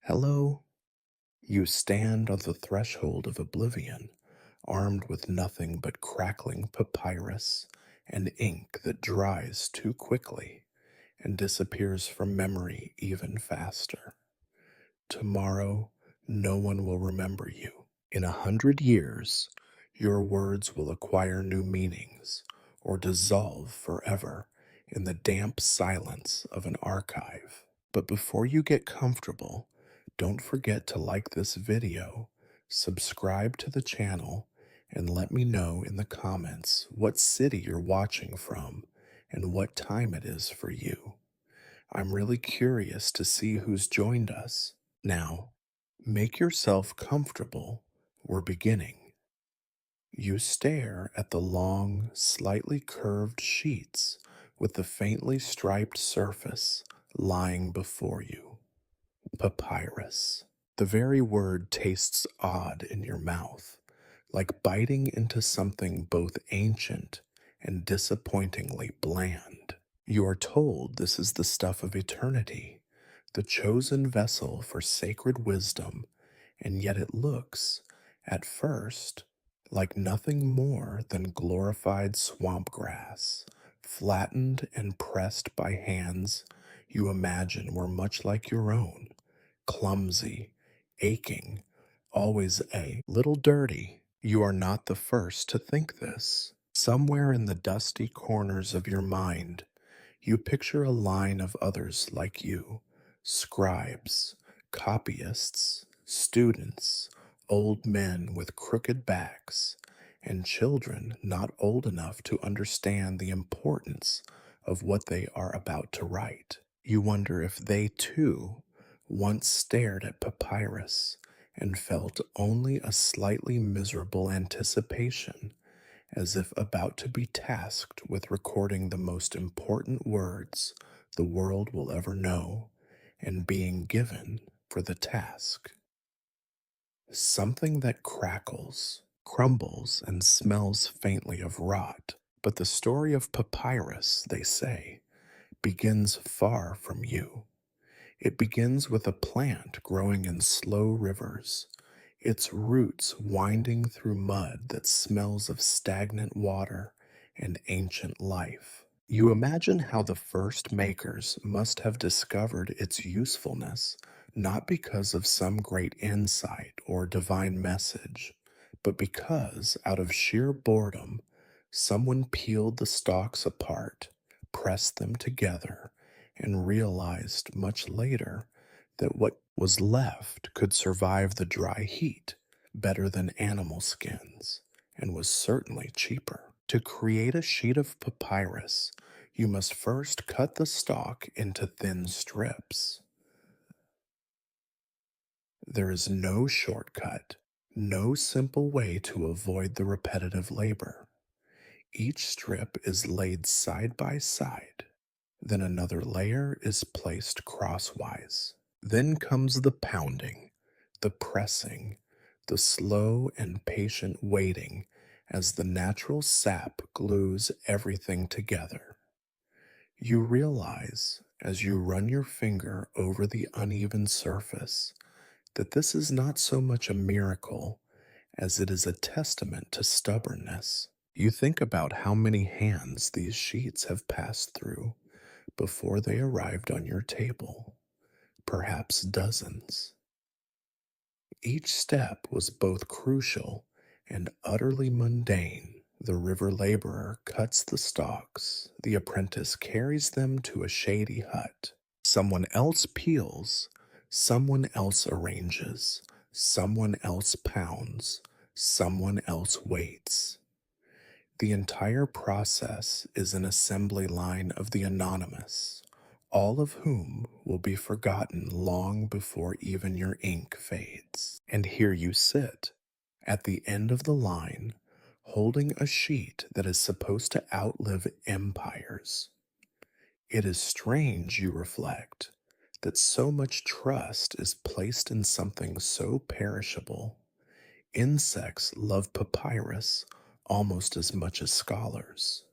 Hello, you stand on the threshold of oblivion, armed with nothing but crackling papyrus and ink that dries too quickly and disappears from memory even faster. Tomorrow, no one will remember you. In 100 years, your words will acquire new meanings or dissolve forever in the damp silence of an archive. But before you get comfortable, don't forget to like this video, subscribe to the channel, and let me know in the comments what city you're watching from and what time it is for you. I'm really curious to see who's joined us. Now, make yourself comfortable. We're beginning. You stare at the long, slightly curved sheets with the faintly striped surface lying before you. Papyrus. The very word tastes odd in your mouth, like biting into something both ancient and disappointingly bland. You are told this is the stuff of eternity, the chosen vessel for sacred wisdom, and yet it looks, at first, like nothing more than glorified swamp grass, flattened and pressed by hands you imagine were much like your own, clumsy, aching, always a little dirty. You are not the first to think this. Somewhere in the dusty corners of your mind, you picture a line of others like you, scribes, copyists, students, old men with crooked backs, and children not old enough to understand the importance of what they are about to write. You wonder if they too once stared at papyrus and felt only a slightly miserable anticipation, as if about to be tasked with recording the most important words the world will ever know, and being given for the task. Something that crackles, crumbles, and smells faintly of rot. But the story of papyrus, they say, begins far from you. It begins with a plant growing in slow rivers, its roots winding through mud that smells of stagnant water and ancient life. You imagine how the first makers must have discovered its usefulness, not because of some great insight or divine message, but because, out of sheer boredom, someone peeled the stalks apart, pressed them together, and realized much later that what was left could survive the dry heat better than animal skins, and was certainly cheaper. To create a sheet of papyrus, you must first cut the stalk into thin strips. There is no shortcut, no simple way to avoid the repetitive labor. Each strip is laid side by side. Then another layer is placed crosswise. Then comes the pounding, the pressing, the slow and patient waiting as the natural sap glues everything together. You realize, as you run your finger over the uneven surface, that this is not so much a miracle as it is a testament to stubbornness. You think about how many hands these sheets have passed through before they arrived on your table, perhaps dozens. Each step was both crucial and utterly mundane. The river laborer cuts the stalks, the apprentice carries them to a shady hut. Someone else peels, someone else arranges, someone else pounds, someone else waits. The entire process is an assembly line of the anonymous, all of whom will be forgotten long before even your ink fades. And here you sit, at the end of the line, holding a sheet that is supposed to outlive empires. It is strange, you reflect, that so much trust is placed in something so perishable. Insects love papyrus almost as much as scholars.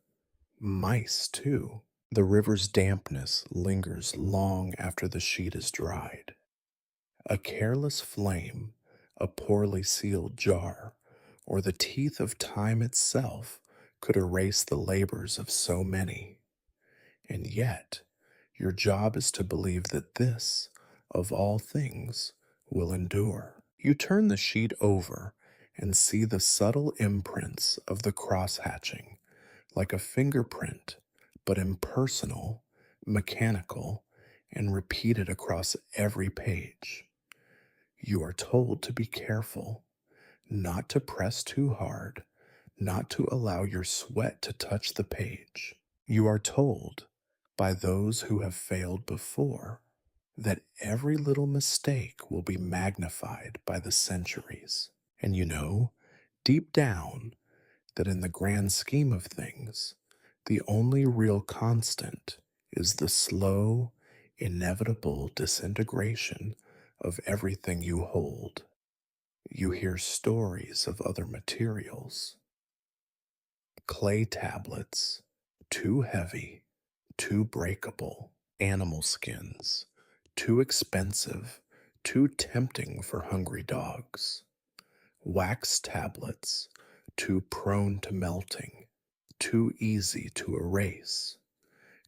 Mice, too. The river's dampness lingers long after the sheet is dried. A careless flame, a poorly sealed jar, or the teeth of time itself could erase the labors of so many. And yet, your job is to believe that this, of all things, will endure. You turn the sheet over and see the subtle imprints of the cross hatching, like a fingerprint, but impersonal, mechanical, and repeated across every page. You are told to be careful, not to press too hard, not to allow your sweat to touch the page. You are told by those who have failed before that every little mistake will be magnified by the centuries. And you know, deep down, that in the grand scheme of things, the only real constant is the slow, inevitable disintegration of everything you hold. You hear stories of other materials, clay tablets, too heavy, too breakable, animal skins, too expensive, too tempting for hungry dogs, wax tablets, too prone to melting, too easy to erase.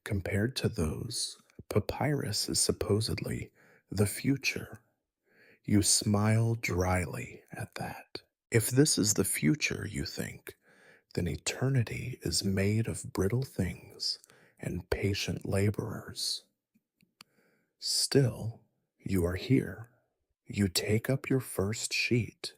Compared to those, papyrus is supposedly the future. You smile dryly at that. If this is the future, you think, then eternity is made of brittle things and patient laborers. Still, you are here. You take up your first sheet.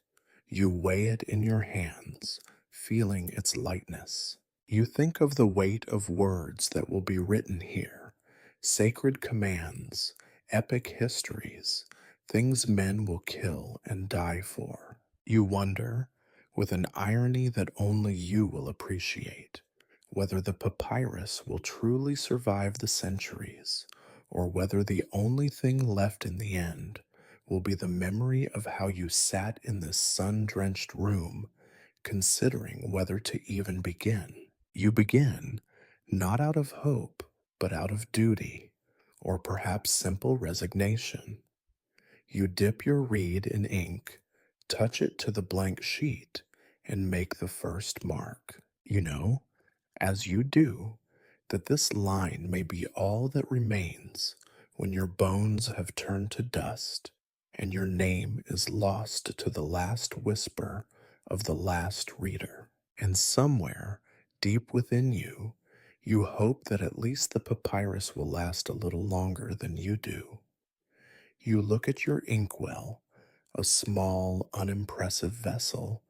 You weigh it in your hands, feeling its lightness. You think of the weight of words that will be written here, sacred commands, epic histories, things men will kill and die for. You wonder, with an irony that only you will appreciate, whether the papyrus will truly survive the centuries, or whether the only thing left in the end will be the memory of how you sat in this sun drenched room, considering whether to even begin. You begin not out of hope, but out of duty, or perhaps simple resignation. You dip your reed in ink, touch it to the blank sheet, and make the first mark. You know, as you do, that this line may be all that remains when your bones have turned to dust and your name is lost to the last whisper of the last reader. And somewhere deep within you, you hope that at least the papyrus will last a little longer than you do. You look at your inkwell, a small, unimpressive vessel,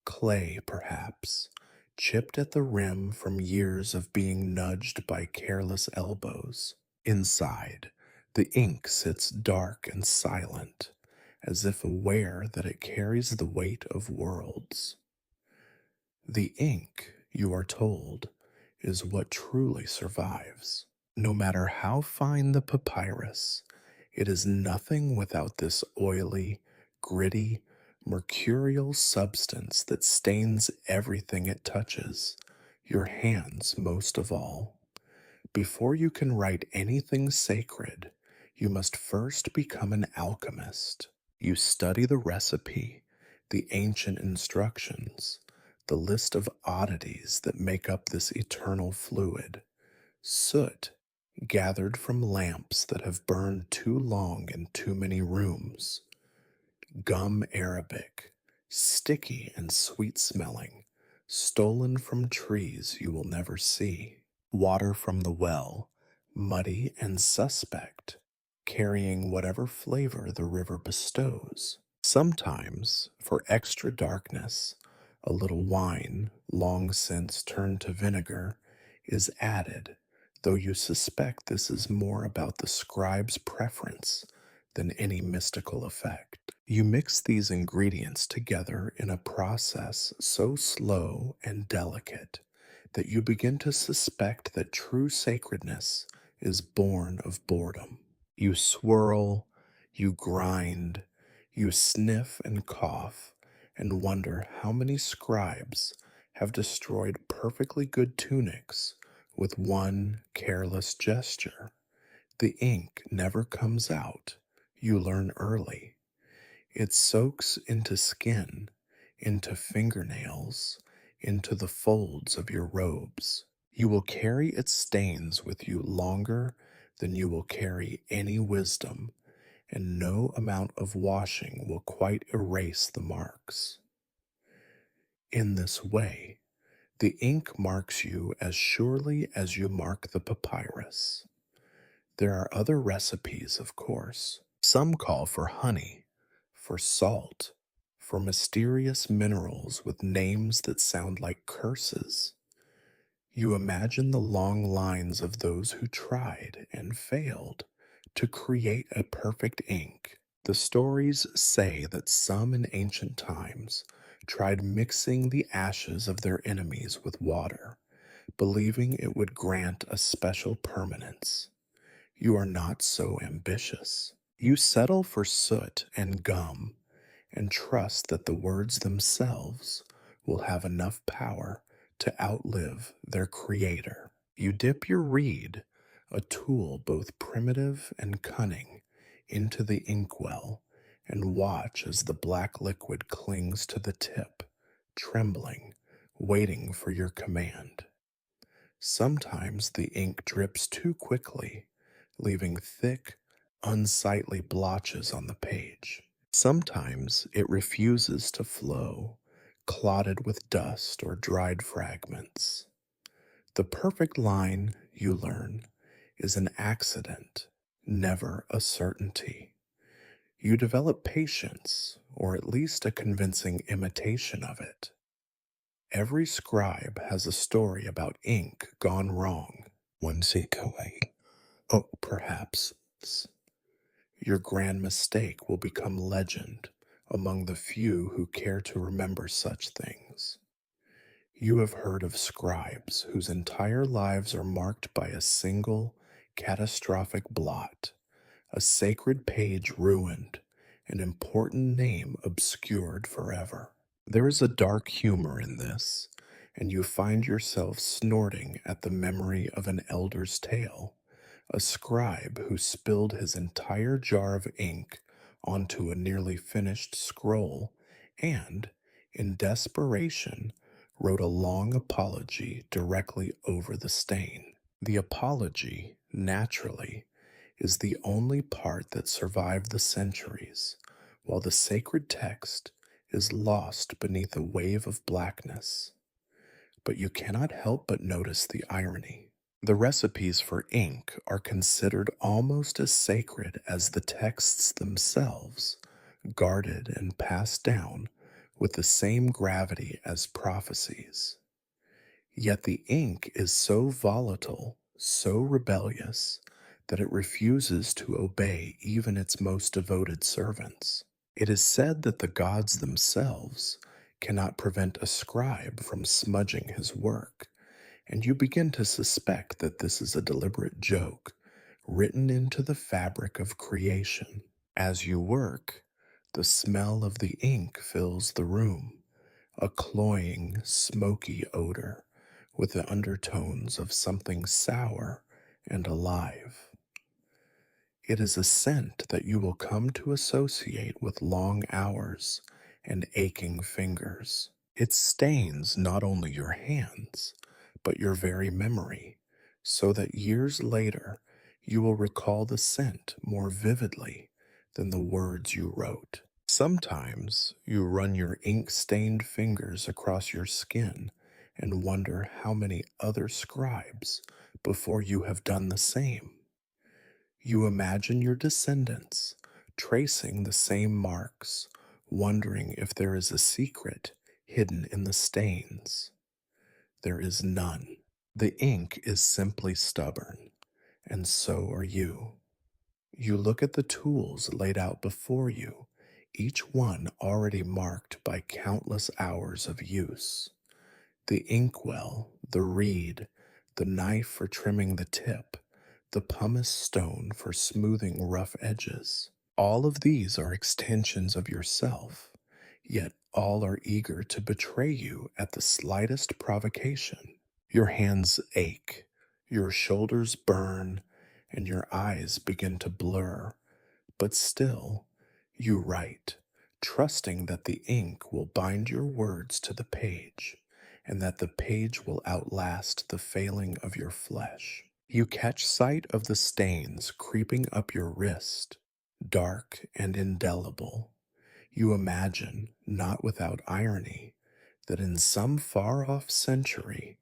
clay perhaps, chipped at the rim from years of being nudged by careless elbows. Inside, the ink sits dark and silent, as if aware that it carries the weight of worlds. The ink, you are told, is what truly survives. No matter how fine the papyrus, it is nothing without this oily, gritty, mercurial substance that stains everything it touches, your hands most of all. Before you can write anything sacred, you must first become an alchemist. You study the recipe, the ancient instructions, the list of oddities that make up this eternal fluid. Soot gathered from lamps that have burned too long in too many rooms. Gum Arabic, sticky and sweet smelling, stolen from trees you will never see. Water from the well, muddy and suspect, carrying whatever flavor the river bestows. Sometimes, for extra darkness, a little wine, long since turned to vinegar, is added, though you suspect this is more about the scribe's preference than any mystical effect. You mix these ingredients together in a process so slow and delicate that you begin to suspect that true sacredness is born of boredom. You swirl, you grind, you sniff and cough, and wonder how many scribes have destroyed perfectly good tunics with one careless gesture. The ink never comes out. You learn early. It soaks into skin, into fingernails, into the folds of your robes. You will carry its stains with you longer than you will carry any wisdom, and no amount of washing will quite erase the marks. In this way, the ink marks you as surely as you mark the papyrus. There are other recipes, of course. Some call for honey, for salt, for mysterious minerals with names that sound like curses. You imagine the long lines of those who tried and failed to create a perfect ink. The stories say that some in ancient times tried mixing the ashes of their enemies with water, believing it would grant a special permanence. You are not so ambitious. You settle for soot and gum and trust that the words themselves will have enough power to outlive their creator. You dip your reed, a tool both primitive and cunning, into the inkwell and watch as the black liquid clings to the tip, trembling, waiting for your command. Sometimes the ink drips too quickly, leaving thick, unsightly blotches on the page. Sometimes it refuses to flow, clotted with dust or dried fragments. The perfect line, you learn, is an accident, never a certainty. You develop patience, or at least a convincing imitation of it. Every scribe has a story about ink gone wrong. One seek away. Oh, perhaps your grand mistake will become legend among the few who care to remember such things. You have heard of scribes whose entire lives are marked by a single catastrophic blot, a sacred page ruined, an important name obscured forever. There is a dark humor in this, and you find yourself snorting at the memory of an elder's tale, a scribe who spilled his entire jar of ink onto a nearly finished scroll and, in desperation, wrote a long apology directly over the stain. The apology, naturally, is the only part that survived the centuries, while the sacred text is lost beneath a wave of blackness. But you cannot help but notice the irony. The recipes for ink are considered almost as sacred as the texts themselves, guarded and passed down with the same gravity as prophecies. Yet the ink is so volatile, so rebellious, that it refuses to obey even its most devoted servants. It is said that the gods themselves cannot prevent a scribe from smudging his work, and you begin to suspect that this is a deliberate joke written into the fabric of creation. As you work, the smell of the ink fills the room, a cloying, smoky odor with the undertones of something sour and alive. It is a scent that you will come to associate with long hours and aching fingers. It stains not only your hands, but your very memory, so that years later you will recall the scent more vividly than the words you wrote. Sometimes you run your ink-stained fingers across your skin and wonder how many other scribes before you have done the same. You imagine your descendants tracing the same marks, wondering if there is a secret hidden in the stains. There is none. The ink is simply stubborn, and so are you. You look at the tools laid out before you, each one already marked by countless hours of use. The inkwell, the reed, the knife for trimming the tip, the pumice stone for smoothing rough edges. All of these are extensions of yourself, yet all are eager to betray you at the slightest provocation. Your hands ache, your shoulders burn, and your eyes begin to blur, but still, you write, trusting that the ink will bind your words to the page and that the page will outlast the failing of your flesh. You catch sight of the stains creeping up your wrist, dark and indelible. You imagine, not without irony, that in some far off century,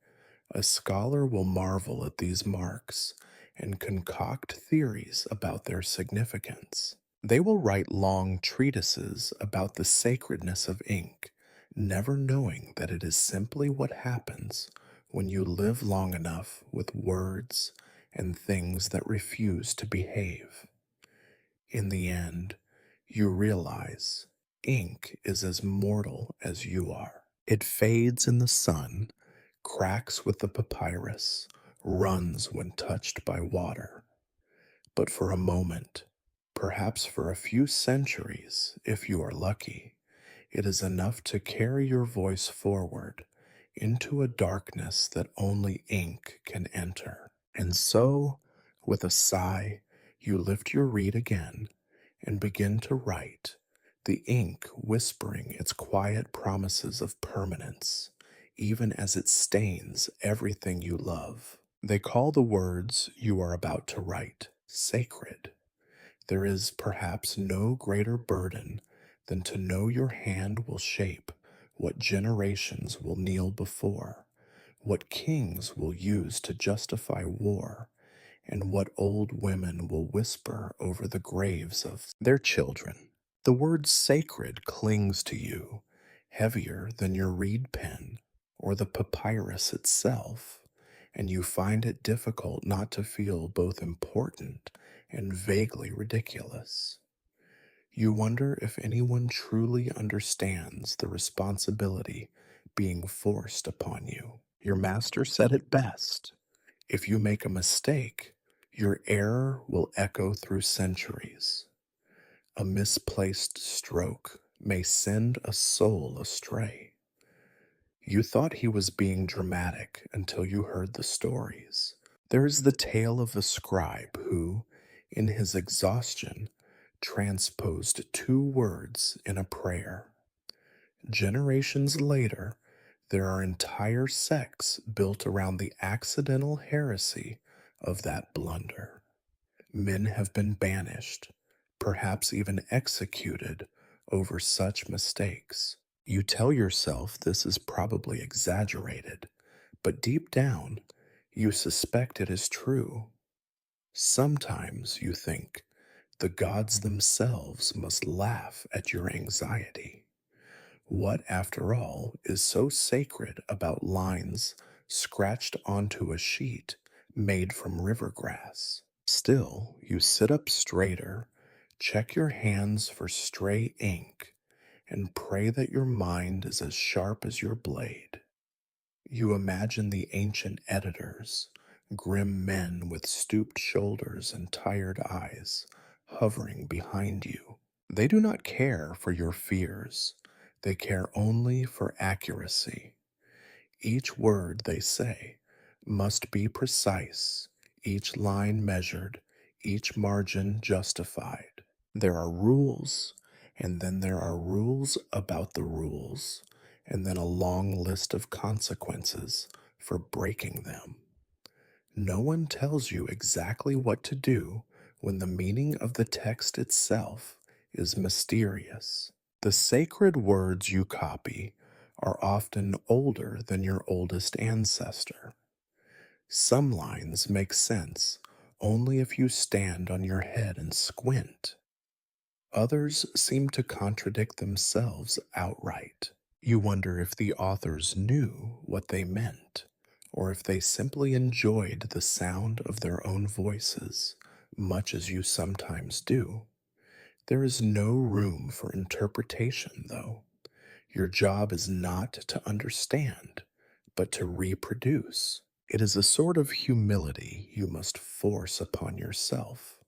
a scholar will marvel at these marks and concoct theories about their significance. They will write long treatises about the sacredness of ink, never knowing that it is simply what happens when you live long enough with words and things that refuse to behave. In the end, you realize ink is as mortal as you are. It fades in the sun, cracks with the papyrus, runs when touched by water. But for a moment, perhaps for a few centuries, if you are lucky, it is enough to carry your voice forward into a darkness that only ink can enter. And so, with a sigh, you lift your reed again and begin to write, the ink whispering its quiet promises of permanence, even as it stains everything you love. They call the words you are about to write sacred. There is perhaps no greater burden than to know your hand will shape what generations will kneel before, what kings will use to justify war, and what old women will whisper over the graves of their children. The word sacred clings to you, heavier than your reed pen or the papyrus itself, and you find it difficult not to feel both important and vaguely ridiculous. You wonder if anyone truly understands the responsibility being forced upon you. Your master said it best. If you make a mistake, your error will echo through centuries. A misplaced stroke may send a soul astray. You thought he was being dramatic until you heard the stories. There is the tale of the scribe who, in his exhaustion, transposed two words in a prayer. Generations later, there are entire sects built around the accidental heresy of that blunder. Men have been banished, perhaps even executed, over such mistakes. You tell yourself this is probably exaggerated, but deep down, you suspect it is true. Sometimes you think the gods themselves must laugh at your anxiety. What, after all, is so sacred about lines scratched onto a sheet made from river grass? Still, you sit up straighter, check your hands for stray ink, and pray that your mind is as sharp as your blade. You imagine the ancient editors, grim men with stooped shoulders and tired eyes, hovering behind you. They do not care for your fears, they care only for accuracy. Each word they say must be precise, each line measured, each margin justified. There are rules, and then there are rules about the rules, and then a long list of consequences for breaking them. No one tells you exactly what to do when the meaning of the text itself is mysterious. The sacred words you copy are often older than your oldest ancestor. Some lines make sense only if you stand on your head and squint. Others seem to contradict themselves outright. You wonder if the authors knew what they meant, or if they simply enjoyed the sound of their own voices, much as you sometimes do. There is no room for interpretation, though. Your job is not to understand, but to reproduce. It is a sort of humility you must force upon yourself,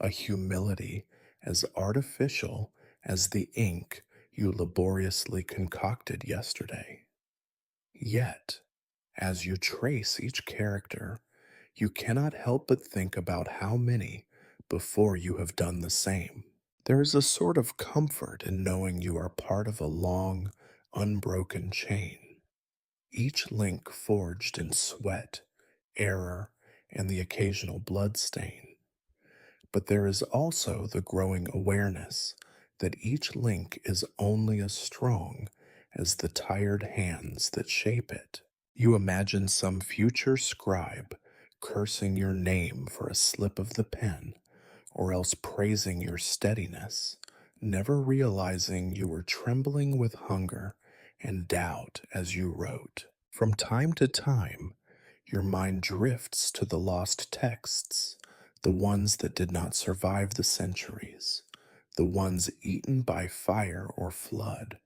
a humility as artificial as the ink you laboriously concocted yesterday. Yet, as you trace each character, you cannot help but think about how many before you have done the same. There is a sort of comfort in knowing you are part of a long, unbroken chain, each link forged in sweat, error, and the occasional bloodstain. But there is also the growing awareness that each link is only as strong as the tired hands that shape it. You imagine some future scribe cursing your name for a slip of the pen, or else praising your steadiness, never realizing you were trembling with hunger and doubt as you wrote. From time to time, your mind drifts to the lost texts, the ones that did not survive the centuries, the ones eaten by fire or flood,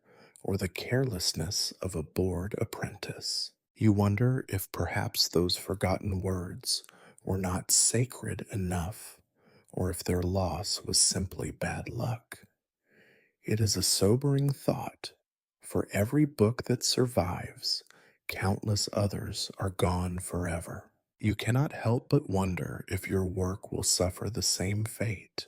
or the carelessness of a bored apprentice. You wonder if perhaps those forgotten words were not sacred enough, or if their loss was simply bad luck. It is a sobering thought. For every book that survives, countless others are gone forever. You cannot help but wonder if your work will suffer the same fate,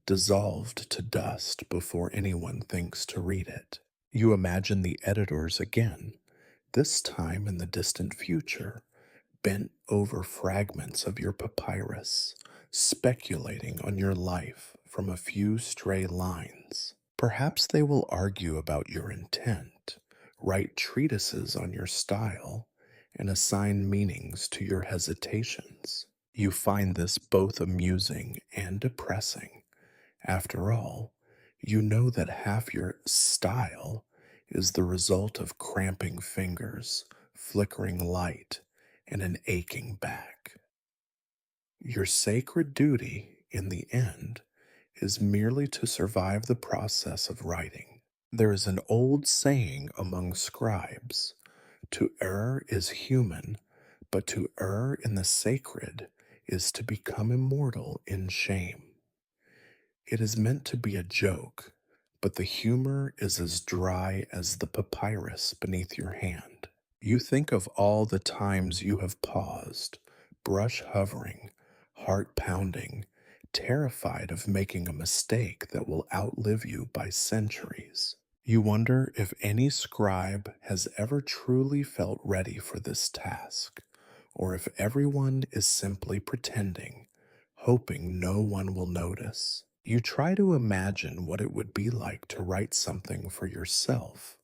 dissolved to dust before anyone thinks to read it. You imagine the editors again, this time in the distant future, bent over fragments of your papyrus, speculating on your life from a few stray lines. Perhaps they will argue about your intent, write treatises on your style, and assign meanings to your hesitations. You find this both amusing and depressing. After all, you know that half your style is the result of cramping fingers, flickering light, and an aching back. Your sacred duty, in the end, is merely to survive the process of writing. There is an old saying among scribes: to err is human, but to err in the sacred is to become immortal in shame. It is meant to be a joke, but the humor is as dry as the papyrus beneath your hand. You think of all the times you have paused, brush hovering, heart pounding, terrified of making a mistake that will outlive you by centuries. You wonder if any scribe has ever truly felt ready for this task, or if everyone is simply pretending, hoping no one will notice. You try to imagine what it would be like to write something for yourself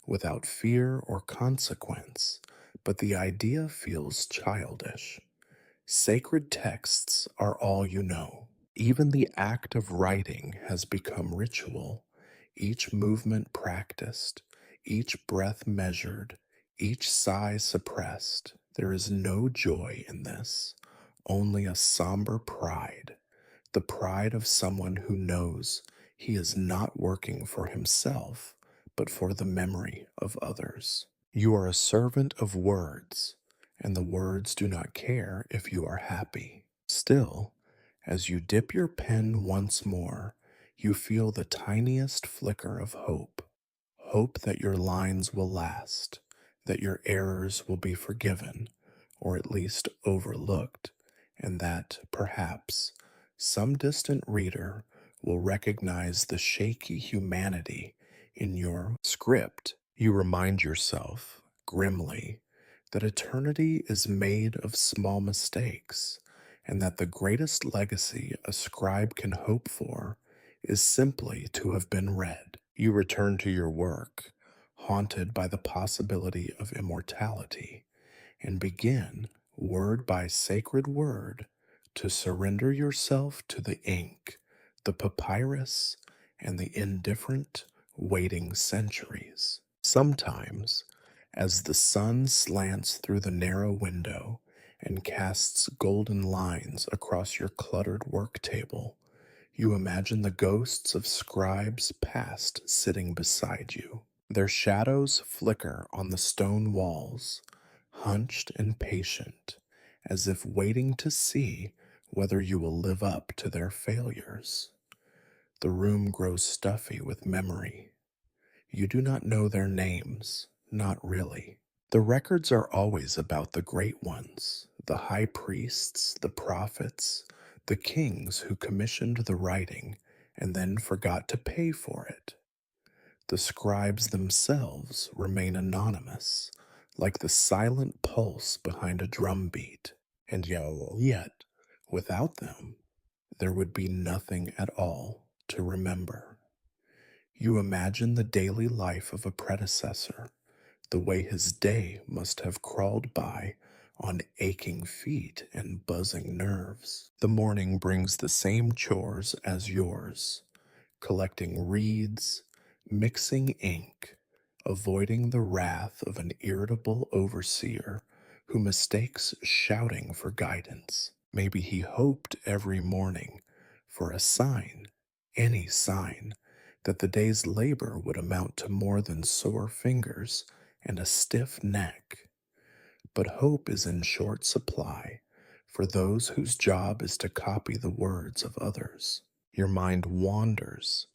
without fear or consequence, but the idea feels childish. Sacred texts are all you know. Even the act of writing has become ritual, each movement practiced, each breath measured, each sigh suppressed. There is no joy in this, only a somber pride, the pride of someone who knows he is not working for himself, but for the memory of others. You are a servant of words, and the words do not care if you are happy. Still, as you dip your pen once more, you feel the tiniest flicker of hope. Hope that your lines will last, that your errors will be forgiven, or at least overlooked, and that, perhaps, some distant reader will recognize the shaky humanity in your script. You remind yourself, grimly, that eternity is made of small mistakes, and that the greatest legacy a scribe can hope for is simply to have been read. You return to your work, haunted by the possibility of immortality, and begin, word by sacred word, to surrender yourself to the ink, the papyrus, and the indifferent, waiting centuries. Sometimes, as the sun slants through the narrow window and casts golden lines across your cluttered work table, you imagine the ghosts of scribes past sitting beside you. Their shadows flicker on the stone walls, hunched and patient, as if waiting to see whether you will live up to their failures. The room grows stuffy with memory. You do not know their names, not really. The records are always about the great ones, the high priests, the prophets, the kings who commissioned the writing, and then forgot to pay for it. The scribes themselves remain anonymous, like the silent pulse behind a drum beat, and yet, without them, there would be nothing at all to remember. You imagine the daily life of a predecessor, the way his day must have crawled by on aching feet and buzzing nerves. The morning brings the same chores as yours: collecting reeds, mixing ink, avoiding the wrath of an irritable overseer who mistakes shouting for guidance. Maybe he hoped every morning for a sign, any sign, that the day's labor would amount to more than sore fingers and a stiff neck. But hope is in short supply for those whose job is to copy the words of others. Your mind wanders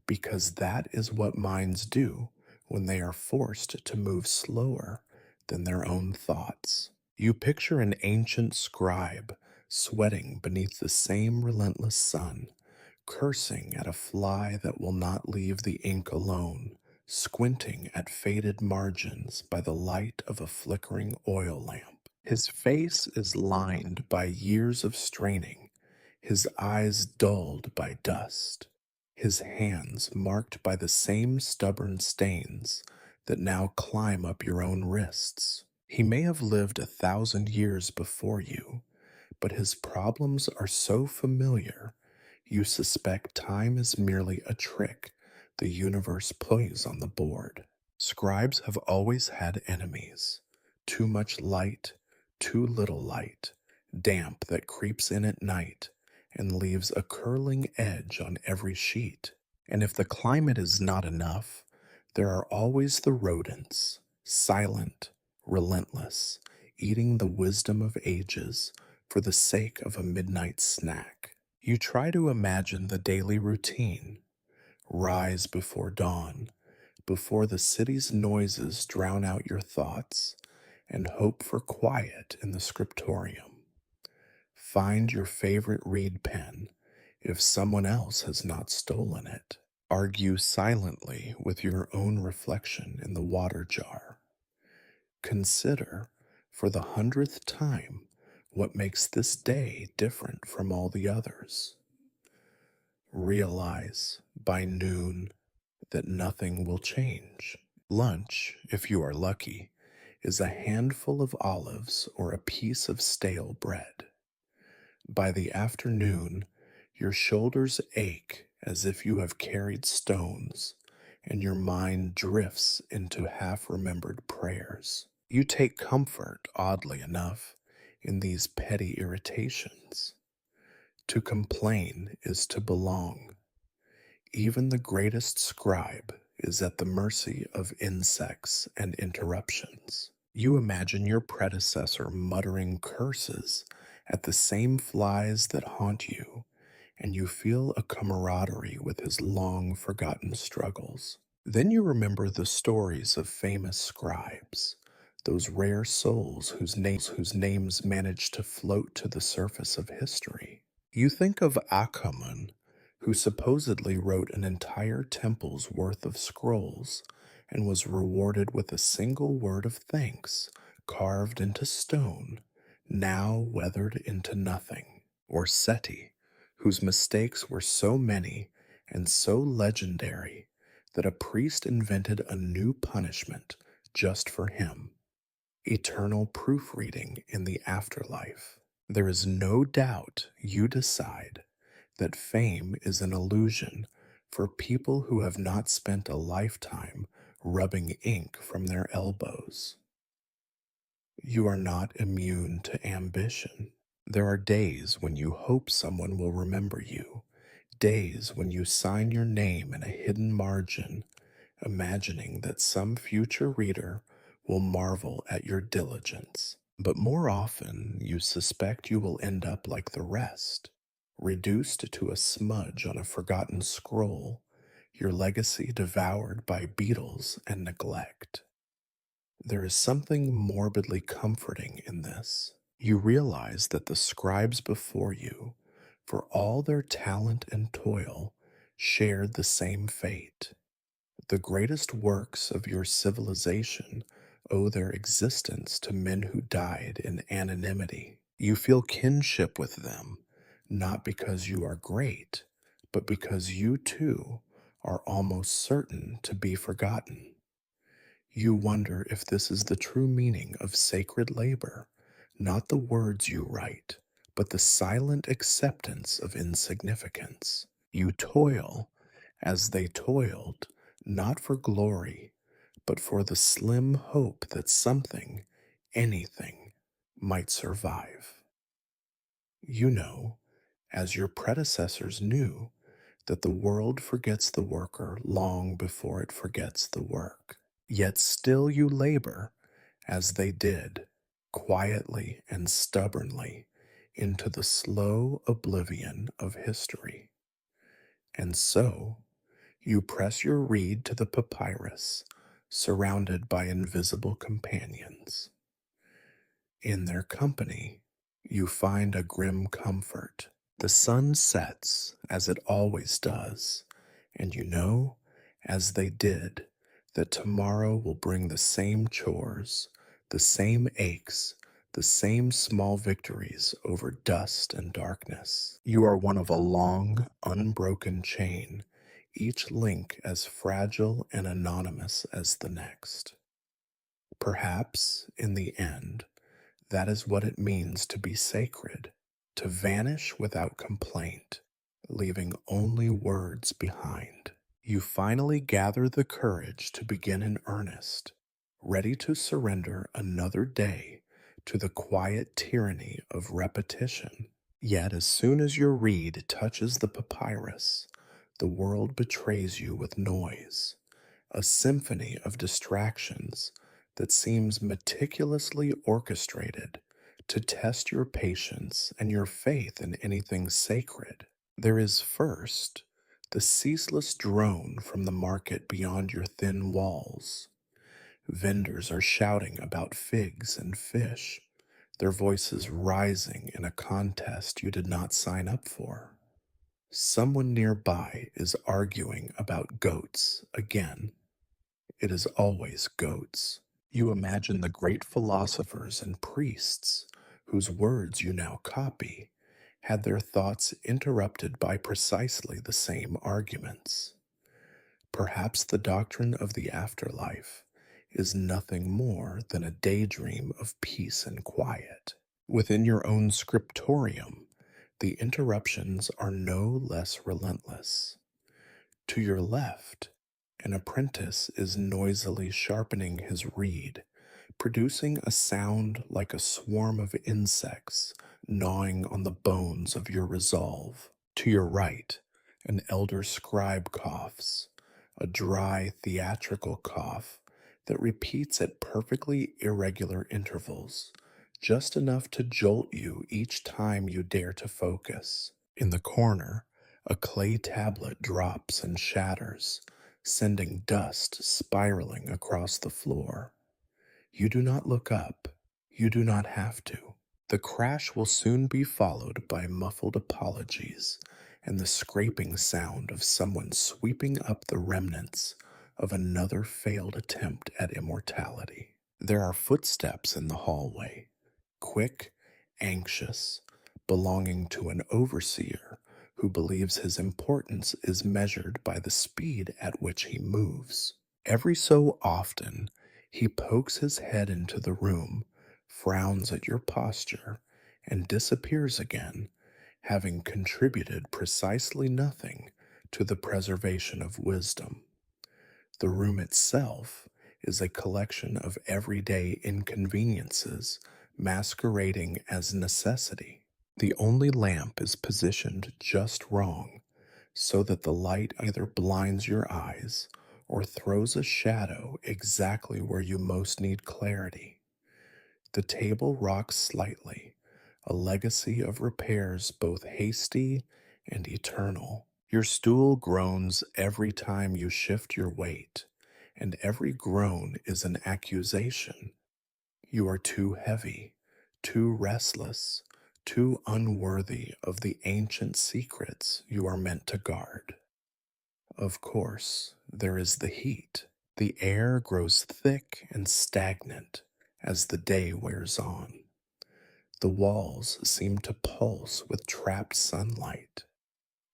because that is what minds do when they are forced to move slower than their own thoughts. You picture an ancient scribe sweating beneath the same relentless sun, cursing at a fly that will not leave the ink alone, squinting at faded margins by the light of a flickering oil lamp. His face is lined by years of straining, his eyes dulled by dust, his hands marked by the same stubborn stains that now climb up your own wrists. He may have lived 1,000 years before you, but his problems are so familiar you suspect time is merely a trick the universe plays on the board. Scribes have always had enemies: too much light, too little light, damp that creeps in at night and leaves a curling edge on every sheet. And if the climate is not enough, there are always the rodents, silent, relentless, eating the wisdom of ages for the sake of a midnight snack. You try to imagine the daily routine: rise before dawn, before the city's noises drown out your thoughts, and hope for quiet in the scriptorium. Find your favorite reed pen if someone else has not stolen it. Argue silently with your own reflection in the water jar. Consider, for the 100th time, what makes this day different from all the others. Realize by noon that nothing will change. Lunch, if you are lucky, is a handful of olives or a piece of stale bread. By the afternoon, your shoulders ache as if you have carried stones, and your mind drifts into half remembered prayers. You take comfort, oddly enough, in these petty irritations. To complain is to belong. Even the greatest scribe is at the mercy of insects and interruptions. You imagine your predecessor muttering curses at the same flies that haunt you, and you feel a camaraderie with his long forgotten struggles. Then you remember the stories of famous scribes, those rare souls whose names managed to float to the surface of history. You think of Achamun, who supposedly wrote an entire temple's worth of scrolls and was rewarded with a single word of thanks carved into stone, now weathered into nothing. Or Seti, whose mistakes were so many and so legendary that a priest invented a new punishment just for him: eternal proofreading in the afterlife. There is no doubt you decide that fame is an illusion for people who have not spent a lifetime rubbing ink from their elbows. You are not immune to ambition. There are days when you hope someone will remember you, days when you sign your name in a hidden margin, imagining that some future reader will marvel at your diligence. But more often, you suspect you will end up like the rest, reduced to a smudge on a forgotten scroll, your legacy devoured by beetles and neglect. There is something morbidly comforting in this. You realize that the scribes before you, for all their talent and toil, shared the same fate. The greatest works of your civilization owe their existence to men who died in anonymity. You feel kinship with them, not because you are great, but because you too are almost certain to be forgotten. You wonder if this is the true meaning of sacred labor, not the words you write, but the silent acceptance of insignificance. You toil as they toiled, not for glory, but for the slim hope that something, anything, might survive. You know, as your predecessors knew, that the world forgets the worker long before it forgets the work. Yet still you labor, as they did, quietly and stubbornly, into the slow oblivion of history. And so, you press your reed to the papyrus, surrounded by invisible companions. In their company, you find a grim comfort. The sun sets, as it always does, and you know, as they did, that tomorrow will bring the same chores, the same aches, the same small victories over dust and darkness. You are one of a long, unbroken chain, each link as fragile and anonymous as the next. Perhaps, in the end, that is what it means to be sacred, to vanish without complaint, leaving only words behind. You finally gather the courage to begin in earnest, ready to surrender another day to the quiet tyranny of repetition. Yet, as soon as your reed touches the papyrus, the world betrays you with noise, a symphony of distractions that seems meticulously orchestrated to test your patience and your faith in anything sacred. There is first the ceaseless drone from the market beyond your thin walls. Vendors are shouting about figs and fish, their voices rising in a contest you did not sign up for. Someone nearby is arguing about goats again. It is always goats. You imagine the great philosophers and priests, whose words you now copy, had their thoughts interrupted by precisely the same arguments. Perhaps the doctrine of the afterlife is nothing more than a daydream of peace and quiet. Within your own scriptorium, the interruptions are no less relentless. To your left, an apprentice is noisily sharpening his reed, producing a sound like a swarm of insects gnawing on the bones of your resolve. To your right, an elder scribe coughs, a dry, theatrical cough that repeats at perfectly irregular intervals, just enough to jolt you each time you dare to focus. In the corner, a clay tablet drops and shatters, sending dust spiraling across the floor. You do not look up. You do not have to. The crash will soon be followed by muffled apologies and the scraping sound of someone sweeping up the remnants of another failed attempt at immortality. There are footsteps in the hallway, quick, anxious, belonging to an overseer who believes his importance is measured by the speed at which he moves. Every so often, he pokes his head into the room, frowns at your posture, and disappears again, having contributed precisely nothing to the preservation of wisdom. The room itself is a collection of everyday inconveniences masquerading as necessity. The only lamp is positioned just wrong, so that the light either blinds your eyes or throws a shadow exactly where you most need clarity. The table rocks slightly, a legacy of repairs both hasty and eternal. Your stool groans every time you shift your weight, and every groan is an accusation. You are too heavy, too restless, too unworthy of the ancient secrets you are meant to guard. Of course, there is the heat. The air grows thick and stagnant as the day wears on. The walls seem to pulse with trapped sunlight.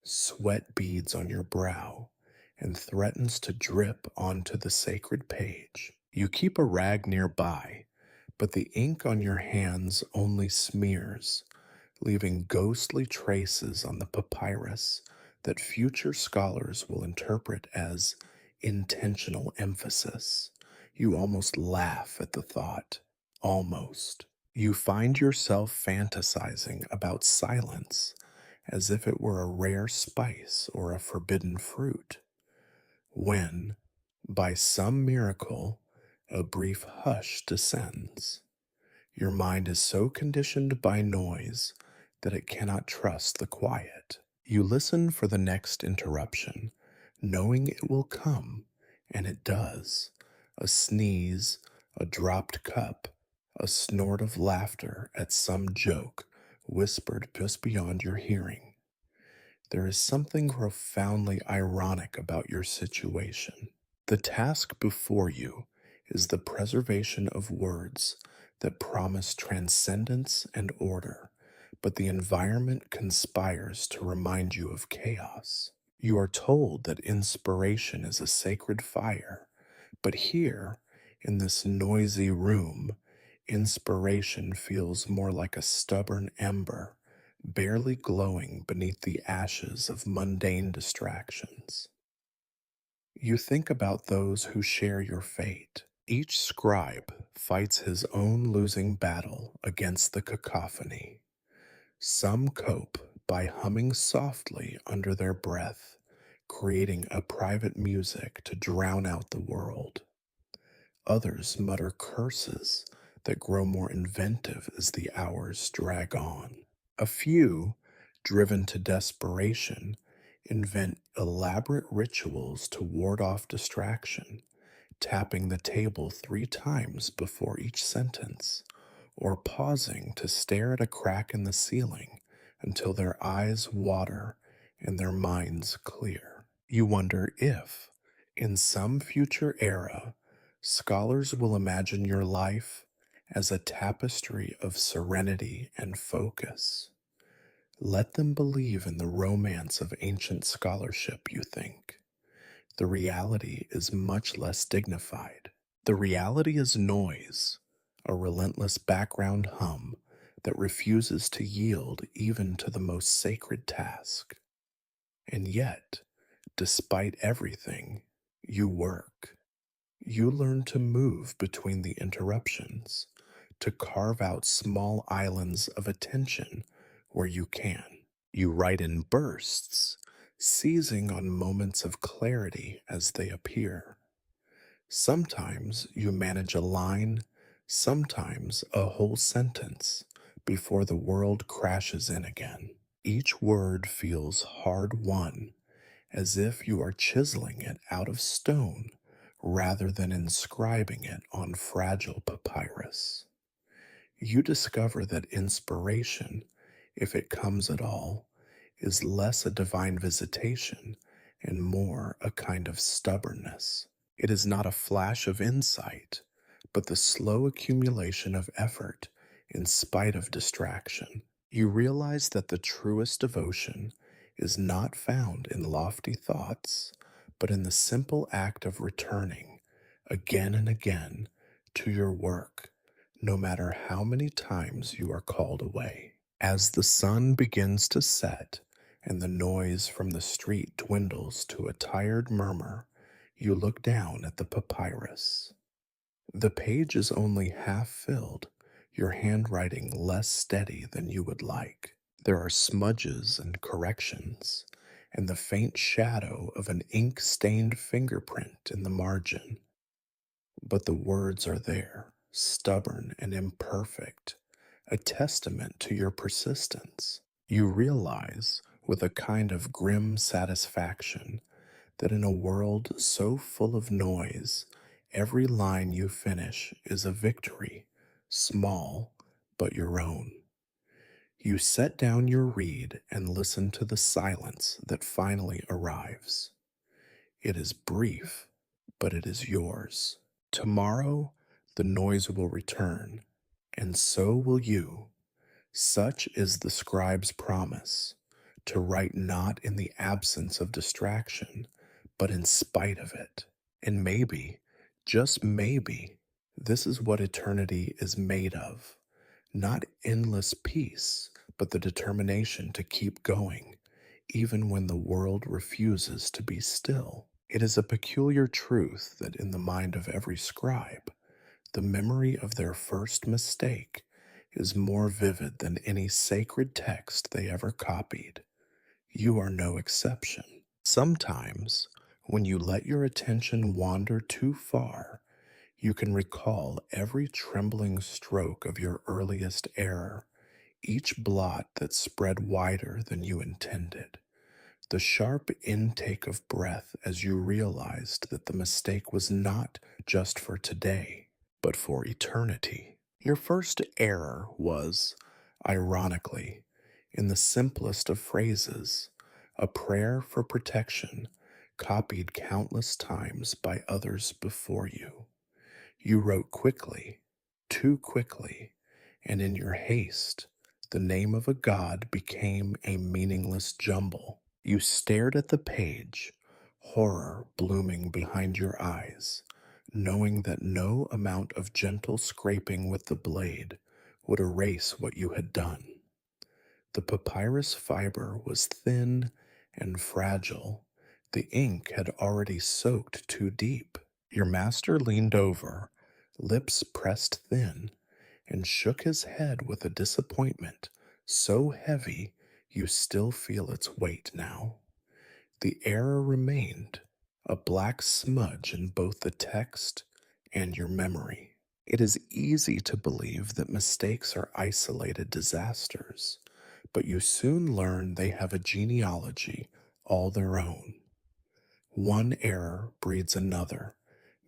Sweat beads on your brow and threatens to drip onto the sacred page. You keep a rag nearby, but the ink on your hands only smears, leaving ghostly traces on the papyrus that future scholars will interpret as intentional emphasis. You almost laugh at the thought. Almost. You find yourself fantasizing about silence as if it were a rare spice or a forbidden fruit, when, by some miracle, a brief hush descends. Your mind is so conditioned by noise that it cannot trust the quiet. You listen for the next interruption, knowing it will come, and it does. A sneeze, a dropped cup, a snort of laughter at some joke whispered just beyond your hearing. There is something profoundly ironic about your situation. The task before you is the preservation of words that promise transcendence and order, but the environment conspires to remind you of chaos. You are told that inspiration is a sacred fire, but here, in this noisy room, inspiration feels more like a stubborn ember, barely glowing beneath the ashes of mundane distractions. You think about those who share your fate. Each scribe fights his own losing battle against the cacophony. Some cope by humming softly under their breath, creating a private music to drown out the world. Others mutter curses that grow more inventive as the hours drag on. A few, driven to desperation, invent elaborate rituals to ward off distraction, tapping the table 3 times before each sentence, or pausing to stare at a crack in the ceiling until their eyes water and their minds clear. You wonder if, in some future era, scholars will imagine your life as a tapestry of serenity and focus. Let them believe in the romance of ancient scholarship, you think. The reality is much less dignified. The reality is noise, a relentless background hum that refuses to yield even to the most sacred task. And yet, despite everything, you work. You learn to move between the interruptions, to carve out small islands of attention where you can. You write in bursts, seizing on moments of clarity as they appear. Sometimes you manage a line, sometimes a whole sentence before the world crashes in again. Each word feels hard won, as if you are chiseling it out of stone rather than inscribing it on fragile papyrus. You discover that inspiration, if it comes at all, is less a divine visitation and more a kind of stubbornness. It is not a flash of insight, but the slow accumulation of effort in spite of distraction. You realize that the truest devotion is not found in lofty thoughts, but in the simple act of returning again and again to your work, no matter how many times you are called away. As the sun begins to set and the noise from the street dwindles to a tired murmur, you look down at the papyrus. The page is only half filled, your handwriting less steady than you would like. There are smudges and corrections, and the faint shadow of an ink-stained fingerprint in the margin. But the words are there, stubborn and imperfect, a testament to your persistence. You realize, with a kind of grim satisfaction, that in a world so full of noise, every line you finish is a victory, small but your own. You set down your reed and listen to the silence that finally arrives. It is brief, but it is yours. Tomorrow, the noise will return, and so will you. Such is the scribe's promise, to write not in the absence of distraction, but in spite of it. And maybe, just maybe, this is what eternity is made of. Not endless peace, but the determination to keep going, even when the world refuses to be still. It is a peculiar truth that in the mind of every scribe, the memory of their first mistake is more vivid than any sacred text they ever copied. You are no exception. Sometimes, when you let your attention wander too far, you can recall every trembling stroke of your earliest error, each blot that spread wider than you intended, the sharp intake of breath as you realized that the mistake was not just for today, but for eternity. Your first error was, ironically, in the simplest of phrases, a prayer for protection copied countless times by others before you. You wrote quickly, too quickly, and in your haste, the name of a god became a meaningless jumble. You stared at the page, horror blooming behind your eyes, knowing that no amount of gentle scraping with the blade would erase what you had done. The papyrus fiber was thin and fragile. The ink had already soaked too deep. Your master leaned over, lips pressed thin, and shook his head with a disappointment so heavy you still feel its weight now. The error remained, a black smudge in both the text and your memory. It is easy to believe that mistakes are isolated disasters, but you soon learn they have a genealogy all their own. One error breeds another,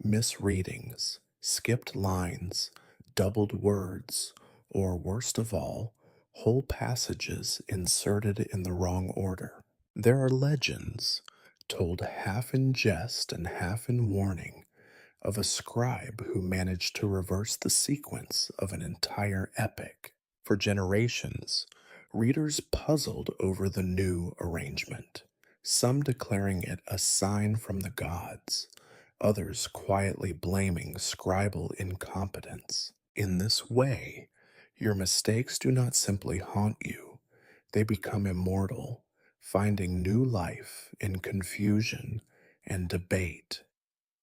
misreadings, skipped lines, doubled words, or worst of all, whole passages inserted in the wrong order. There are legends, told half in jest and half in warning, of a scribe who managed to reverse the sequence of an entire epic. For generations, readers puzzled over the new arrangement, some declaring it a sign from the gods, others quietly blaming scribal incompetence. In this way, your mistakes do not simply haunt you, they become immortal, finding new life in confusion and debate.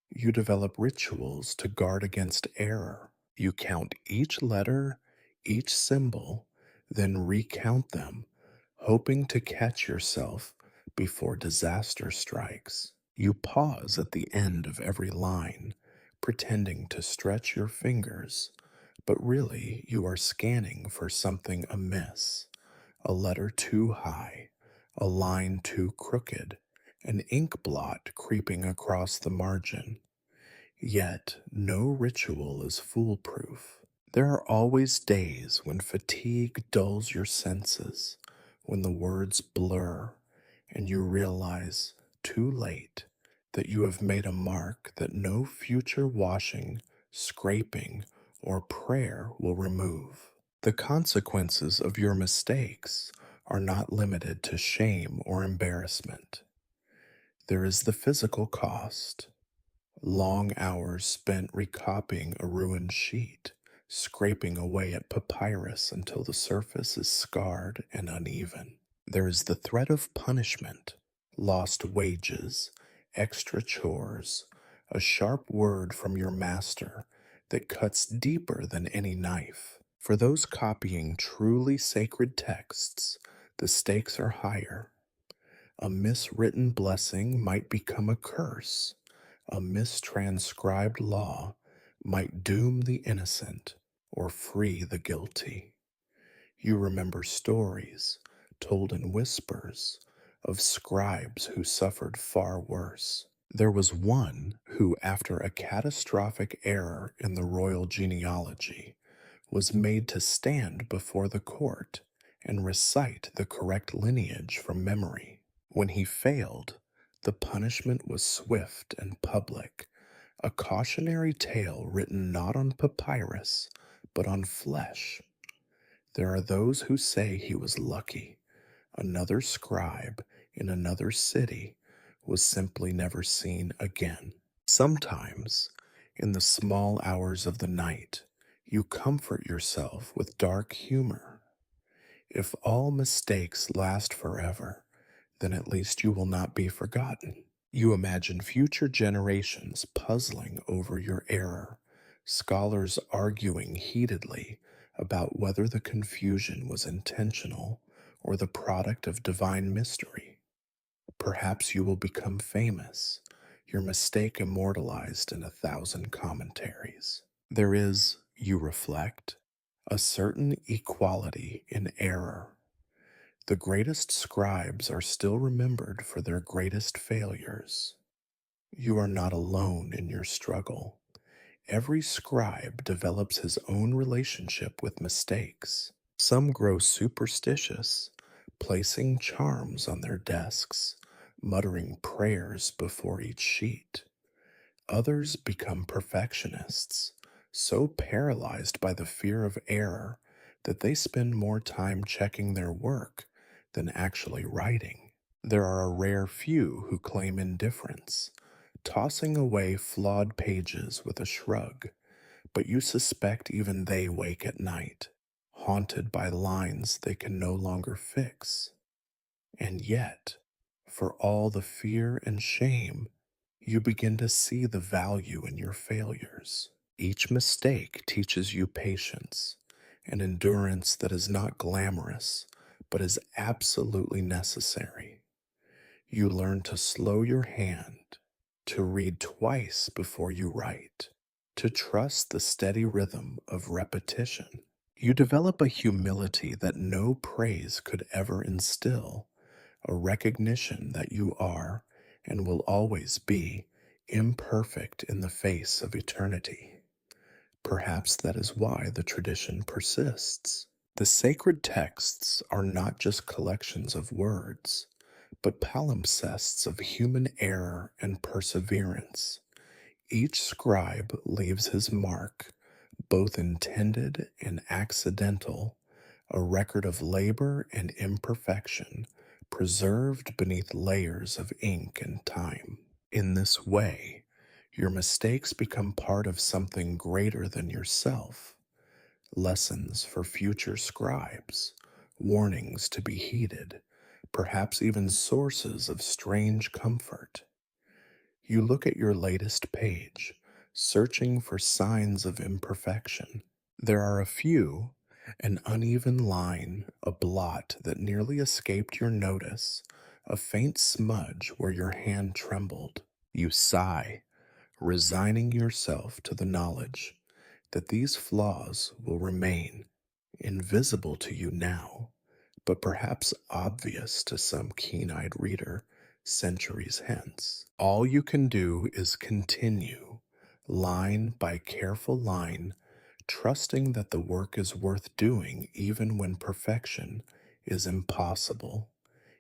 You develop rituals to guard against error. You count each letter, each symbol, then recount them, hoping to catch yourself before disaster strikes. You pause at the end of every line, pretending to stretch your fingers, but really you are scanning for something amiss, a letter too high, a line too crooked, an ink blot creeping across the margin. Yet no ritual is foolproof. There are always days when fatigue dulls your senses, when the words blur, and you realize, too late, that you have made a mark that no future washing, scraping, or prayer will remove. The consequences of your mistakes are not limited to shame or embarrassment. There is the physical cost. Long hours spent recopying a ruined sheet, scraping away at papyrus until the surface is scarred and uneven. There is the threat of punishment, lost wages, extra chores, a sharp word from your master that cuts deeper than any knife. For those copying truly sacred texts, the stakes are higher. A miswritten blessing might become a curse. A mistranscribed law might doom the innocent or free the guilty. You remember stories, told in whispers, of scribes who suffered far worse. There was one who, after a catastrophic error in the royal genealogy, was made to stand before the court and recite the correct lineage from memory. When he failed, The punishment was swift and public, a cautionary tale written not on papyrus, but on flesh. There are those who say he was lucky. Another scribe in another city was simply never seen again. Sometimes, in the small hours of the night, you comfort yourself with dark humor. If all mistakes last forever, then at least you will not be forgotten. You imagine future generations puzzling over your error, scholars arguing heatedly about whether the confusion was intentional or the product of divine mystery. Perhaps you will become famous, your mistake immortalized in 1,000 commentaries. There is, you reflect, a certain equality in error. The greatest scribes are still remembered for their greatest failures. You are not alone in your struggle. Every scribe develops his own relationship with mistakes. Some grow superstitious, placing charms on their desks, muttering prayers before each sheet. Others become perfectionists, so paralyzed by the fear of error that they spend more time checking their work than actually writing. There are a rare few who claim indifference, tossing away flawed pages with a shrug, but you suspect even they wake at night, haunted by lines they can no longer fix. And yet, for all the fear and shame, you begin to see the value in your failures. Each mistake teaches you patience, an endurance that is not glamorous, but is absolutely necessary. You learn to slow your hand, to read twice before you write, to trust the steady rhythm of repetition. You develop a humility that no praise could ever instill, a recognition that you are and will always be imperfect in the face of eternity. Perhaps that is why the tradition persists. The sacred texts are not just collections of words, but palimpsests of human error and perseverance. Each scribe leaves his mark, both intended and accidental, a record of labor and imperfection, preserved beneath layers of ink and time. In this way, your mistakes become part of something greater than yourself, lessons for future scribes, warnings to be heeded, perhaps even sources of strange comfort. You look at your latest page, searching for signs of imperfection. There are a few, an uneven line, a blot that nearly escaped your notice, a faint smudge where your hand trembled. You sigh, resigning yourself to the knowledge that these flaws will remain, invisible to you now, but perhaps obvious to some keen eyed reader centuries hence. All you can do is continue, line by careful line, trusting that the work is worth doing even when perfection is impossible.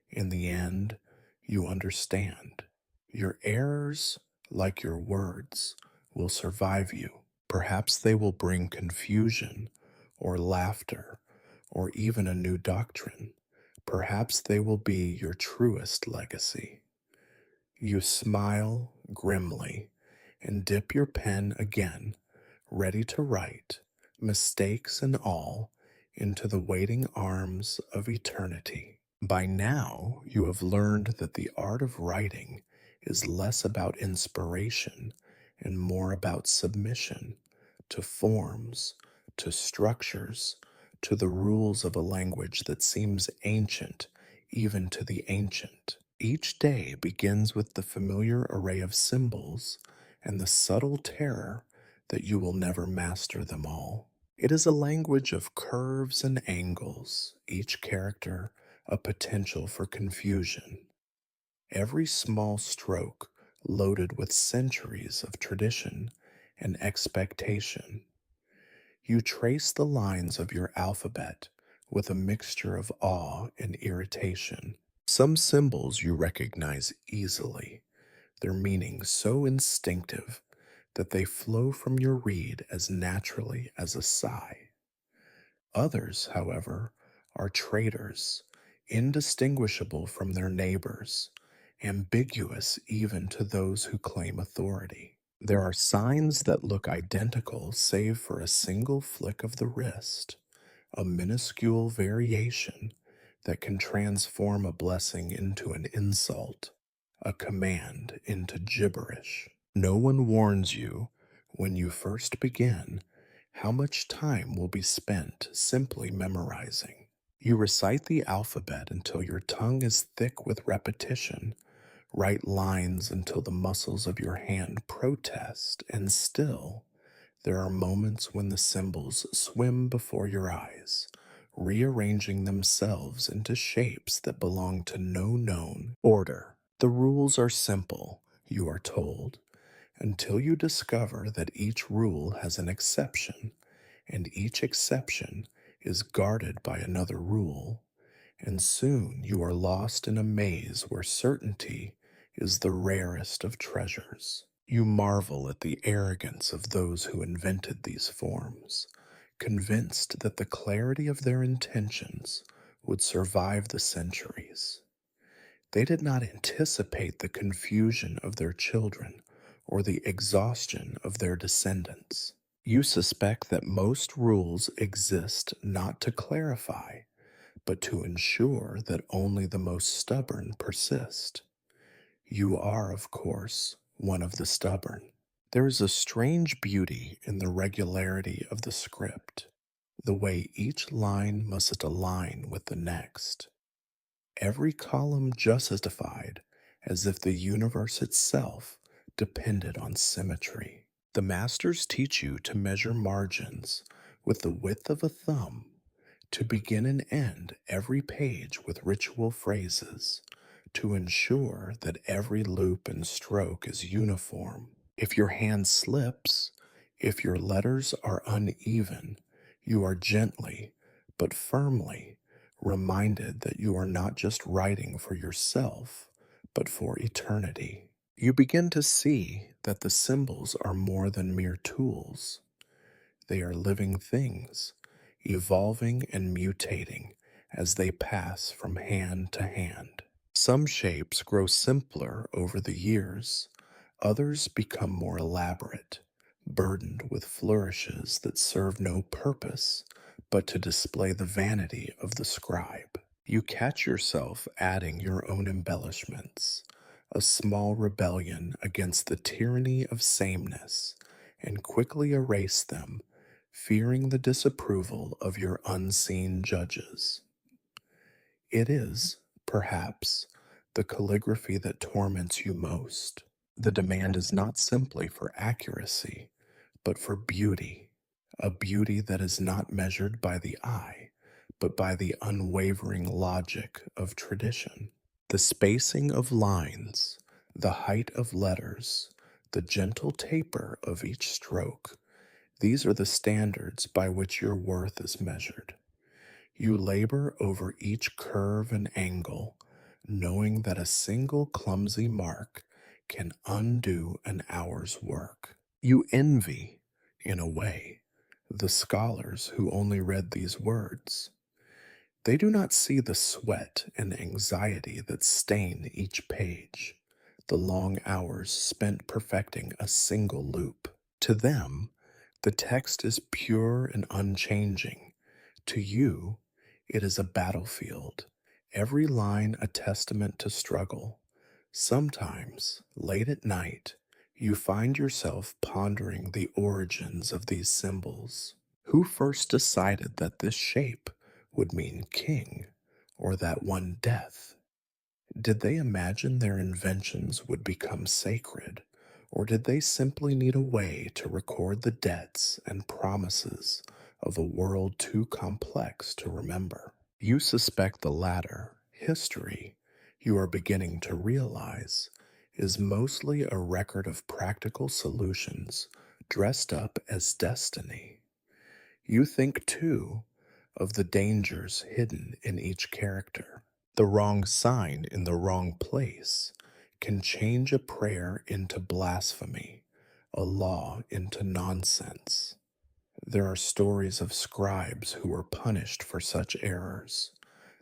In the end, you understand. Your errors, like your words, will survive you. Perhaps they will bring confusion or laughter or even a new doctrine. Perhaps they will be your truest legacy. You smile grimly and dip your pen again, ready to write, mistakes and all, into the waiting arms of eternity. By now, you have learned that the art of writing is less about inspiration and more about submission to forms, to structures, to the rules of a language that seems ancient even to the ancient. Each day begins with the familiar array of symbols and the subtle terror that you will never master them all. It is a language of curves and angles, each character a potential for confusion. Every small stroke loaded with centuries of tradition and expectation. You trace the lines of your alphabet with a mixture of awe and irritation. Some symbols you recognize easily, their meaning so instinctive that they flow from your read as naturally as a sigh. Others, however, are traitors, indistinguishable from their neighbors, ambiguous even to those who claim authority. There are signs that look identical save for a single flick of the wrist, a minuscule variation that can transform a blessing into an insult, a command into gibberish. No one warns you when you first begin how much time will be spent simply memorizing. You recite the alphabet until your tongue is thick with repetition, write lines until the muscles of your hand protest, and still, there are moments when the symbols swim before your eyes, rearranging themselves into shapes that belong to no known order. The rules are simple, you are told, until you discover that each rule has an exception, and each exception is guarded by another rule, and soon you are lost in a maze where certainty is the rarest of treasures. You marvel at the arrogance of those who invented these forms, convinced that the clarity of their intentions would survive the centuries. They did not anticipate the confusion of their children or the exhaustion of their descendants. You suspect that most rules exist not to clarify, but to ensure that only the most stubborn persist. You are, of course, one of the stubborn. There is a strange beauty in the regularity of the script, the way each line must align with the next, every column justified as if the universe itself depended on symmetry. The masters teach you to measure margins with the width of a thumb, to begin and end every page with ritual phrases, to ensure that every loop and stroke is uniform. If your hand slips, if your letters are uneven, you are gently but firmly reminded that you are not just writing for yourself, but for eternity. You begin to see that the symbols are more than mere tools. They are living things, evolving and mutating as they pass from hand to hand. Some shapes grow simpler over the years, others become more elaborate, burdened with flourishes that serve no purpose but to display the vanity of the scribe. You catch yourself adding your own embellishments, a small rebellion against the tyranny of sameness, and quickly erase them, fearing the disapproval of your unseen judges. It is, perhaps, the calligraphy that torments you most. The demand is not simply for accuracy, but for beauty, a beauty that is not measured by the eye, but by the unwavering logic of tradition. The spacing of lines, the height of letters, the gentle taper of each stroke, these are the standards by which your worth is measured. You labor over each curve and angle, knowing that a single clumsy mark can undo an hour's work. You envy, in a way, the scholars who only read these words. They do not see the sweat and anxiety that stain each page, the long hours spent perfecting a single loop. To them, the text is pure and unchanging. To you, it is a battlefield, every line a testament to struggle. Sometimes, late at night, you find yourself pondering the origins of these symbols. Who first decided that this shape would mean king, or that one death? Did they imagine their inventions would become sacred, or did they simply need a way to record the debts and promises of a world too complex to remember? You suspect the latter. History, you are beginning to realize, is mostly a record of practical solutions dressed up as destiny. You think, too, of the dangers hidden in each character, The wrong sign in the wrong place can change a prayer into blasphemy, a law into nonsense. There are stories of scribes who were punished for such errors,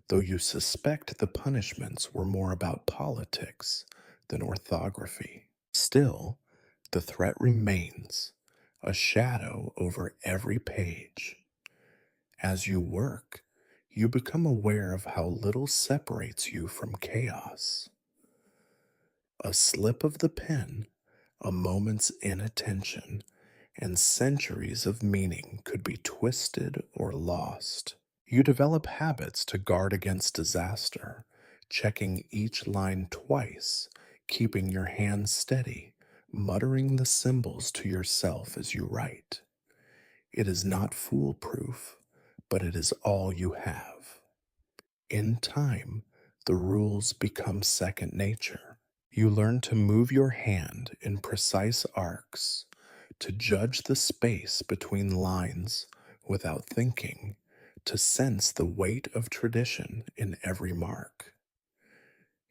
though you suspect the punishments were more about politics than orthography. Still, the threat remains, a shadow over every page. As you work, you become aware of how little separates you from chaos. A slip of the pen, a moment's inattention, and centuries of meaning could be twisted or lost. You develop habits to guard against disaster, checking each line twice, keeping your hands steady, muttering the symbols to yourself as you write. It is not foolproof, but it is all you have. In time, the rules become second nature. You learn to move your hand in precise arcs, to judge the space between lines without thinking, to sense the weight of tradition in every mark.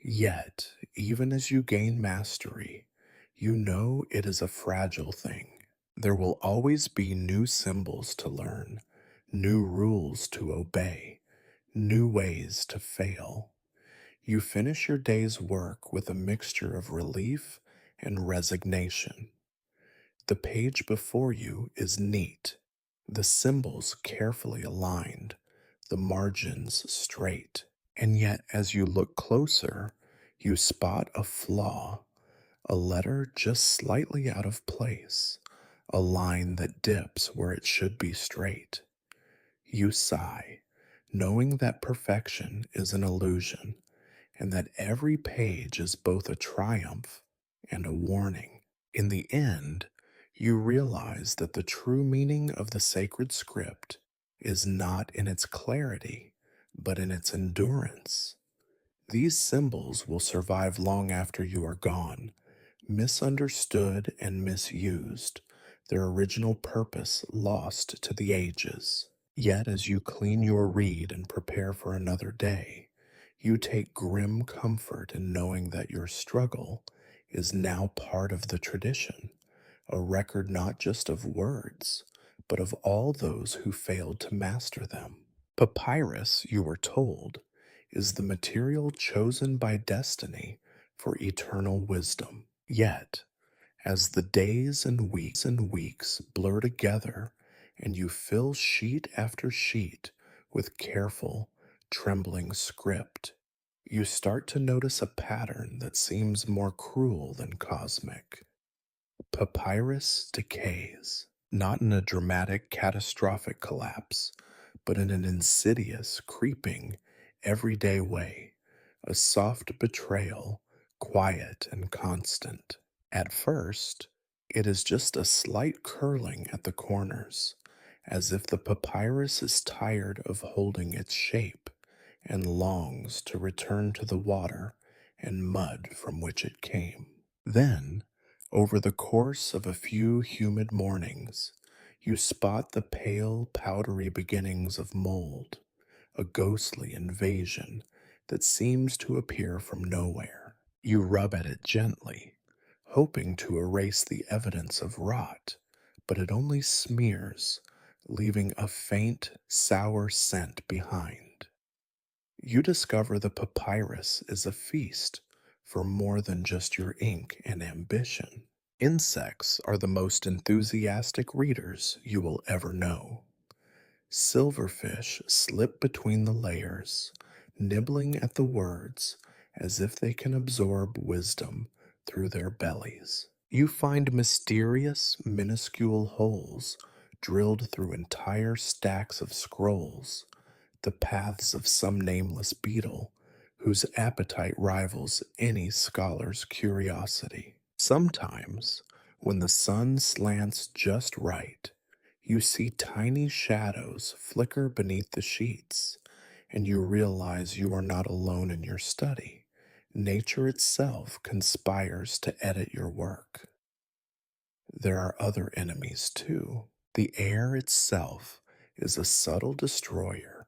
Yet, even as you gain mastery, you know it is a fragile thing. There will always be new symbols to learn, new rules to obey, new ways to fail. You finish your day's work with a mixture of relief and resignation. The page before you is neat, the symbols carefully aligned, the margins straight. And yet, as you look closer, you spot a flaw, a letter just slightly out of place, a line that dips where it should be straight. You sigh, knowing that perfection is an illusion and that every page is both a triumph and a warning. In the end, you realize that the true meaning of the sacred script is not in its clarity, but in its endurance. These symbols will survive long after you are gone, misunderstood and misused, their original purpose lost to the ages. Yet, as you clean your reed and prepare for another day, you take grim comfort in knowing that your struggle is now part of the tradition, a record not just of words, but of all those who failed to master them. Papyrus, you were told, is the material chosen by destiny for eternal wisdom. Yet, as the days and weeks blur together and you fill sheet after sheet with careful, trembling script, you start to notice a pattern that seems more cruel than cosmic. Papyrus decays, not in a dramatic, catastrophic collapse, but in an insidious, creeping, everyday way, a soft betrayal, quiet and constant. At first, it is just a slight curling at the corners, as if the papyrus is tired of holding its shape and longs to return to the water and mud from which it came. Then, over the course of a few humid mornings, you spot the pale, powdery beginnings of mold, a ghostly invasion that seems to appear from nowhere. You rub at it gently, hoping to erase the evidence of rot, but it only smears, leaving a faint, sour scent behind. You discover the papyrus is a feast for more than just your ink and ambition. Insects are the most enthusiastic readers you will ever know. Silverfish slip between the layers, nibbling at the words as if they can absorb wisdom through their bellies. You find mysterious, minuscule holes drilled through entire stacks of scrolls, the paths of some nameless beetle whose appetite rivals any scholar's curiosity. Sometimes, when the sun slants just right, you see tiny shadows flicker beneath the sheets, and you realize you are not alone in your study. Nature itself conspires to edit your work. There are other enemies too. The air itself is a subtle destroyer,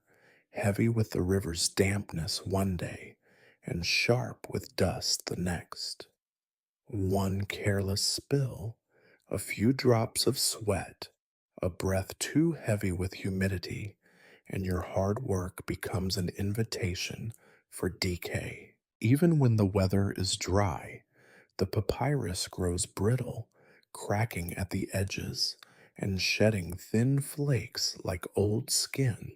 heavy with the river's dampness one day and sharp with dust the next. One careless spill, a few drops of sweat, a breath too heavy with humidity, and your hard work becomes an invitation for decay. Even when the weather is dry, the papyrus grows brittle, cracking at the edges and shedding thin flakes like old skin.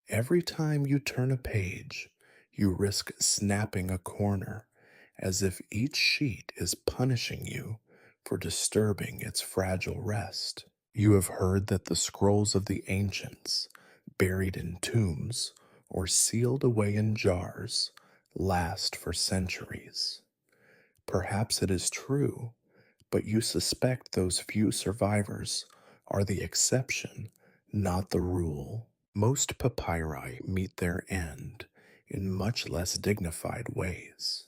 Every time you turn a page, you risk snapping a corner, as if each sheet is punishing you for disturbing its fragile rest. You have heard that the scrolls of the ancients, buried in tombs or sealed away in jars, last for centuries. Perhaps it is true, but you suspect those few survivors are the exception, not the rule. Most papyri meet their end in much less dignified ways,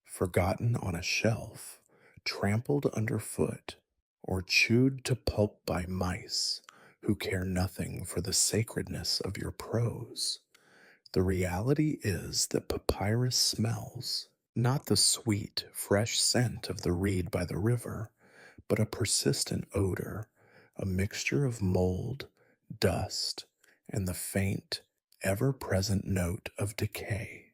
forgotten on a shelf, trampled underfoot, or chewed to pulp by mice who care nothing for the sacredness of your prose. The reality is that papyrus smells, not the sweet, fresh scent of the reed by the river, but a persistent odor, a mixture of mold, dust, and the faint, ever present note of decay.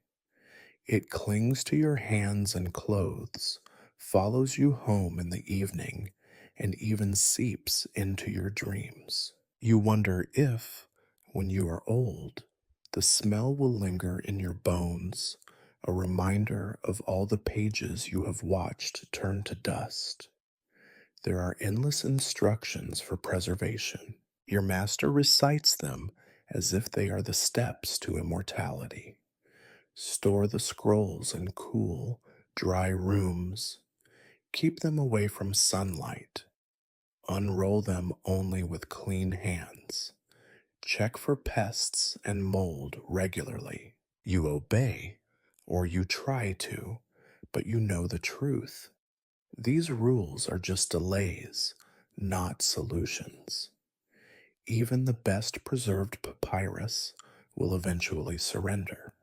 It clings to your hands and clothes, follows you home in the evening, and even seeps into your dreams. You wonder if, when you are old, the smell will linger in your bones, a reminder of all the pages you have watched turn to dust. There are endless instructions for preservation. Your master recites them as if they are the steps to immortality. Store the scrolls in cool, dry rooms. Keep them away from sunlight. Unroll them only with clean hands. Check for pests and mold regularly. You obey, or you try to, but you know the truth. These rules are just delays, not solutions. Even the best preserved papyrus will eventually surrender.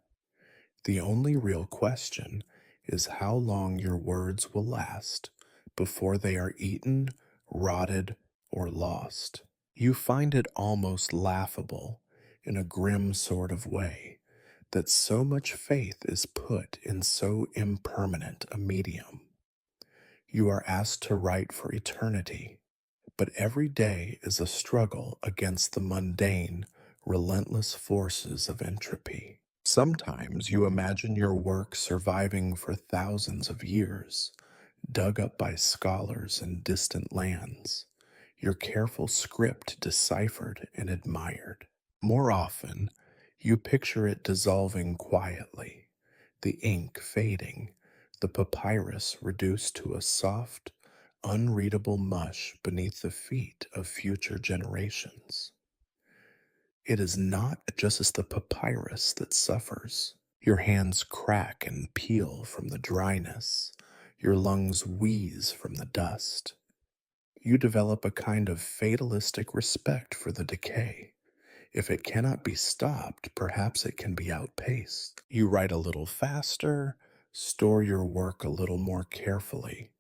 The only real question is how long your words will last before they are eaten, rotted, or lost. You find it almost laughable, in a grim sort of way, that so much faith is put in so impermanent a medium. You are asked to write for eternity, but every day is a struggle against the mundane, relentless forces of entropy. Sometimes you imagine your work surviving for thousands of years, dug up by scholars in distant lands, your careful script deciphered and admired. More often, you picture it dissolving quietly, the ink fading, the papyrus reduced to a soft, unreadable mush beneath the feet of future generations. It is not just the papyrus that suffers. Your hands crack and peel from the dryness. Your lungs wheeze from the dust. You develop a kind of fatalistic respect for the decay. If it cannot be stopped, perhaps it can be outpaced. You write a little faster, store your work a little more carefully,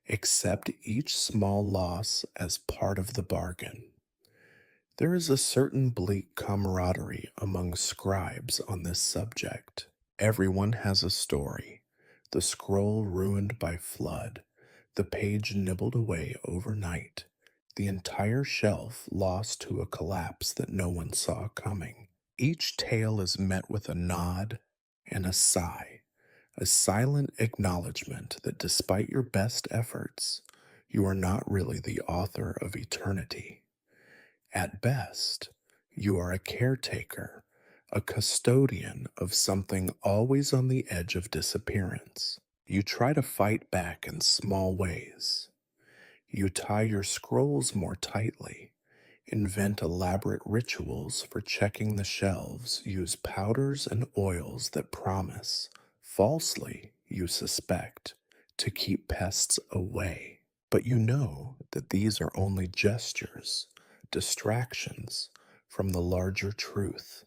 accept each small loss as part of the bargain. There is a certain bleak camaraderie among scribes on this subject. Everyone has a story, the scroll ruined by flood, the page nibbled away overnight, the entire shelf lost to a collapse that no one saw coming. Each tale is met with a nod and a sigh, a silent acknowledgement that despite your best efforts, you are not really the author of eternity. At best, you are a caretaker, a custodian of something always on the edge of disappearance. You try to fight back in small ways. You tie your scrolls more tightly, invent elaborate rituals for checking the shelves, use powders and oils that promise, falsely, you suspect, to keep pests away. But you know that these are only gestures, distractions from the larger truth.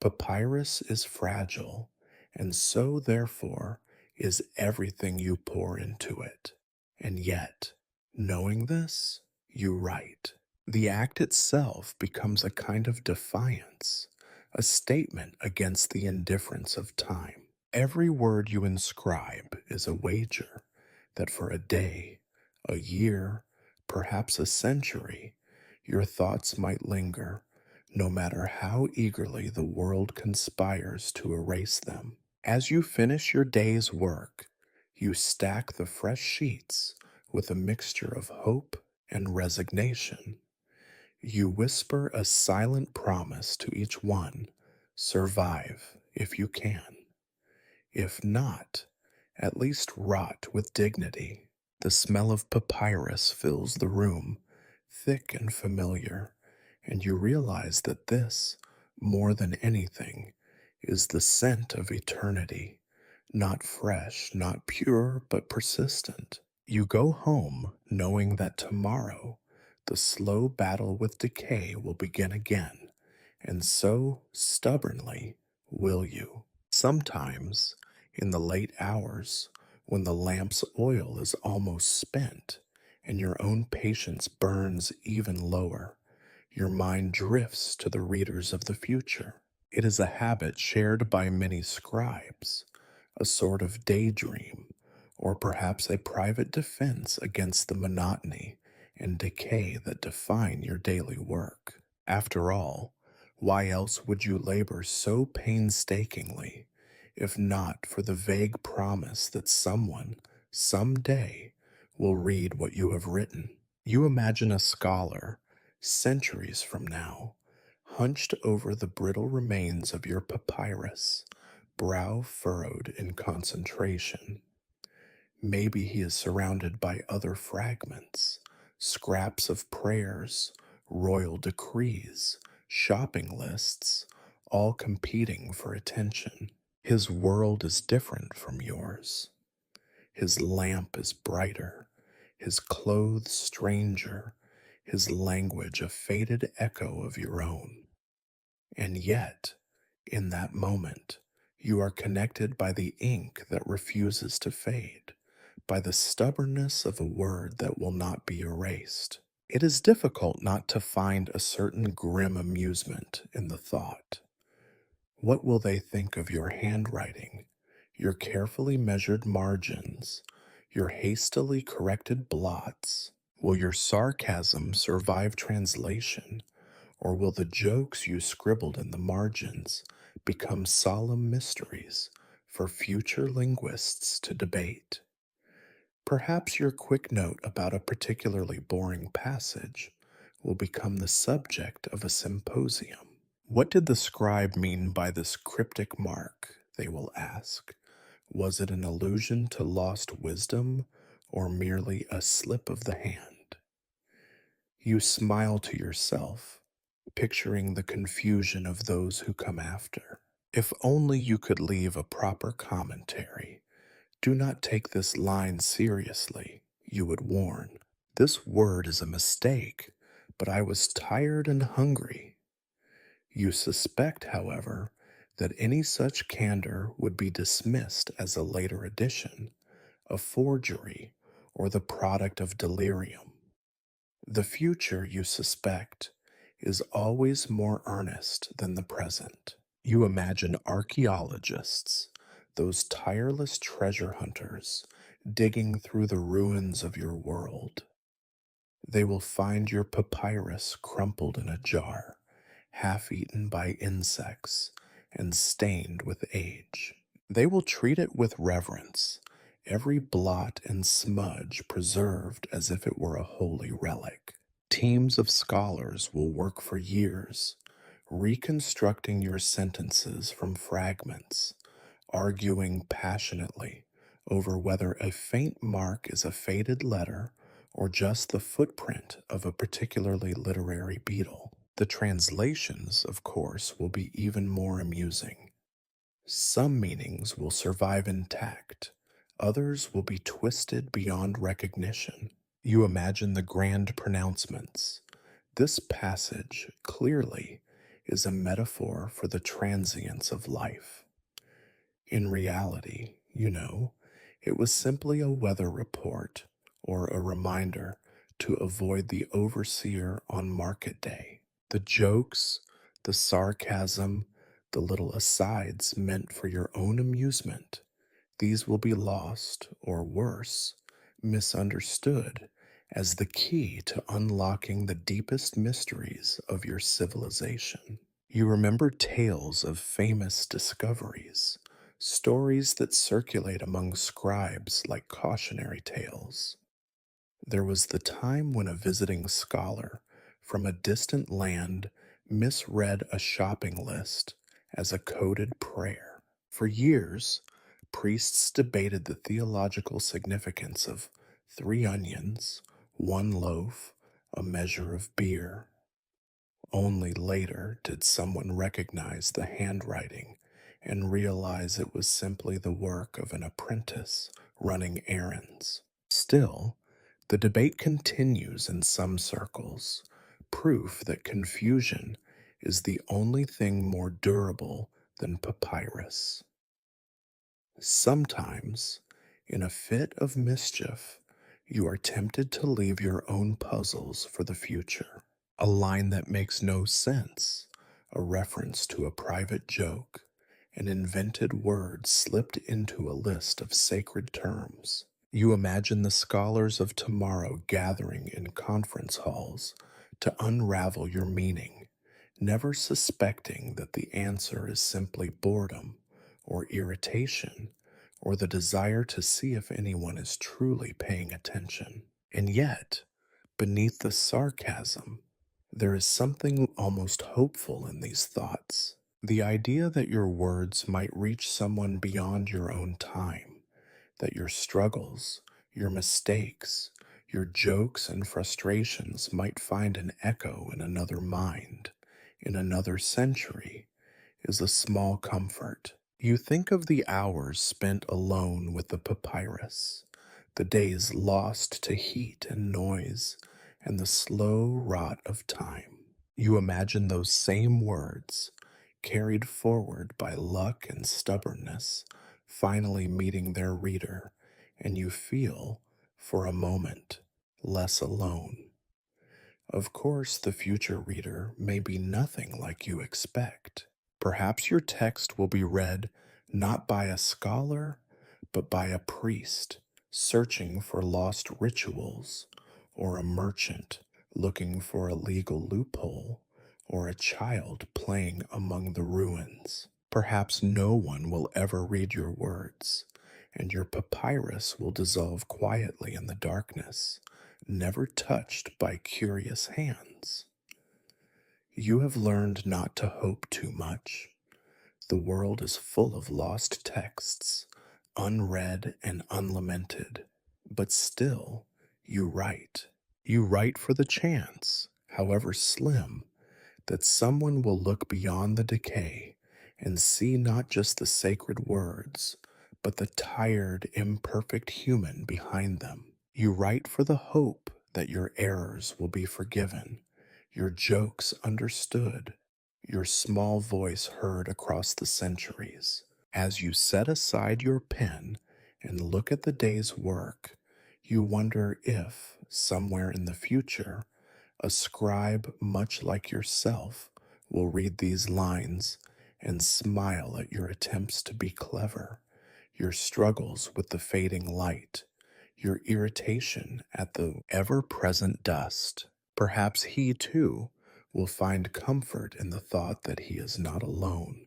Papyrus is fragile, and so therefore is everything you pour into it. And yet, knowing this, you write. The act itself becomes a kind of defiance, a statement against the indifference of time. Every word you inscribe is a wager that for a day, a year, perhaps a century, your thoughts might linger, no matter how eagerly the world conspires to erase them. As you finish your day's work, you stack the fresh sheets with a mixture of hope and resignation. You whisper a silent promise to each one: survive if you can. If not, at least rot with dignity. The smell of papyrus fills the room, thick and familiar, and you realize that this, more than anything, is the scent of eternity, not fresh, not pure, but persistent. You go home knowing that tomorrow the slow battle with decay will begin again, and so stubbornly will you. Sometimes, in the late hours, when the lamp's oil is almost spent and your own patience burns even lower, your mind drifts to the readers of the future. It is a habit shared by many scribes, a sort of daydream, or perhaps a private defense against the monotony and decay that define your daily work. After all, why else would you labor so painstakingly, if not for the vague promise that someone, someday, will read what you have written? You imagine a scholar, centuries from now, hunched over the brittle remains of your papyrus, brow furrowed in concentration. Maybe he is surrounded by other fragments, scraps of prayers, royal decrees, shopping lists, all competing for attention. His world is different from yours. His lamp is brighter, his clothes stranger, his language a faded echo of your own. And yet, in that moment, you are connected by the ink that refuses to fade, by the stubbornness of a word that will not be erased. It is difficult not to find a certain grim amusement in the thought. What will they think of your handwriting, your carefully measured margins, your hastily corrected blots? Will your sarcasm survive translation, or will the jokes you scribbled in the margins become solemn mysteries for future linguists to debate? Perhaps your quick note about a particularly boring passage will become the subject of a symposium. What did the scribe mean by this cryptic mark? They will ask. Was it an allusion to lost wisdom or merely a slip of the hand? You smile to yourself, picturing the confusion of those who come after. If only you could leave a proper commentary. Do not take this line seriously, you would warn. This word is a mistake, but I was tired and hungry. You suspect, however, that any such candor would be dismissed as a later addition, a forgery, or the product of delirium. The future, you suspect, is always more earnest than the present. You imagine archaeologists, those tireless treasure hunters, digging through the ruins of your world. They will find your papyrus crumpled in a jar, half eaten by insects and stained with age. They will treat it with reverence, every blot and smudge preserved as if it were a holy relic. Teams of scholars will work for years, reconstructing your sentences from fragments, arguing passionately over whether a faint mark is a faded letter or just the footprint of a particularly literary beetle. The translations, of course, will be even more amusing. Some meanings will survive intact, others will be twisted beyond recognition. You imagine the grand pronouncements. This passage, clearly, is a metaphor for the transience of life. In reality, it was simply a weather report or a reminder to avoid the overseer on market day. The jokes, the sarcasm, the little asides meant for your own amusement, these will be lost, or worse, misunderstood as the key to unlocking the deepest mysteries of your civilization. You remember tales of famous discoveries, stories that circulate among scribes like cautionary tales. There was the time when a visiting scholar from a distant land misread a shopping list as a coded prayer. For years, priests debated the theological significance of 3 onions, 1 loaf, a measure of beer. Only later did someone recognize the handwriting and realize it was simply the work of an apprentice running errands. Still, the debate continues in some circles, proof that confusion is the only thing more durable than papyrus. Sometimes, in a fit of mischief, you are tempted to leave your own puzzles for the future. A line that makes no sense, a reference to a private joke, an invented word slipped into a list of sacred terms. You imagine the scholars of tomorrow gathering in conference halls to unravel your meaning, never suspecting that the answer is simply boredom or irritation or the desire to see if anyone is truly paying attention. And yet, beneath the sarcasm, there is something almost hopeful in these thoughts. The idea that your words might reach someone beyond your own time, that your struggles, your mistakes, your jokes and frustrations might find an echo in another mind, in another century, is a small comfort. You think of the hours spent alone with the papyrus, the days lost to heat and noise, and the slow rot of time. You imagine those same words, carried forward by luck and stubbornness, finally meeting their reader, and you feel, for a moment, less alone. Of course, the future reader may be nothing like you expect. Perhaps your text will be read not by a scholar, but by a priest searching for lost rituals, or a merchant looking for a legal loophole, or a child playing among the ruins. Perhaps no one will ever read your words, and your papyrus will dissolve quietly in the darkness, never touched by curious hands. You have learned not to hope too much. The world is full of lost texts, unread and unlamented, but still you write. You write for the chance, however slim, that someone will look beyond the decay and see not just the sacred words, but the tired, imperfect human behind them. You write for the hope that your errors will be forgiven, your jokes understood, your small voice heard across the centuries. As you set aside your pen and look at the day's work, you wonder if, somewhere in the future, a scribe much like yourself will read these lines and smile at your attempts to be clever, your struggles with the fading light, your irritation at the ever present dust. Perhaps he too will find comfort in the thought that he is not alone,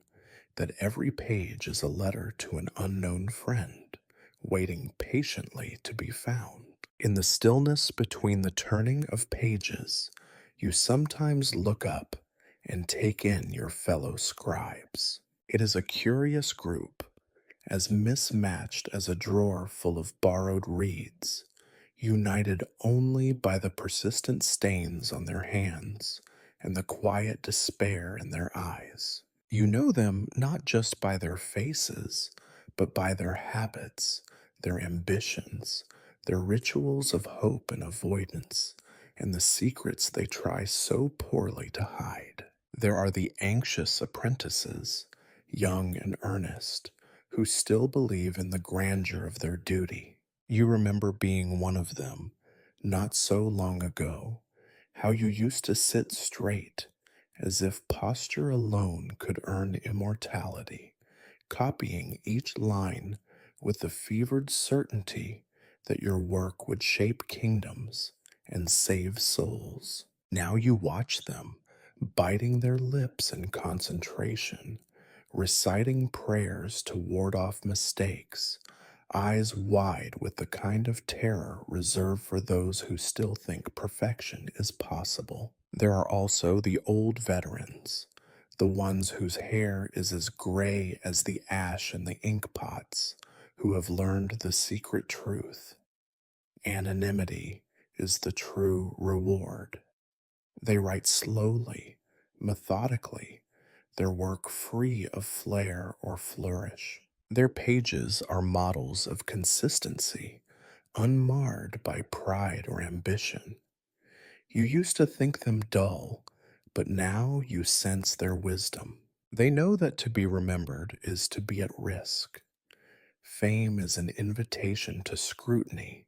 that every page is a letter to an unknown friend, waiting patiently to be found. In the stillness between the turning of pages, you sometimes look up and take in your fellow scribes. It is a curious group, as mismatched as a drawer full of borrowed reeds, united only by the persistent stains on their hands and the quiet despair in their eyes. You know them not just by their faces, but by their habits, their ambitions, their rituals of hope and avoidance, and the secrets they try so poorly to hide. There are the anxious apprentices, young and earnest, who still believe in the grandeur of their duty. You remember being one of them not so long ago, how you used to sit straight, as if posture alone could earn immortality, copying each line with the fevered certainty that your work would shape kingdoms and save souls. Now you watch them, biting their lips in concentration, reciting prayers to ward off mistakes, eyes wide with the kind of terror reserved for those who still think perfection is possible. There are also the old veterans, the ones whose hair is as gray as the ash in the ink pots, who have learned the secret truth. Anonymity is the true reward. They write slowly, methodically, their work free of flair or flourish. Their pages are models of consistency, unmarred by pride or ambition. You used to think them dull, but now you sense their wisdom. They know that to be remembered is to be at risk. Fame is an invitation to scrutiny,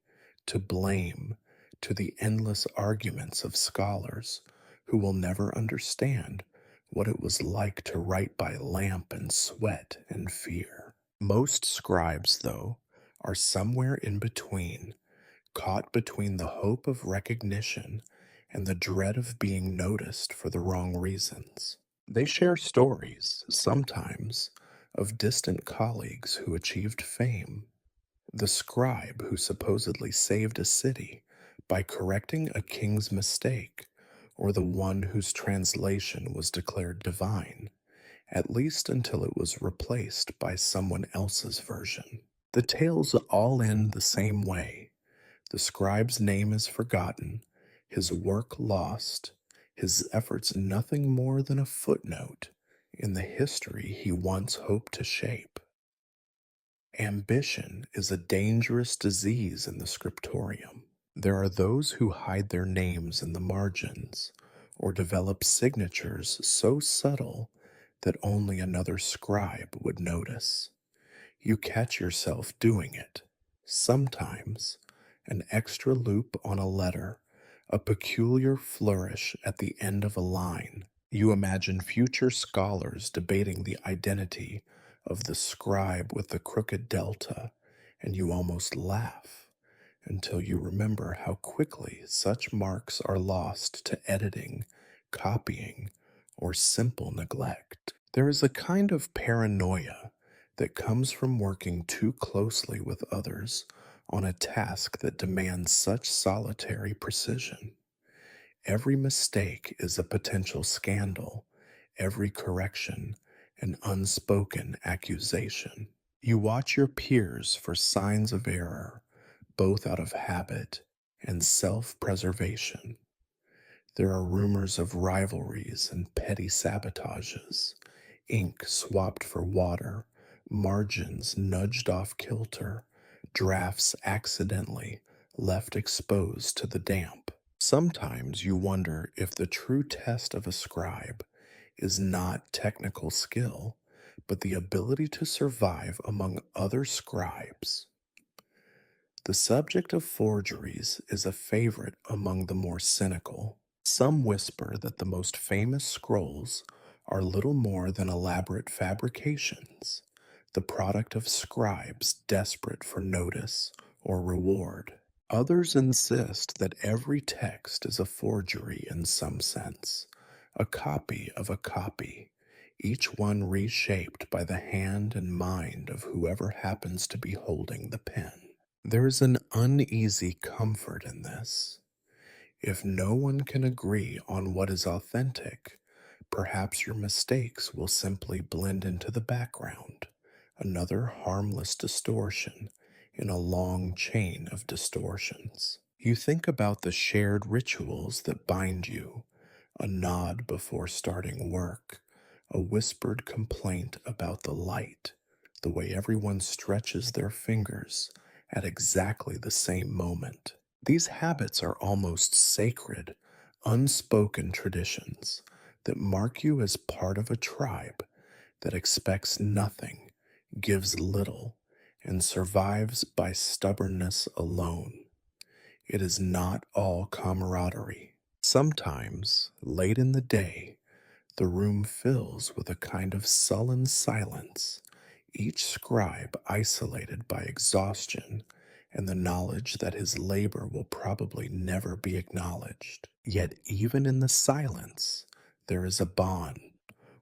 to blame, to the endless arguments of scholars who will never understand what it was like to write by lamp and sweat and fear. Most scribes, though, are somewhere in between, caught between the hope of recognition and the dread of being noticed for the wrong reasons. They share stories, sometimes, of distant colleagues who achieved fame. The scribe who supposedly saved a city by correcting a king's mistake, or the one whose translation was declared divine, at least until it was replaced by someone else's version. The tales all end the same way. The scribe's name is forgotten, his work lost, his efforts nothing more than a footnote in the history he once hoped to shape. Ambition is a dangerous disease in the scriptorium. There are those who hide their names in the margins or develop signatures so subtle that only another scribe would notice. You catch yourself doing it. Sometimes, an extra loop on a letter, a peculiar flourish at the end of a line. You imagine future scholars debating the identity of the scribe with the crooked delta, and you almost laugh until you remember how quickly such marks are lost to editing, copying, or simple neglect. There is a kind of paranoia that comes from working too closely with others on a task that demands such solitary precision. Every mistake is a potential scandal, every correction an unspoken accusation. You watch your peers for signs of error, both out of habit and self preservation. There are rumors of rivalries and petty sabotages, ink swapped for water, margins nudged off kilter, drafts accidentally left exposed to the damp. Sometimes you wonder if the true test of a scribe is not technical skill, but the ability to survive among other scribes. The subject of forgeries is a favorite among the more cynical. Some whisper that the most famous scrolls are little more than elaborate fabrications, the product of scribes desperate for notice or reward. Others insist that every text is a forgery in some sense, a copy of a copy, each one reshaped by the hand and mind of whoever happens to be holding the pen. There is an uneasy comfort in this. If no one can agree on what is authentic, perhaps your mistakes will simply blend into the background, another harmless distortion in a long chain of distortions. You think about the shared rituals that bind you, a nod before starting work, a whispered complaint about the light, the way everyone stretches their fingers at exactly the same moment. These habits are almost sacred, unspoken traditions that mark you as part of a tribe that expects nothing, gives little, and survives by stubbornness alone. It is not all camaraderie. Sometimes, late in the day, the room fills with a kind of sullen silence, each scribe isolated by exhaustion and the knowledge that his labor will probably never be acknowledged. Yet, even in the silence, there is a bond,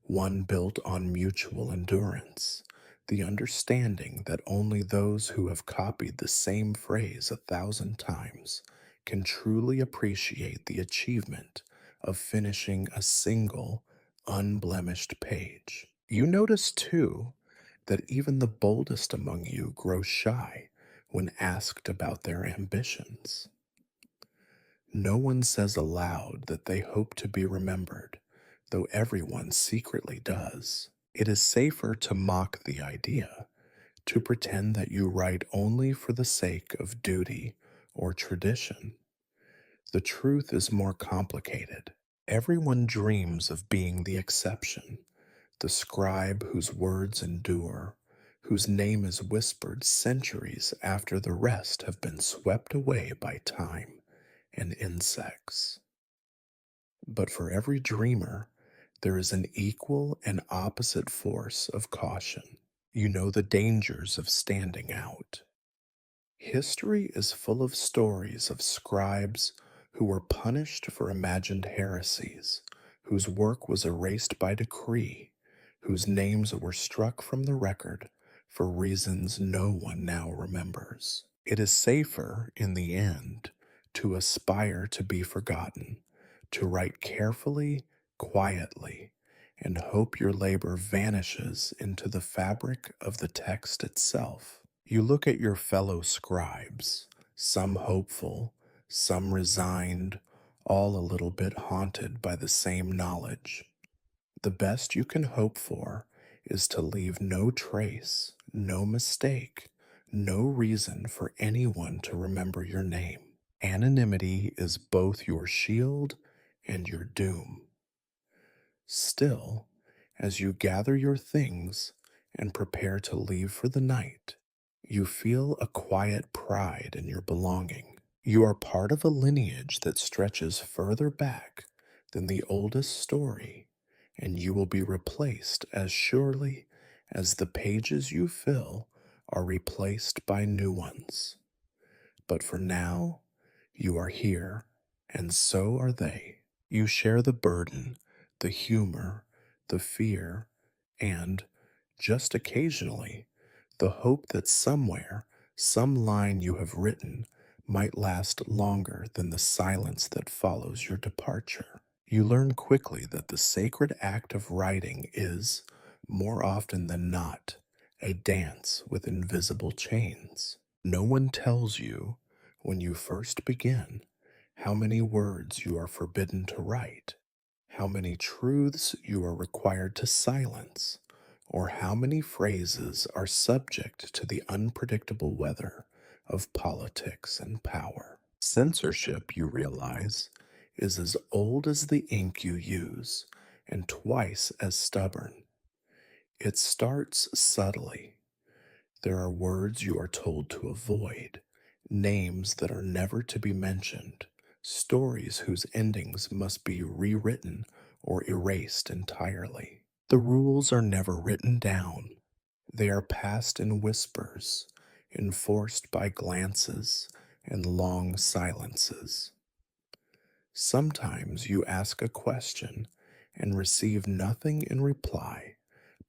one built on mutual endurance, the understanding that only those who have copied the same phrase 1,000 times can truly appreciate the achievement of finishing a single, unblemished page. You notice, too, that even the boldest among you grow shy when asked about their ambitions. No one says aloud that they hope to be remembered, though everyone secretly does. It is safer to mock the idea, to pretend that you write only for the sake of duty or tradition. The truth is more complicated. Everyone dreams of being the exception, the scribe whose words endure, whose name is whispered centuries after the rest have been swept away by time and insects. But for every dreamer, there is an equal and opposite force of caution. You know the dangers of standing out. History is full of stories of scribes who were punished for imagined heresies, whose work was erased by decree, whose names were struck from the record for reasons no one now remembers. It is safer, in the end, to aspire to be forgotten, to write carefully, quietly, and hope your labor vanishes into the fabric of the text itself. You look at your fellow scribes, some hopeful, some resigned, all a little bit haunted by the same knowledge. The best you can hope for is to leave no trace, no mistake, no reason for anyone to remember your name. Anonymity is both your shield and your doom. Still, as you gather your things and prepare to leave for the night, you feel a quiet pride in your belonging. You are part of a lineage that stretches further back than the oldest story, and you will be replaced as surely as the pages you fill are replaced by new ones. But for now, you are here, and so are they. You share the burden, the humor, the fear, and, just occasionally, the hope that somewhere, some line you have written might last longer than the silence that follows your departure. You learn quickly that the sacred act of writing is, more often than not, a dance with invisible chains. No one tells you, when you first begin, how many words you are forbidden to write, how many truths you are required to silence, or how many phrases are subject to the unpredictable weather of politics and power. Censorship, you realize, is as old as the ink you use and twice as stubborn. It starts subtly. There are words you are told to avoid, names that are never to be mentioned, stories whose endings must be rewritten or erased entirely. The rules are never written down. They are passed in whispers, enforced by glances and long silences. Sometimes you ask a question and receive nothing in reply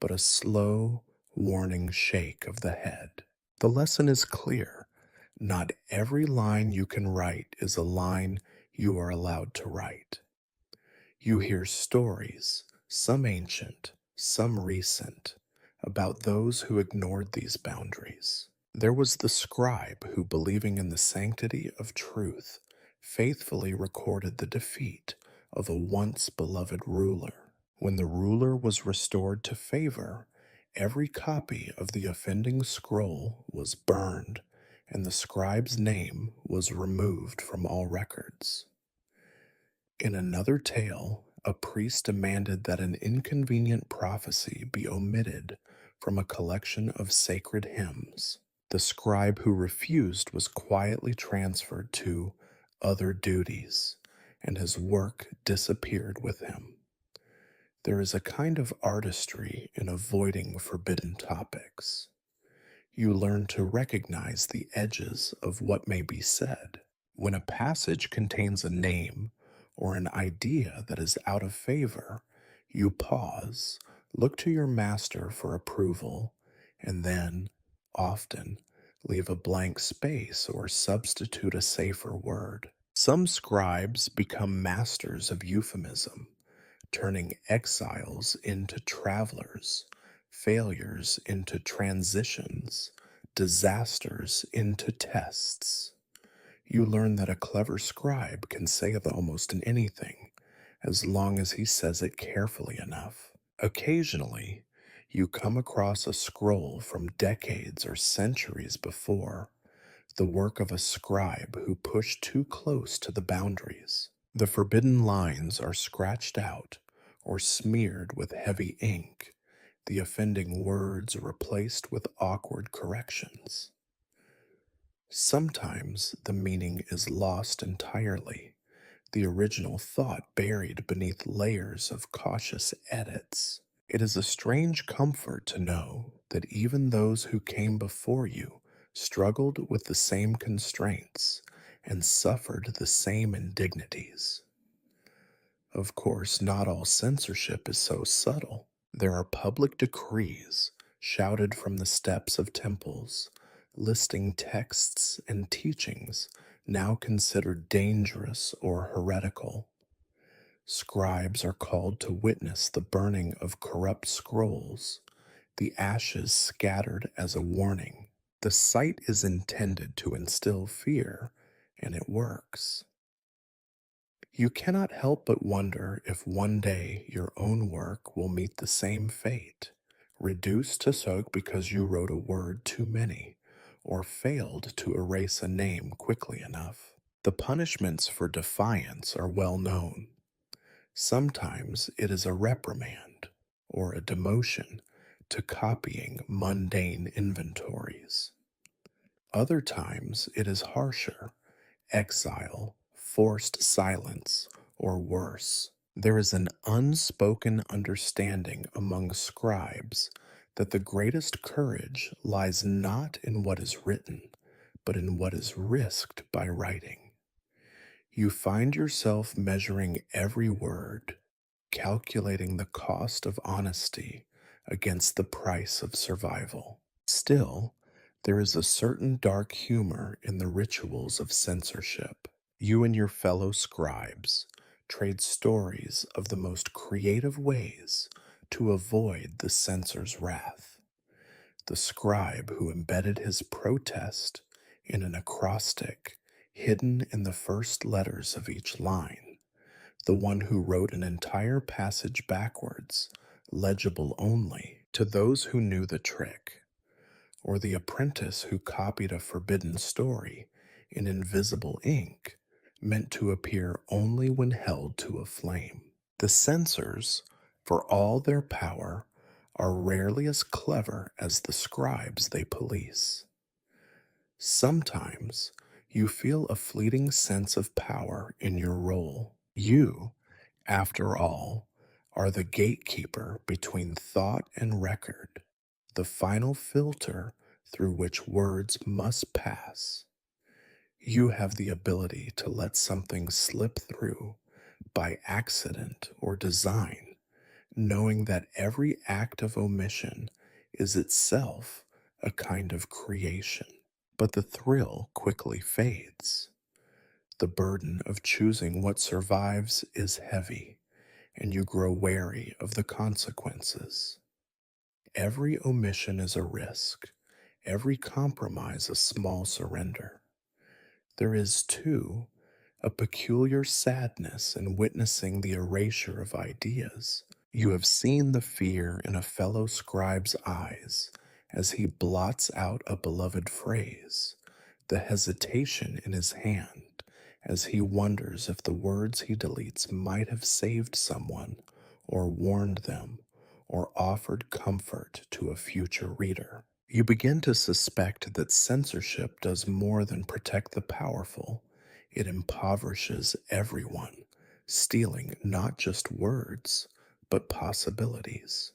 but a slow, warning shake of the head. The lesson is clear. Not every line you can write is a line you are allowed to write. You hear stories, some ancient, some recent, about those who ignored these boundaries. There was the scribe who, believing in the sanctity of truth, faithfully recorded the defeat of a once beloved ruler. When the ruler was restored to favor, every copy of the offending scroll was burned, and the scribe's name was removed from all records. In another tale, A priest demanded that an inconvenient prophecy be omitted from a collection of sacred hymns. The scribe who refused was quietly transferred to other duties, and his work disappeared with him. There is a kind of artistry in avoiding forbidden topics. You learn to recognize the edges of what may be said. When a passage contains a name or an idea that is out of favor, you pause, look to your master for approval, and then, often, leave a blank space or substitute a safer word. Some scribes become masters of euphemism, turning exiles into travelers, failures into transitions, disasters into tests. You learn that a clever scribe can say almost anything, as long as he says it carefully enough. Occasionally, you come across a scroll from decades or centuries before, the work of a scribe who pushed too close to the boundaries. The forbidden lines are scratched out or smeared with heavy ink, the offending words replaced with awkward corrections. Sometimes the meaning is lost entirely, the original thought buried beneath layers of cautious edits. It is a strange comfort to know that even those who came before you struggled with the same constraints and suffered the same indignities. Of course, not all censorship is so subtle. There are public decrees shouted from the steps of temples, listing texts and teachings now considered dangerous or heretical. Scribes are called to witness the burning of corrupt scrolls, the ashes scattered as a warning. The sight is intended to instill fear, and it works. You cannot help but wonder if one day your own work will meet the same fate, reduced to soak because you wrote a word too many, or failed to erase a name quickly enough. The punishments for defiance are well known. Sometimes it is a reprimand or a demotion to copying mundane inventories. Other times it is harsher, exile, forced silence, or worse. There is an unspoken understanding among scribes that the greatest courage lies not in what is written, but in what is risked by writing. You find yourself measuring every word, calculating the cost of honesty against the price of survival. Still, there is a certain dark humor in the rituals of censorship. You and your fellow scribes trade stories of the most creative ways to avoid the censor's wrath. The scribe who embedded his protest in an acrostic hidden in the first letters of each line, the one who wrote an entire passage backwards, legible only to those who knew the trick, or the apprentice who copied a forbidden story in invisible ink meant to appear only when held to a flame. The censors, for all their power, are rarely as clever as the scribes they police. Sometimes you feel a fleeting sense of power in your role. You, after all, are the gatekeeper between thought and record, the final filter through which words must pass. You have the ability to let something slip through by accident or design, knowing that every act of omission is itself a kind of creation. But the thrill quickly fades. The burden of choosing what survives is heavy, and you grow wary of the consequences. Every omission is a risk, every compromise a small surrender. There is, too, a peculiar sadness in witnessing the erasure of ideas. You have seen the fear in a fellow scribe's eyes as he blots out a beloved phrase, the hesitation in his hand as he wonders if the words he deletes might have saved someone, or warned them, or offered comfort to a future reader. You begin to suspect that censorship does more than protect the powerful. It impoverishes everyone, stealing not just words, but possibilities.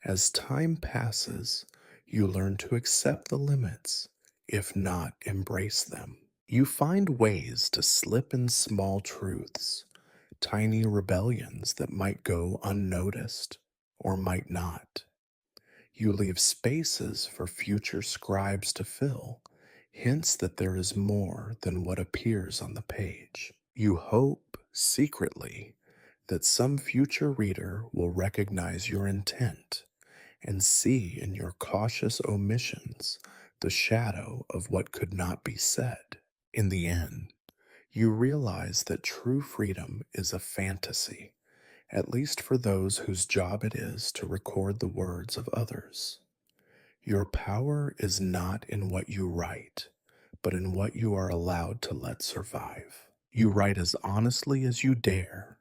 As time passes, you learn to accept the limits, if not embrace them. You find ways to slip in small truths, tiny rebellions that might go unnoticed or might not. You leave spaces for future scribes to fill, hints that there is more than what appears on the page. You hope, secretly, that some future reader will recognize your intent and see in your cautious omissions the shadow of what could not be said. In the end, you realize that true freedom is a fantasy, at least for those whose job it is to record the words of others. Your power is not in what you write, but in what you are allowed to let survive. You write as honestly as you dare,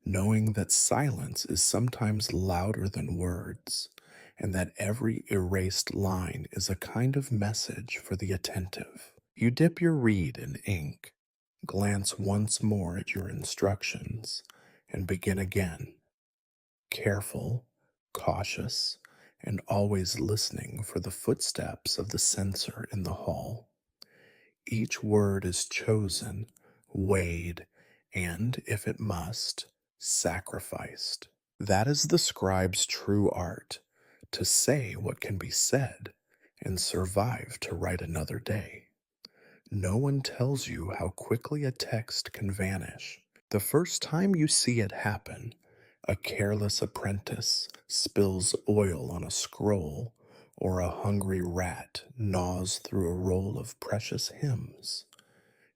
knowing that silence is sometimes louder than words, and that every erased line is a kind of message for the attentive. You dip your reed in ink, glance once more at your instructions, and begin again, careful, cautious, and always listening for the footsteps of the censor in the hall. Each word is chosen, weighed, and, if it must, sacrificed. That is the scribe's true art, to say what can be said and survive to write another day. No one tells you how quickly a text can vanish. The first time you see it happen, a careless apprentice spills oil on a scroll, or a hungry rat gnaws through a roll of precious hymns.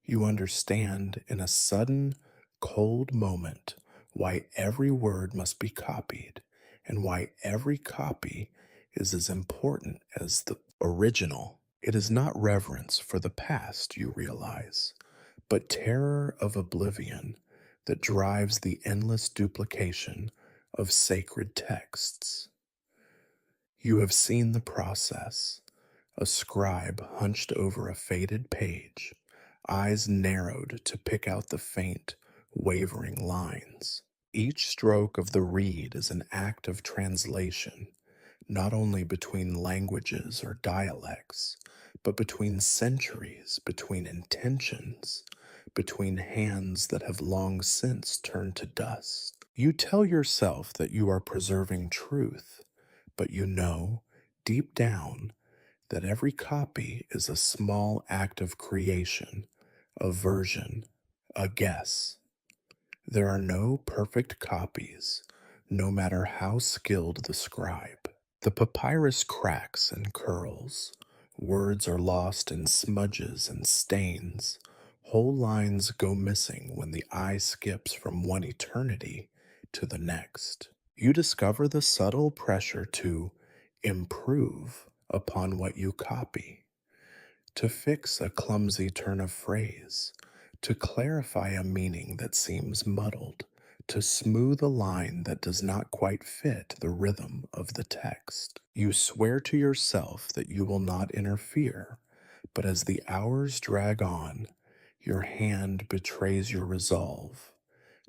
You understand in a sudden, cold moment why every word must be copied, and why every copy is as important as the original. It is not reverence for the past, you realize, but terror of oblivion that drives the endless duplication of sacred texts. You have seen the process, a scribe hunched over a faded page, eyes narrowed to pick out the faint, wavering lines. Each stroke of the reed is an act of translation, not only between languages or dialects, but between centuries, between intentions, between hands that have long since turned to dust. You tell yourself that you are preserving truth, but you know, deep down, that every copy is a small act of creation, a version, a guess. There are no perfect copies, no matter how skilled the scribe. The papyrus cracks and curls. Words are lost in smudges and stains. Whole lines go missing when the eye skips from one eternity to the next. You discover the subtle pressure to improve upon what you copy, to fix a clumsy turn of phrase, to clarify a meaning that seems muddled, to smooth a line that does not quite fit the rhythm of the text. You swear to yourself that you will not interfere, but as the hours drag on, your hand betrays your resolve.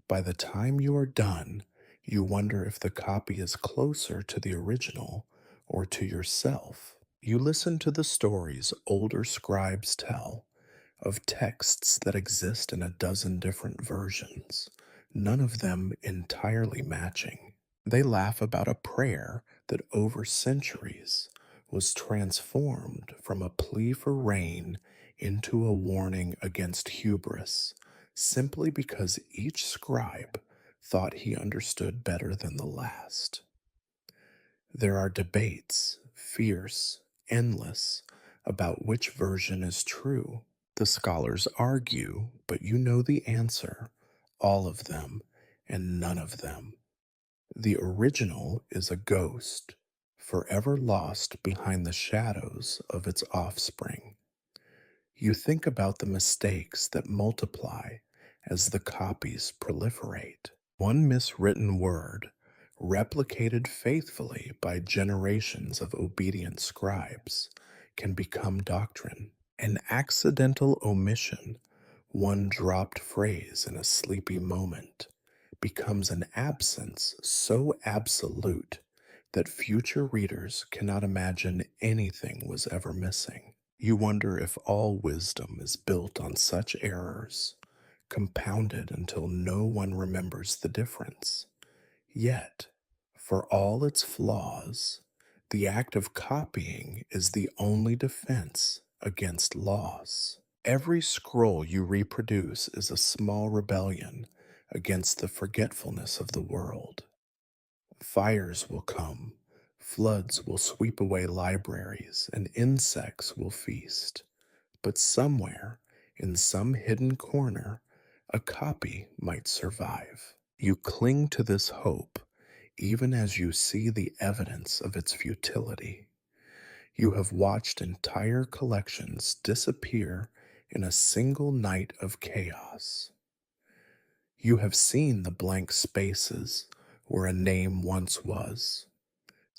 By the time you are done, you wonder if the copy is closer to the original or to yourself. You listen to the stories older scribes tell of texts that exist in a dozen different versions, none of them entirely matching. They laugh about a prayer that over centuries was transformed from a plea for rain into a warning against hubris, simply because each scribe thought he understood better than the last. There are debates, fierce, endless, about which version is true. The scholars argue, but you know the answer, all of them, and none of them. The original is a ghost, forever lost behind the shadows of its offspring. You think about the mistakes that multiply as the copies proliferate. One miswritten word, replicated faithfully by generations of obedient scribes, can become doctrine. An accidental omission, one dropped phrase in a sleepy moment, becomes an absence so absolute that future readers cannot imagine anything was ever missing. You wonder if all wisdom is built on such errors, compounded until no one remembers the difference. Yet, for all its flaws, the act of copying is the only defense against loss. Every scroll you reproduce is a small rebellion against the forgetfulness of the world. Fires will come, floods will sweep away libraries, and insects will feast. But somewhere, in some hidden corner, a copy might survive. You cling to this hope, even as you see the evidence of its futility. You have watched entire collections disappear in a single night of chaos. You have seen the blank spaces where a name once was,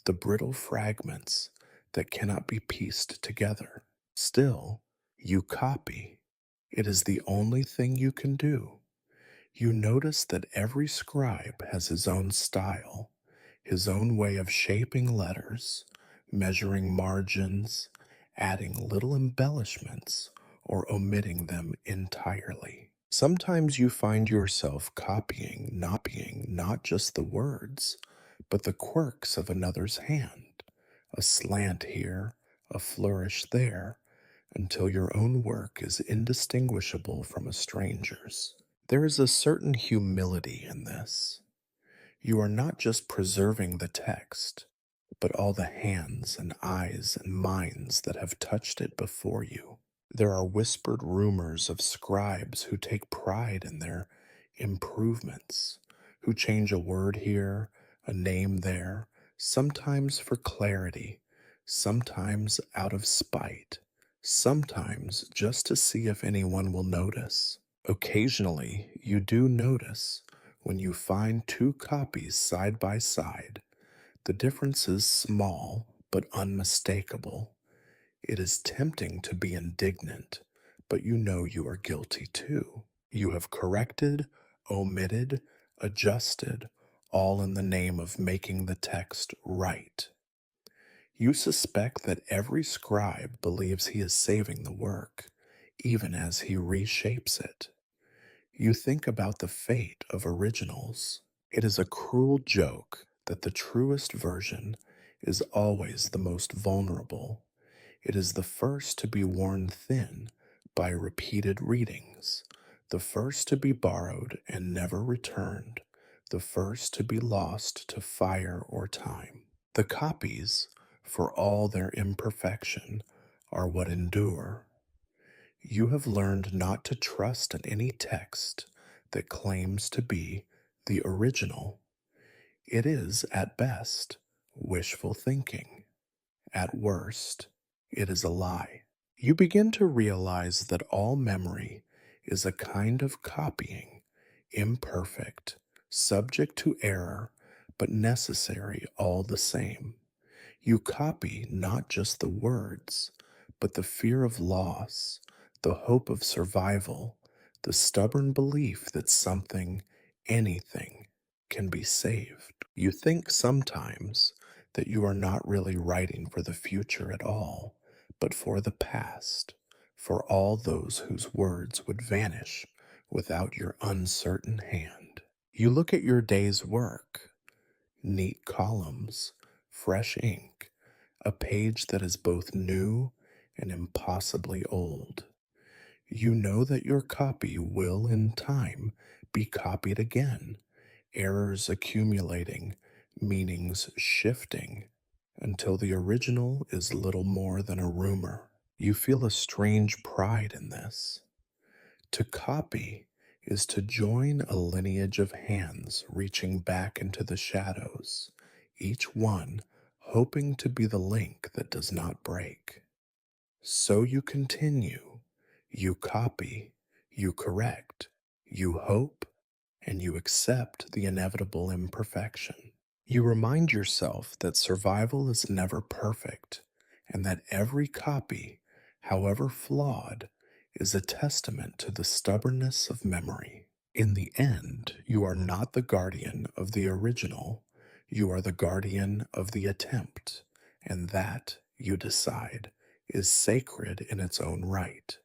the brittle fragments that cannot be pieced together. Still, you copy. It is the only thing you can do. You notice that every scribe has his own style, his own way of shaping letters, measuring margins, adding little embellishments, or omitting them entirely. Sometimes you find yourself copying not just the words, but the quirks of another's hand, a slant here, a flourish there, until your own work is indistinguishable from a stranger's. There is a certain humility in this. You are not just preserving the text, but all the hands and eyes and minds that have touched it before you. There are whispered rumors of scribes who take pride in their improvements, who change a word here, a name there, sometimes for clarity, sometimes out of spite, sometimes just to see if anyone will notice. Occasionally, you do notice when you find two copies side by side. The difference is small but unmistakable. It is tempting to be indignant, but you know you are guilty too. You have corrected, omitted, adjusted, all in the name of making the text right. You suspect that every scribe believes he is saving the work, even as he reshapes it. You think about the fate of originals. It is a cruel joke that the truest version is always the most vulnerable. It is the first to be worn thin by repeated readings, the first to be borrowed and never returned, the first to be lost to fire or time. The copies, for all their imperfection, are what endure. You have learned not to trust in any text that claims to be the original. It is, at best, wishful thinking. At worst, it is a lie. You begin to realize that all memory is a kind of copying, imperfect, subject to error, but necessary all the same. You copy not just the words, but the fear of loss, the hope of survival, the stubborn belief that something, anything, can be saved. You think sometimes that you are not really writing for the future at all, but for the past, for all those whose words would vanish without your uncertain hand. You look at your day's work, neat columns, fresh ink, a page that is both new and impossibly old. You know that your copy will, in time, be copied again, errors accumulating, meanings shifting, until the original is little more than a rumor. You feel a strange pride in this. To copy is to join a lineage of hands reaching back into the shadows, each one hoping to be the link that does not break. So you continue, You copy, you correct, you hope, and you accept the inevitable imperfection. You remind yourself that survival is never perfect and that every copy, however flawed, is a testament to the stubbornness of memory. In the end, you are not the guardian of the original, you are the guardian of the attempt, and that, you decide, is sacred in its own right.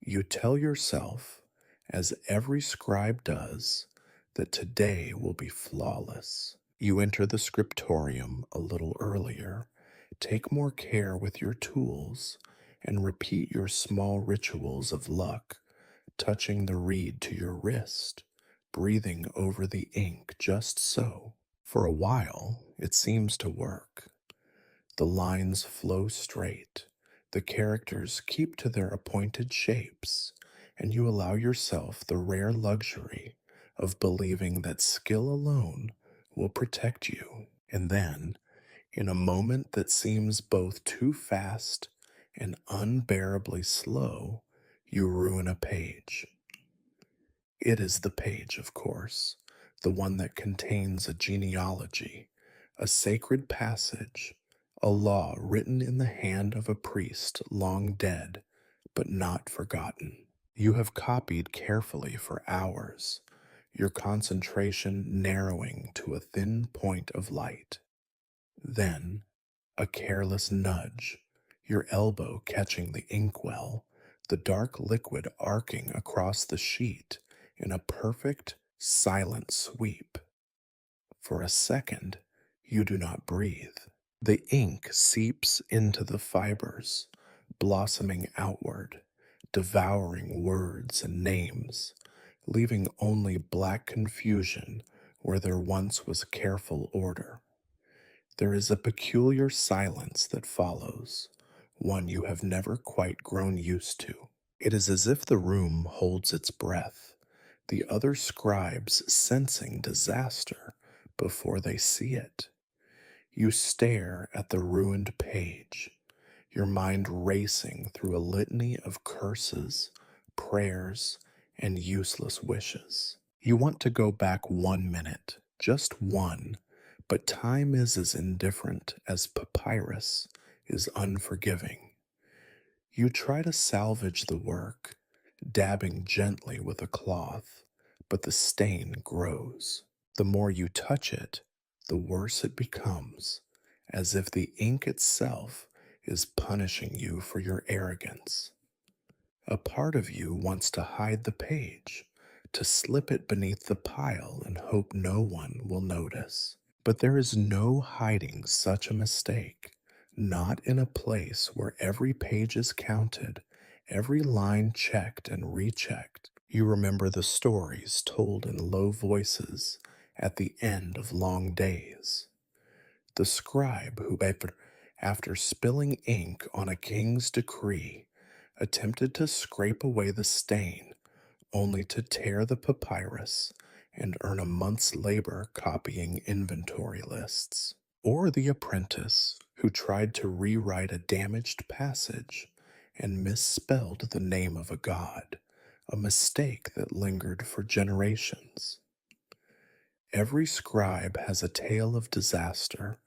You tell yourself, as every scribe does, that today will be flawless. You enter the scriptorium a little earlier, take more care with your tools, and repeat your small rituals of luck, touching the reed to your wrist, breathing over the ink just so. For a while, it seems to work. The lines flow straight, the characters keep to their appointed shapes, and you allow yourself the rare luxury of believing that skill alone will protect you. And then, in a moment that seems both too fast and unbearably slow, you ruin a page. It is the page, of course, the one that contains a genealogy, a sacred passage, a law written in the hand of a priest long dead, but not forgotten. You have copied carefully for hours, your concentration narrowing to a thin point of light. Then, a careless nudge, your elbow catching the inkwell, the dark liquid arcing across the sheet in a perfect, silent sweep. For a second, you do not breathe. The ink seeps into the fibers, blossoming outward, devouring words and names, leaving only black confusion where there once was careful order. There is a peculiar silence that follows, one you have never quite grown used to. It is as if the room holds its breath, the other scribes sensing disaster before they see it. You stare at the ruined page, your mind racing through a litany of curses, prayers, and useless wishes. You want to go back 1 minute, just one, but time is as indifferent as papyrus is unforgiving. You try to salvage the work, dabbing gently with a cloth, but the stain grows. The more you touch it, the worse it becomes, as if the ink itself is punishing you for your arrogance. A part of you wants to hide the page, to slip it beneath the pile and hope no one will notice. But there is no hiding such a mistake, not in a place where every page is counted, every line checked and rechecked. You remember the stories told in low voices at the end of long days. The scribe who, after spilling ink on a king's decree, attempted to scrape away the stain only to tear the papyrus and earn a month's labor copying inventory lists. Or the apprentice who tried to rewrite a damaged passage and misspelled the name of a god, a mistake that lingered for generations. Every scribe has a tale of disaster,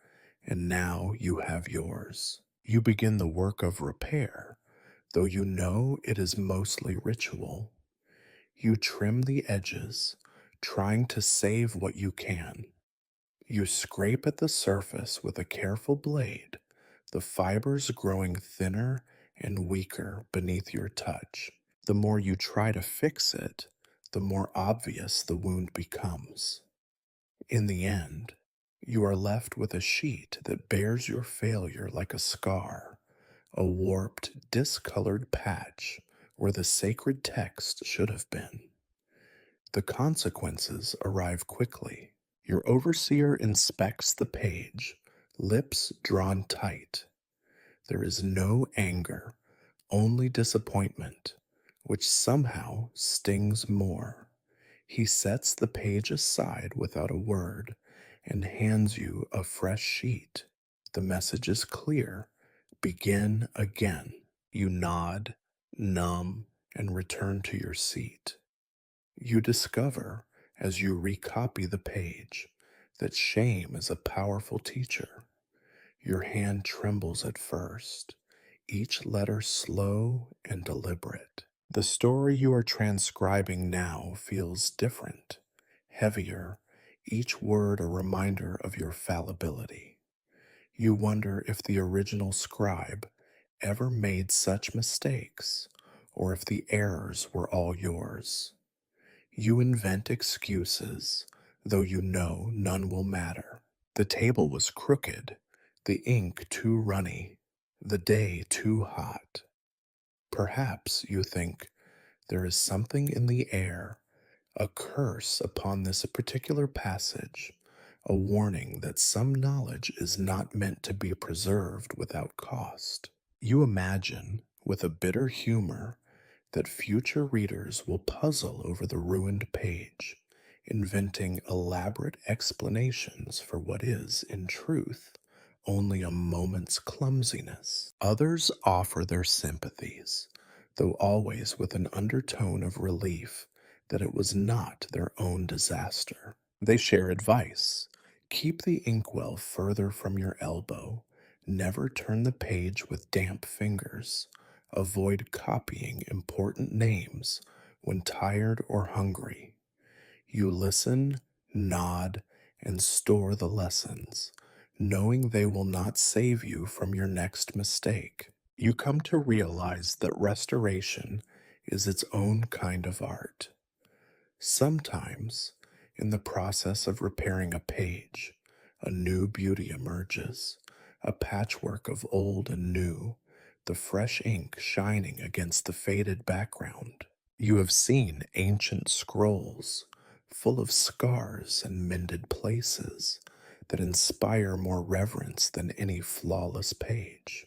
and now you have yours. You begin the work of repair, though you know it is mostly ritual. You trim the edges, trying to save what you can. You scrape at the surface with a careful blade, the fibers growing thinner and weaker beneath your touch. The more you try to fix it, the more obvious the wound becomes. In the end, you are left with a sheet that bears your failure like a scar, a warped, discolored patch where the sacred text should have been. The consequences arrive quickly. Your overseer inspects the page, lips drawn tight. There is no anger, only disappointment, which somehow stings more. He sets the page aside without a word and hands you a fresh sheet. The message is clear. Begin again. You nod, numb, and return to your seat. You discover, as you recopy the page, that shame is a powerful teacher. Your hand trembles at first, each letter slow and deliberate. The story you are transcribing now feels different, heavier, each word a reminder of your fallibility. You wonder if the original scribe ever made such mistakes, or if the errors were all yours. You invent excuses, though you know none will matter. The table was crooked, the ink too runny, the day too hot. Perhaps, you think, there is something in the air, a curse upon this particular passage, a warning that some knowledge is not meant to be preserved without cost. You imagine, with a bitter humor, that future readers will puzzle over the ruined page, inventing elaborate explanations for what is, in truth, only a moment's clumsiness. Others offer their sympathies, though always with an undertone of relief that it was not their own disaster. They share advice. Keep the inkwell further from your elbow. Never turn the page with damp fingers. Avoid copying important names when tired or hungry. You listen, nod, and store the lessons, knowing they will not save you from your next mistake. You come to realize that restoration is its own kind of art. Sometimes, in the process of repairing a page, a new beauty emerges, a patchwork of old and new, the fresh ink shining against the faded background. You have seen ancient scrolls, full of scars and mended places, that inspire more reverence than any flawless page.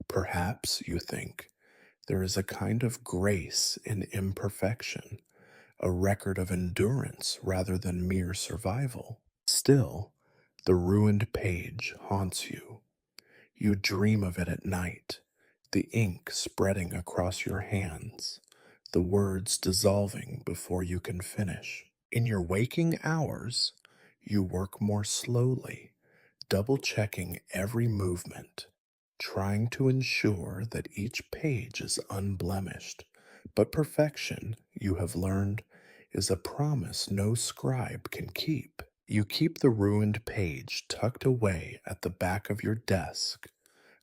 Perhaps, you think, there is a kind of grace in imperfection, a record of endurance rather than mere survival. Still, the ruined page haunts you. You dream of it at night, the ink spreading across your hands, the words dissolving before you can finish. In your waking hours, you work more slowly, double checking every movement, trying to ensure that each page is unblemished. But perfection, you have learned, is a promise no scribe can keep. You keep the ruined page tucked away at the back of your desk,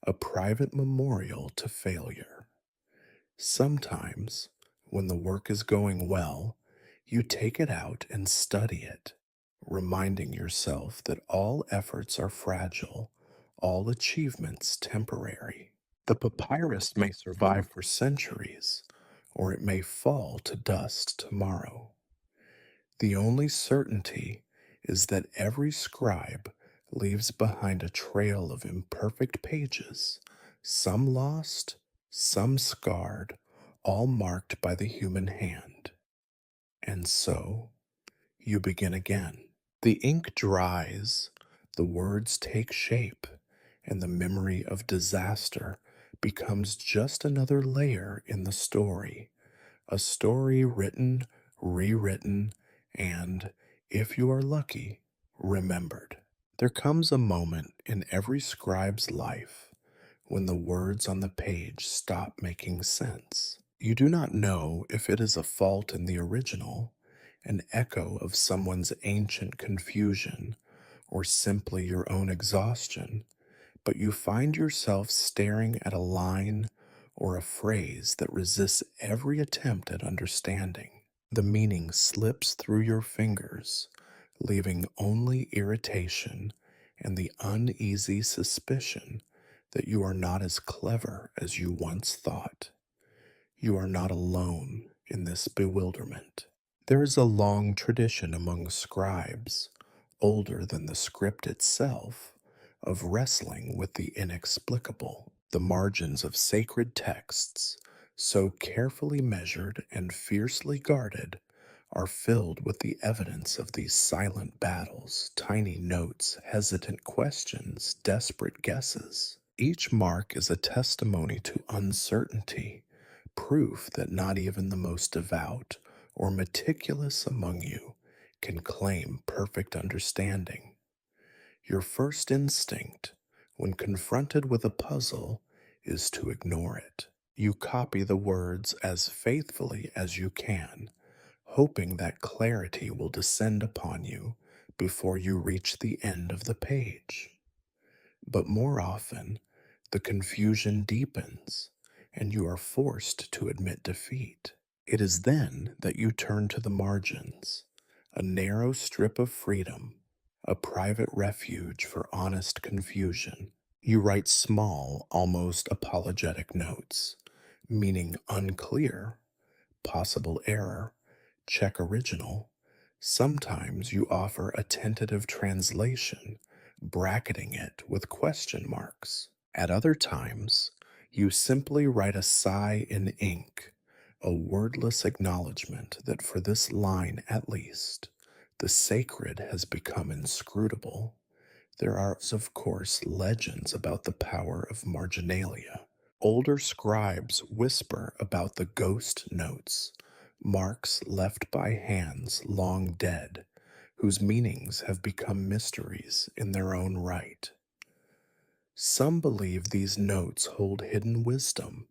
a private memorial to failure. Sometimes, when the work is going well, you take it out and study it, reminding yourself that all efforts are fragile, all achievements temporary. The papyrus may survive for centuries, or it may fall to dust tomorrow. The only certainty is that every scribe leaves behind a trail of imperfect pages, some lost, some scarred, all marked by the human hand. And so you begin again. The ink dries, the words take shape, and the memory of disaster becomes just another layer in the story, a story written, rewritten, and, if you are lucky, remembered. There comes a moment in every scribe's life when the words on the page stop making sense. You do not know if it is a fault in the original, an echo of someone's ancient confusion, or simply your own exhaustion, but you find yourself staring at a line or a phrase that resists every attempt at understanding. The meaning slips through your fingers, leaving only irritation and the uneasy suspicion that you are not as clever as you once thought. You are not alone in this bewilderment. There is a long tradition among scribes, older than the script itself, of wrestling with the inexplicable. The margins of sacred texts, so carefully measured and fiercely guarded, are filled with the evidence of these silent battles, tiny notes, hesitant questions, desperate guesses. Each mark is a testimony to uncertainty, proof that not even the most devout or meticulous among you can claim perfect understanding. Your first instinct, when confronted with a puzzle, is to ignore it. You copy the words as faithfully as you can, hoping that clarity will descend upon you before you reach the end of the page. But more often, the confusion deepens, and you are forced to admit defeat. It is then that you turn to the margins, a narrow strip of freedom, a private refuge for honest confusion. You write small, almost apologetic notes, meaning unclear, possible error, check original. Sometimes you offer a tentative translation, bracketing it with question marks. At other times, you simply write a sigh in ink, a wordless acknowledgement that for this line at least, the sacred has become inscrutable. There are, of course, legends about the power of marginalia. Older scribes whisper about the ghost notes, marks left by hands long dead, whose meanings have become mysteries in their own right. Some believe these notes hold hidden wisdom,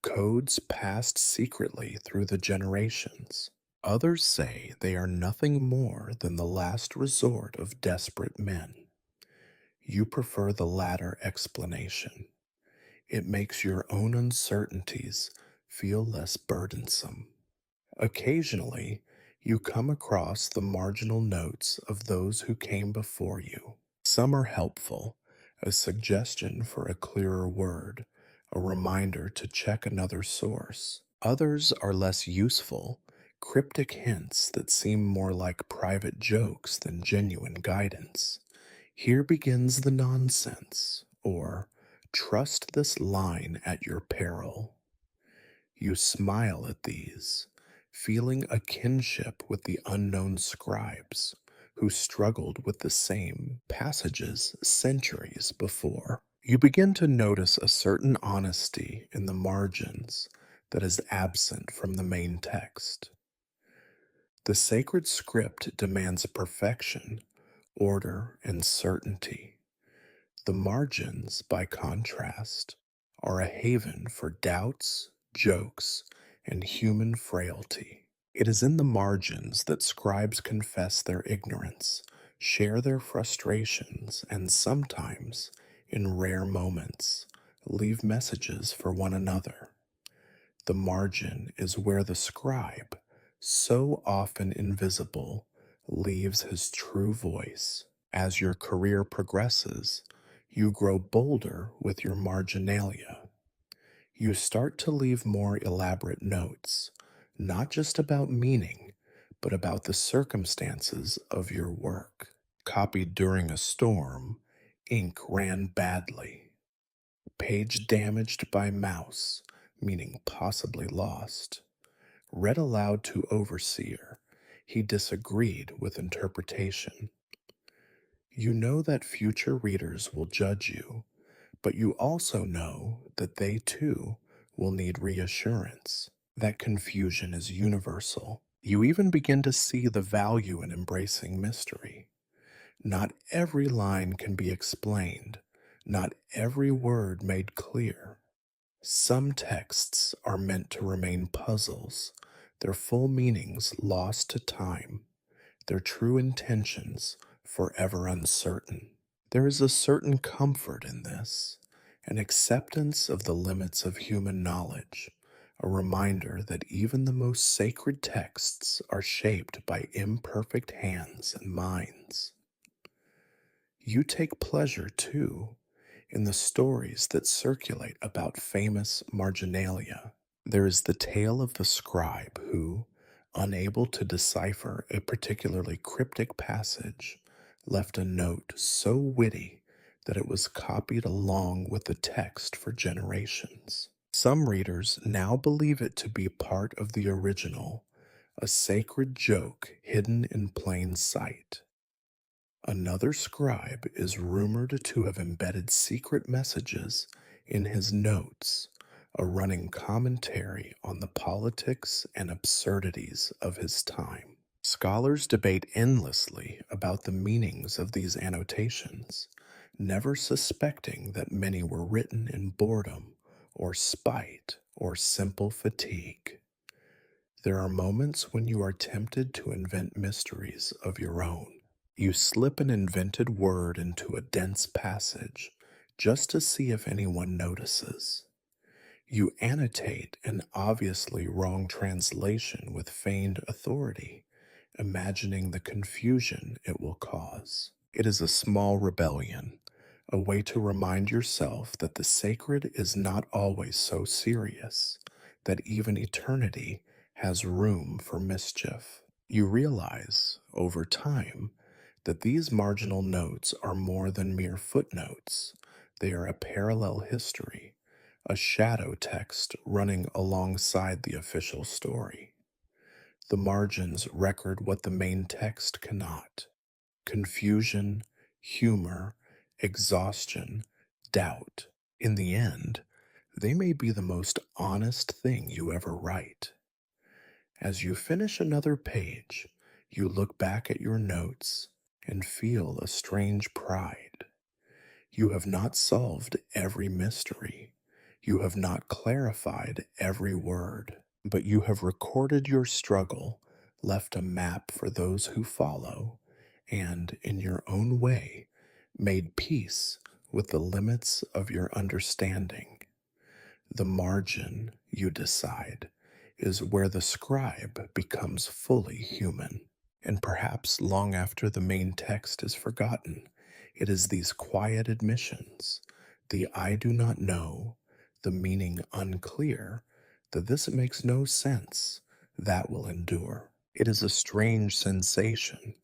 codes passed secretly through the generations. Others say they are nothing more than the last resort of desperate men. You prefer the latter explanation. It makes your own uncertainties feel less burdensome. Occasionally, you come across the marginal notes of those who came before you. Some are helpful, a suggestion for a clearer word, a reminder to check another source. Others are less useful, cryptic hints that seem more like private jokes than genuine guidance. Here begins the nonsense, or trust this line at your peril. You smile at these, feeling a kinship with the unknown scribes who struggled with the same passages centuries before. You begin to notice a certain honesty in the margins that is absent from the main text. The sacred script demands perfection, order, and certainty. The margins, by contrast, are a haven for doubts, jokes, and human frailty. It is in the margins that scribes confess their ignorance, share their frustrations, and sometimes, in rare moments, leave messages for one another. The margin is where the scribe, so often invisible, leaves his true voice. As your career progresses, you grow bolder with your marginalia. You start to leave more elaborate notes, not just about meaning, but about the circumstances of your work. Copied during a storm, ink ran badly. Page damaged by mouse, meaning possibly lost. Read aloud to overseer. He disagreed with interpretation. You know that future readers will judge you, but you also know that they too will need reassurance. That confusion is universal. You even begin to see the value in embracing mystery. Not every line can be explained, not every word made clear. Some texts are meant to remain puzzles, their full meanings lost to time, their true intentions forever uncertain. There is a certain comfort in this, an acceptance of the limits of human knowledge, a reminder that even the most sacred texts are shaped by imperfect hands and minds. You take pleasure, too, in the stories that circulate about famous marginalia. There is the tale of the scribe who, unable to decipher a particularly cryptic passage, left a note so witty that it was copied along with the text for generations. Some readers now believe it to be part of the original, a sacred joke hidden in plain sight. Another scribe is rumored to have embedded secret messages in his notes, a running commentary on the politics and absurdities of his time. Scholars debate endlessly about the meanings of these annotations, never suspecting that many were written in boredom or spite or simple fatigue. There are moments when you are tempted to invent mysteries of your own. You slip an invented word into a dense passage just to see if anyone notices. You annotate an obviously wrong translation with feigned authority, imagining the confusion it will cause. It is a small rebellion, a way to remind yourself that the sacred is not always so serious, that even eternity has room for mischief. You realize, over time, that these marginal notes are more than mere footnotes. They are a parallel history, a shadow text running alongside the official story. The margins record what the main text cannot: confusion, humor, exhaustion, doubt. In the end, they may be the most honest thing you ever write. As you finish another page, you look back at your notes and feel a strange pride. You have not solved every mystery. You have not clarified every word, but you have recorded your struggle, left a map for those who follow, and, in your own way, made peace with the limits of your understanding. The margin, you decide, is where the scribe becomes fully human. And perhaps long after the main text is forgotten, it is these quiet admissions, the I do not know, the meaning unclear, that this makes no sense, that will endure. It is a strange sensation,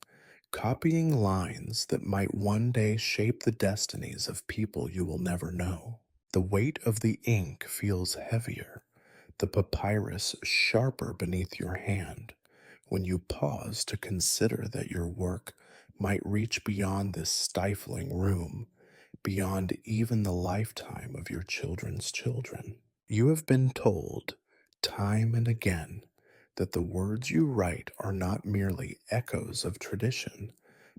copying lines that might one day shape the destinies of people you will never know. The weight of the ink feels heavier, the papyrus sharper beneath your hand, when you pause to consider that your work might reach beyond this stifling room, beyond even the lifetime of your children's children. You have been told, time and again, that the words you write are not merely echoes of tradition,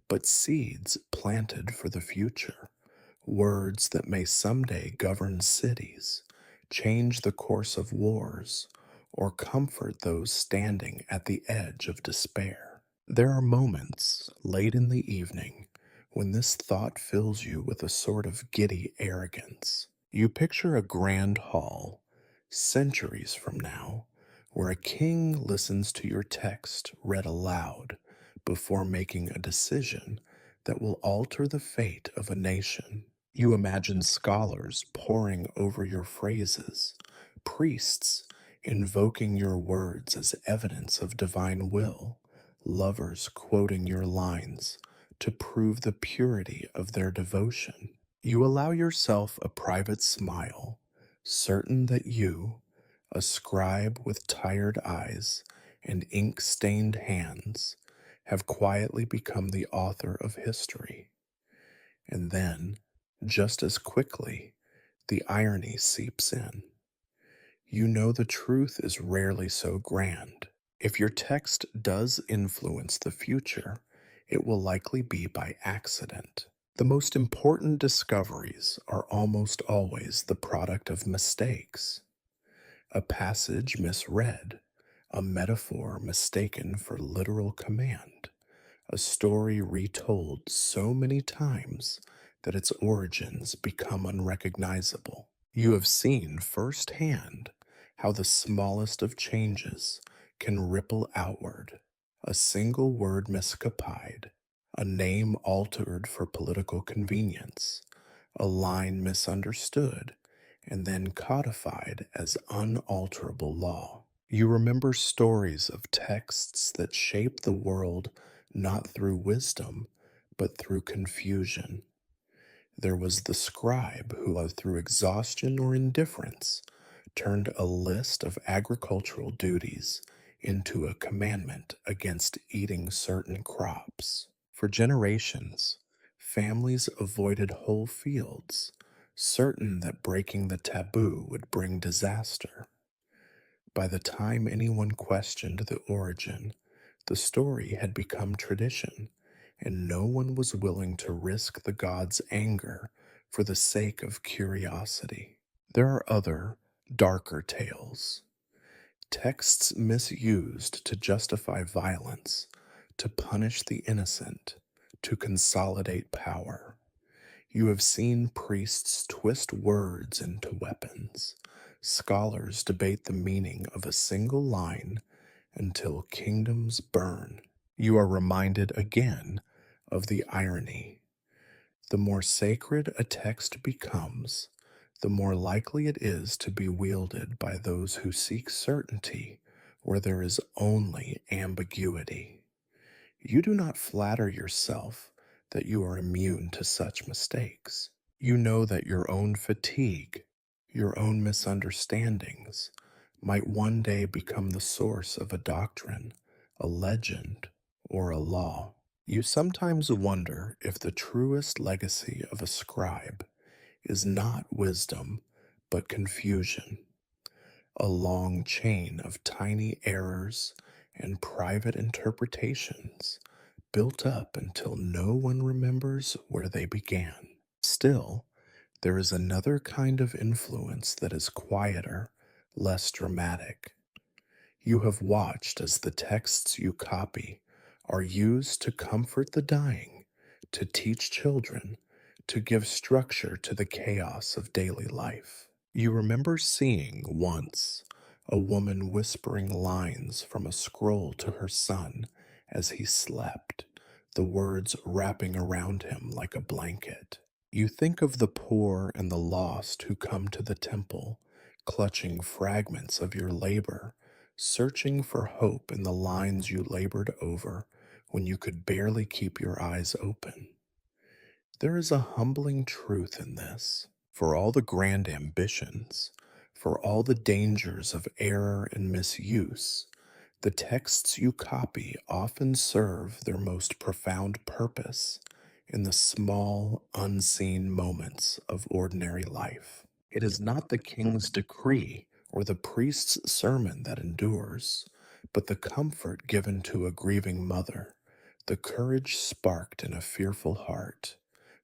but seeds planted for the future, words that may someday govern cities, change the course of wars, or comfort those standing at the edge of despair. There are moments, late in the evening, when this thought fills you with a sort of giddy arrogance. You picture a grand hall, centuries from now, where a king listens to your text read aloud before making a decision that will alter the fate of a nation. You imagine scholars poring over your phrases, priests invoking your words as evidence of divine will, lovers quoting your lines to prove the purity of their devotion. You allow yourself a private smile, certain that you, a scribe with tired eyes and ink stained hands, have quietly become the author of history. And then, just as quickly, the irony seeps in. You know the truth is rarely so grand. If your text does influence the future, it will likely be by accident. The most important discoveries are almost always the product of mistakes. A passage misread, a metaphor mistaken for literal command, a story retold so many times that its origins become unrecognizable. You have seen firsthand how the smallest of changes can ripple outward. A single word miscopied, a name altered for political convenience, a line misunderstood, and then codified as unalterable law. You remember stories of texts that shape the world not through wisdom, but through confusion. There was the scribe who, through exhaustion or indifference, turned a list of agricultural duties into a commandment against eating certain crops. For generations, families avoided whole fields, certain that breaking the taboo would bring disaster. By the time anyone questioned the origin, the story had become tradition, and no one was willing to risk the gods' anger for the sake of curiosity. There are other, darker tales, texts misused to justify violence, to punish the innocent, to consolidate power. You have seen priests twist words into weapons, scholars debate the meaning of a single line until kingdoms burn. You are reminded again of the irony. The more sacred a text becomes, the more likely it is to be wielded by those who seek certainty where there is only ambiguity. You do not flatter yourself that you are immune to such mistakes. You know that your own fatigue, your own misunderstandings, might one day become the source of a doctrine, a legend, or a law. You sometimes wonder if the truest legacy of a scribe is not wisdom, but confusion, a long chain of tiny errors and private interpretations built up until no one remembers where they began. Still, there is another kind of influence that is quieter, less dramatic. You have watched as the texts you copy are used to comfort the dying, to teach children, to give structure to the chaos of daily life. You remember seeing once a woman whispering lines from a scroll to her son as he slept, the words wrapping around him like a blanket. You think of the poor and the lost who come to the temple, clutching fragments of your labor, searching for hope in the lines you labored over when you could barely keep your eyes open. There is a humbling truth in this. For all the grand ambitions, for all the dangers of error and misuse, the texts you copy often serve their most profound purpose in the small, unseen moments of ordinary life. It is not the king's decree or the priest's sermon that endures, but the comfort given to a grieving mother, the courage sparked in a fearful heart,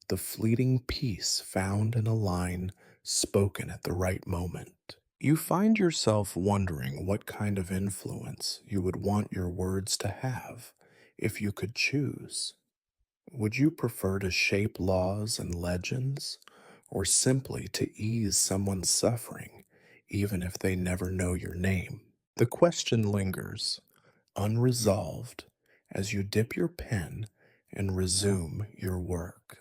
the fleeting peace found in a line spoken at the right moment. You find yourself wondering what kind of influence you would want your words to have if you could choose. Would you prefer to shape laws and legends, or simply to ease someone's suffering, even if they never know your name? The question lingers, unresolved, as you dip your pen and resume your work.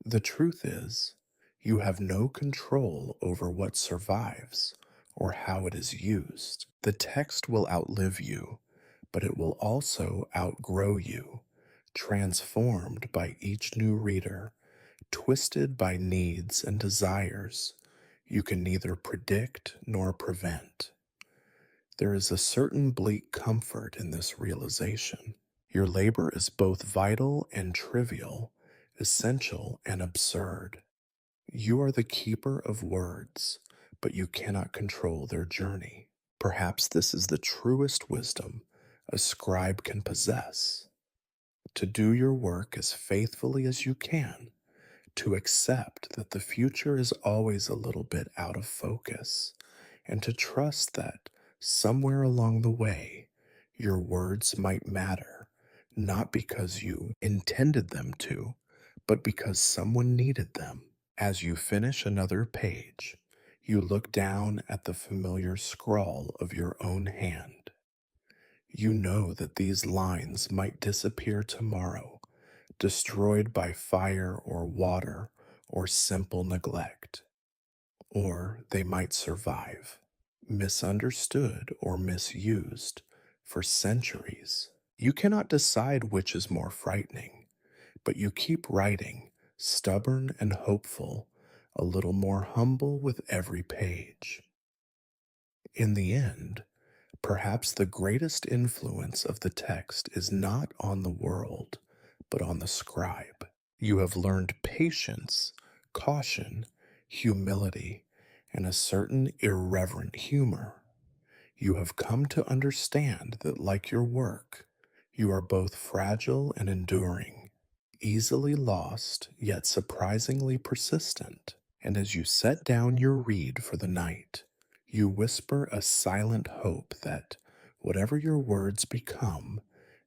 The truth is, you have no control over what survives or how it is used. The text will outlive you, but it will also outgrow you, transformed by each new reader, twisted by needs and desires you can neither predict nor prevent. There is a certain bleak comfort in this realization. Your labor is both vital and trivial, essential and absurd. You are the keeper of words, but you cannot control their journey. Perhaps this is the truest wisdom a scribe can possess: to do your work as faithfully as you can, to accept that the future is always a little bit out of focus, and to trust that somewhere along the way, your words might matter, not because you intended them to, but because someone needed them. As you finish another page, you look down at the familiar scrawl of your own hand. You know that these lines might disappear tomorrow, destroyed by fire or water or simple neglect. Or they might survive, misunderstood or misused, for centuries. You cannot decide which is more frightening, but you keep writing, stubborn and hopeful, a little more humble with every page. In the end, perhaps the greatest influence of the text is not on the world, but on the scribe. You have learned patience, caution, humility, and a certain irreverent humor. You have come to understand that, like your work, you are both fragile and enduring, easily lost yet surprisingly persistent. And as you set down your reed for the night, you whisper a silent hope that, whatever your words become,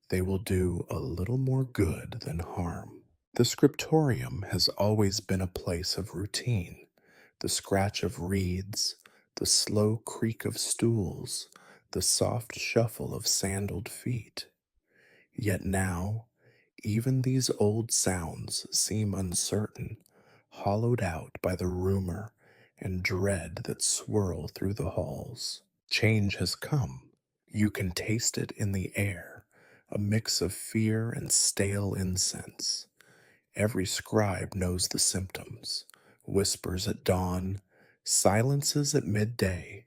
they will do a little more good than harm. The scriptorium has always been a place of routine. The scratch of reeds, the slow creak of stools, the soft shuffle of sandaled feet. Yet now, even these old sounds seem uncertain, hollowed out by the rumor and dread that swirl through the halls. Change has come. You can taste it in the air, a mix of fear and stale incense. Every scribe knows the symptoms: whispers at dawn, silences at midday,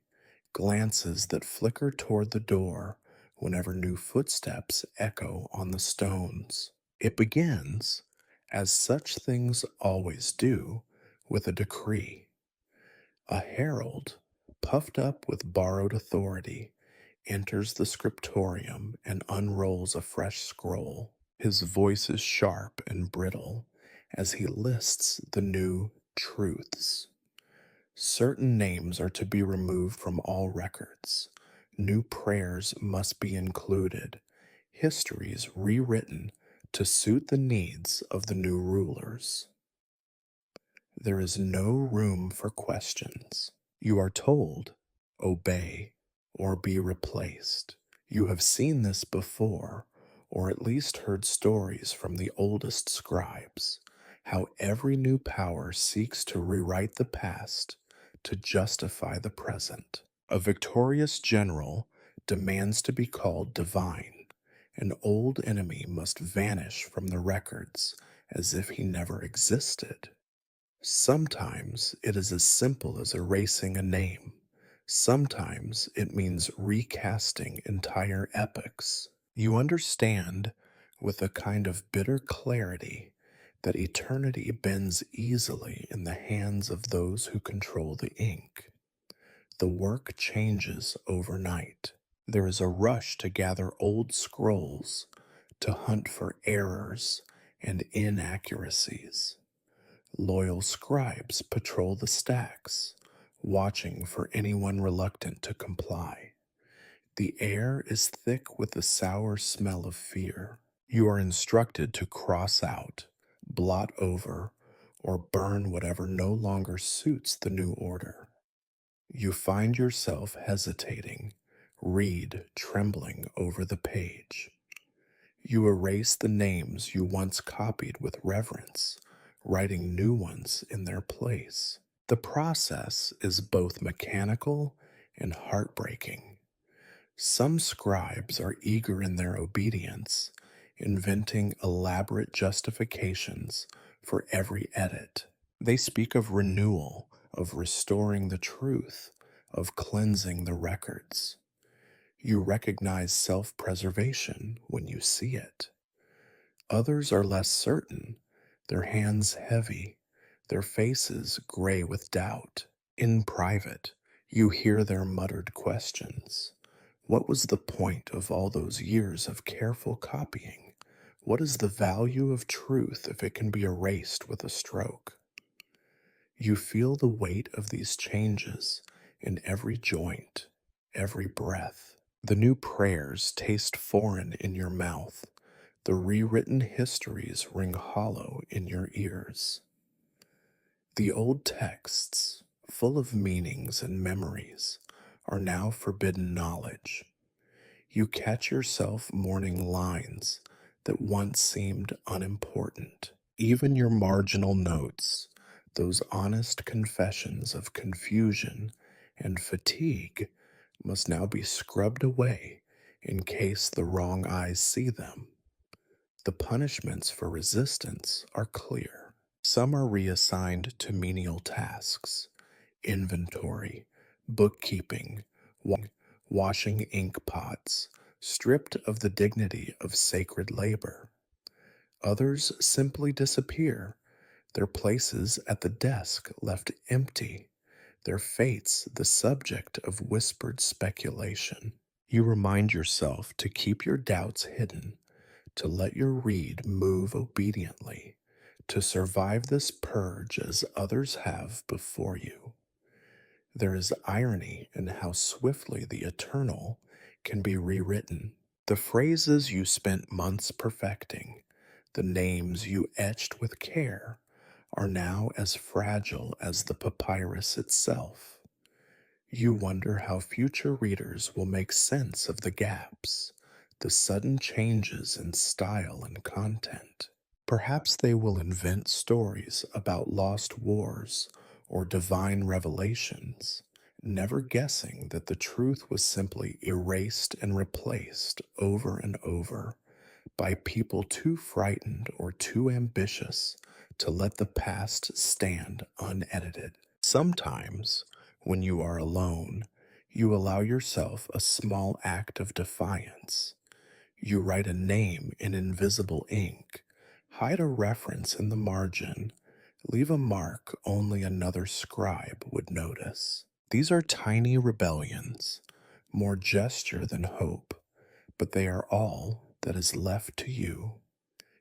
glances that flicker toward the door whenever new footsteps echo on the stones. It begins, as such things always do, with a decree. A herald, puffed up with borrowed authority, enters the scriptorium and unrolls a fresh scroll. His voice is sharp and brittle as he lists the new truths. Certain names are to be removed from all records. New prayers must be included. Histories rewritten to suit the needs of the new rulers. There is no room for questions. You are told, obey or be replaced. You have seen this before, or at least heard stories from the oldest scribes, how every new power seeks to rewrite the past to justify the present. A victorious general demands to be called divine. An old enemy must vanish from the records as if he never existed. Sometimes it is as simple as erasing a name. Sometimes it means recasting entire epochs. You understand, with a kind of bitter clarity, that eternity bends easily in the hands of those who control the ink. The work changes overnight. There is a rush to gather old scrolls, to hunt for errors and inaccuracies. Loyal scribes patrol the stacks, watching for anyone reluctant to comply. The air is thick with the sour smell of fear. You are instructed to cross out, blot over, or burn whatever no longer suits the new order. You find yourself hesitating, reed trembling over the page. You erase the names you once copied with reverence, writing new ones in their place. The process is both mechanical and heartbreaking. Some scribes are eager in their obedience, inventing elaborate justifications for every edit. They speak of renewal, of restoring the truth, of cleansing the records. You recognize self-preservation when you see it. Others are less certain, their hands heavy, their faces gray with doubt. In private, you hear their muttered questions. What was the point of all those years of careful copying? What is the value of truth if it can be erased with a stroke? You feel the weight of these changes in every joint, every breath. The new prayers taste foreign in your mouth. The rewritten histories ring hollow in your ears. The old texts, full of meanings and memories, are now forbidden knowledge. You catch yourself mourning lines that once seemed unimportant. Even your marginal notes, those honest confessions of confusion and fatigue, must now be scrubbed away in case the wrong eyes see them. The punishments for resistance are clear. Some are reassigned to menial tasks: inventory, bookkeeping, washing ink pots, stripped of the dignity of sacred labor. Others simply disappear, their places at the desk left empty, their fates the subject of whispered speculation. You remind yourself to keep your doubts hidden, to let your reed move obediently, to survive this purge as others have before you. There is irony in how swiftly the eternal can be rewritten. The phrases you spent months perfecting, the names you etched with care, are now as fragile as the papyrus itself. You wonder how future readers will make sense of the gaps, the sudden changes in style and content. Perhaps they will invent stories about lost wars or divine revelations, never guessing that the truth was simply erased and replaced over and over by people too frightened or too ambitious to let the past stand unedited. Sometimes, when you are alone, you allow yourself a small act of defiance. You write a name in invisible ink, hide a reference in the margin, leave a mark only another scribe would notice. These are tiny rebellions, more gesture than hope, but they are all that is left to you.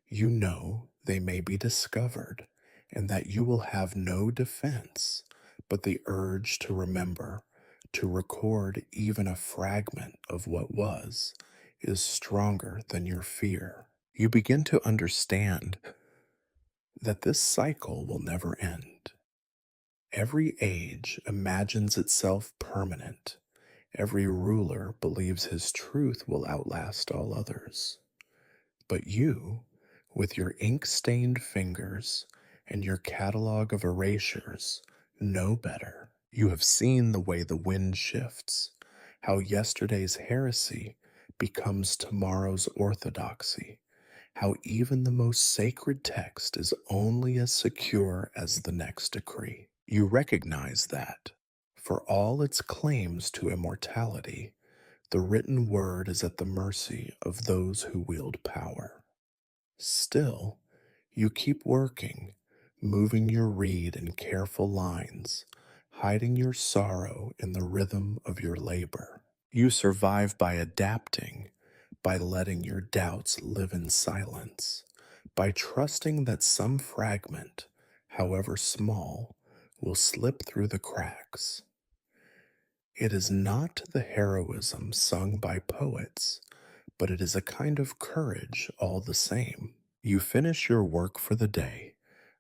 You know they may be discovered, and that you will have no defense, but the urge to remember, to record even a fragment of what was, is stronger than your fear. You begin to understand that this cycle will never end. Every age imagines itself permanent. Every ruler believes his truth will outlast all others. But you, with your ink stained fingers and your catalog of erasures, know better. You have seen the way the wind shifts, how yesterday's heresy becomes tomorrow's orthodoxy, how even the most sacred text is only as secure as the next decree. You recognize that, for all its claims to immortality, the written word is at the mercy of those who wield power. Still, you keep working, moving your reed in careful lines, hiding your sorrow in the rhythm of your labor. You survive by adapting, by letting your doubts live in silence, by trusting that some fragment, however small, will slip through the cracks. It is not the heroism sung by poets, but it is a kind of courage all the same. You finish your work for the day,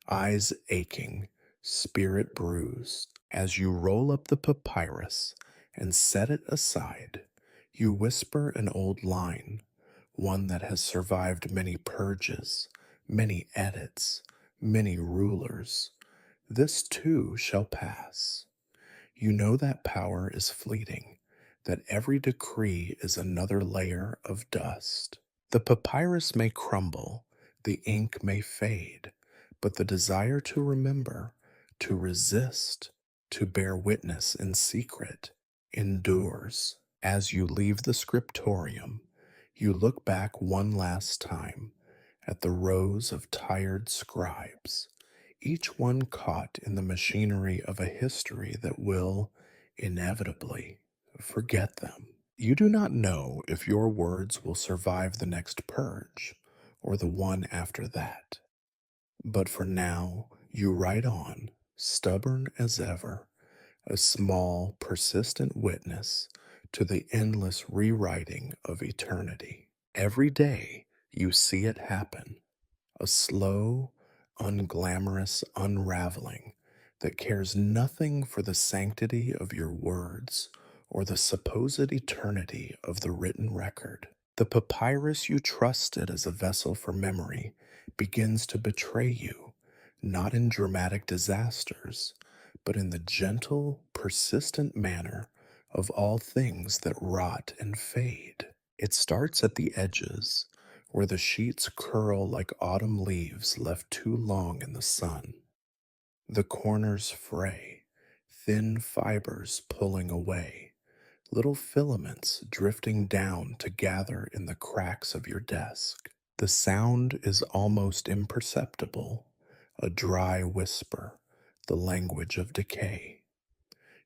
eyes aching, spirit bruised. As you roll up the papyrus and set it aside, you whisper an old line, one that has survived many purges, many edits, many rulers. This too shall pass. You know that power is fleeting, that every decree is another layer of dust. The papyrus may crumble, the ink may fade, but the desire to remember, to resist, to bear witness in secret, endures. As you leave the scriptorium, you look back one last time at the rows of tired scribes, each one caught in the machinery of a history that will, inevitably, forget them. You do not know if your words will survive the next purge or the one after that. But for now, you write on, stubborn as ever, a small, persistent witness to the endless rewriting of eternity. Every day, you see it happen, a slow, unglamorous unraveling that cares nothing for the sanctity of your words or the supposed eternity of the written record. The papyrus you trusted as a vessel for memory begins to betray you, not in dramatic disasters, but in the gentle, persistent manner of all things that rot and fade. It starts at the edges, where the sheets curl like autumn leaves left too long in the sun. The corners fray, thin fibers pulling away, little filaments drifting down to gather in the cracks of your desk. The sound is almost imperceptible, a dry whisper, the language of decay.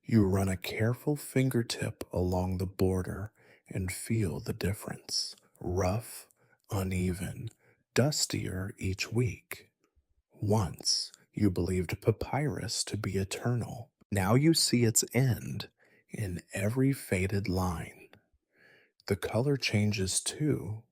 You run a careful fingertip along the border and feel the difference. Rough, uneven, dustier each week. Once you believed papyrus to be eternal. Now you see its end in every faded line. The color changes too,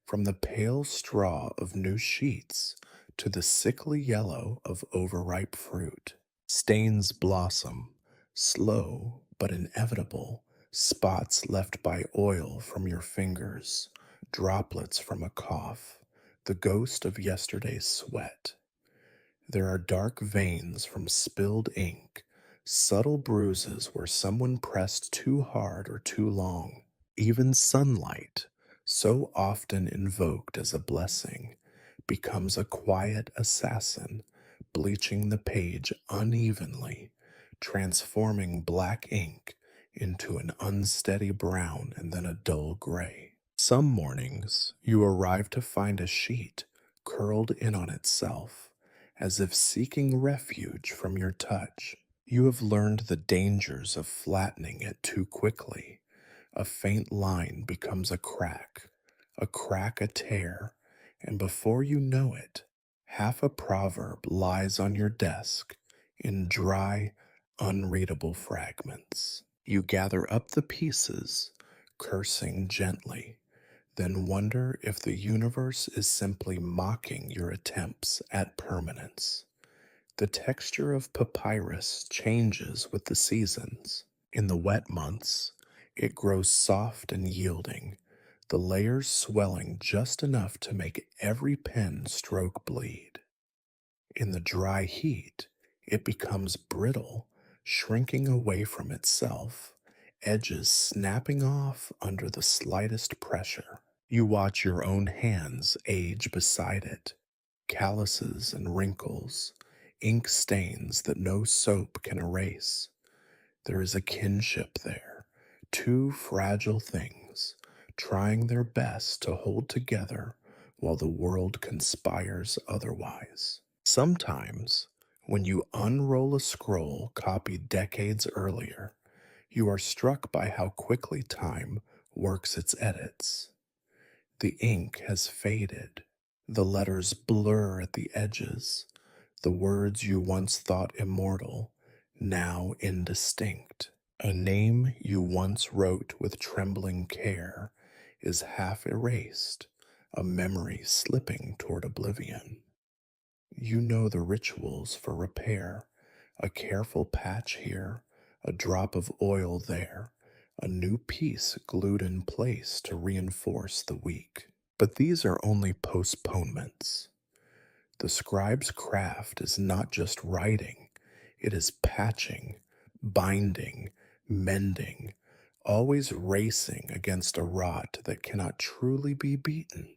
from the pale straw of new sheets to the sickly yellow of overripe fruit. Stains blossom, slow but inevitable, spots left by oil from your fingers, droplets from a cough, the ghost of yesterday's sweat. There are dark veins from spilled ink, subtle bruises where someone pressed too hard or too long. Even sunlight, so often invoked as a blessing, becomes a quiet assassin, bleaching the page unevenly, transforming black ink into an unsteady brown and then a dull gray. Some mornings you arrive to find a sheet curled in on itself, as if seeking refuge from your touch. You have learned the dangers of flattening it too quickly. A faint line becomes a crack a tear, and before you know it, half a proverb lies on your desk in dry, unreadable fragments. You gather up the pieces, cursing gently, then wonder if the universe is simply mocking your attempts at permanence. The texture of papyrus changes with the seasons. In the wet months, it grows soft and yielding, the layers swelling just enough to make every pen stroke bleed. In the dry heat, it becomes brittle, shrinking away from itself, edges snapping off under the slightest pressure. You watch your own hands age beside it, calluses and wrinkles, ink stains that no soap can erase. There is a kinship there, two fragile things, trying their best to hold together while the world conspires otherwise. Sometimes, when you unroll a scroll copied decades earlier, you are struck by how quickly time works its edits. The ink has faded, the letters blur at the edges, the words you once thought immortal, now indistinct. A name you once wrote with trembling care is half erased, a memory slipping toward oblivion. You know the rituals for repair, a careful patch here, a drop of oil there, a new piece glued in place to reinforce the weak. But these are only postponements. The scribe's craft is not just writing, it is patching, binding, mending, always racing against a rot that cannot truly be beaten.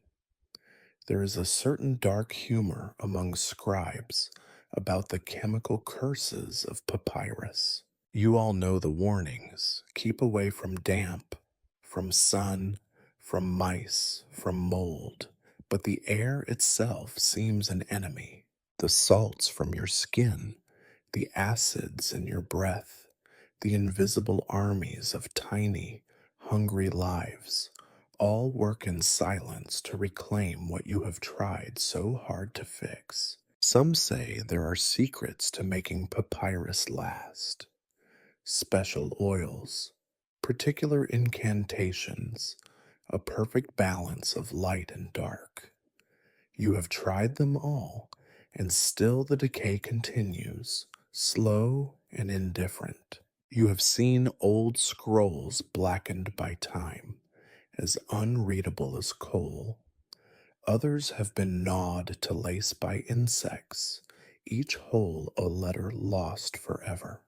There is a certain dark humor among scribes about the chemical curses of papyrus. You all know the warnings. Keep away from damp, from sun, from mice, from mold. But the air itself seems an enemy. The salts from your skin, the acids in your breath, the invisible armies of tiny, hungry lives, all work in silence to reclaim what you have tried so hard to fix. Some say there are secrets to making papyrus last. Special oils, particular incantations, a perfect balance of light and dark. You have tried them all, and still the decay continues, slow and indifferent. You have seen old scrolls blackened by time, as unreadable as coal. Others have been gnawed to lace by insects, each hole a letter lost forever.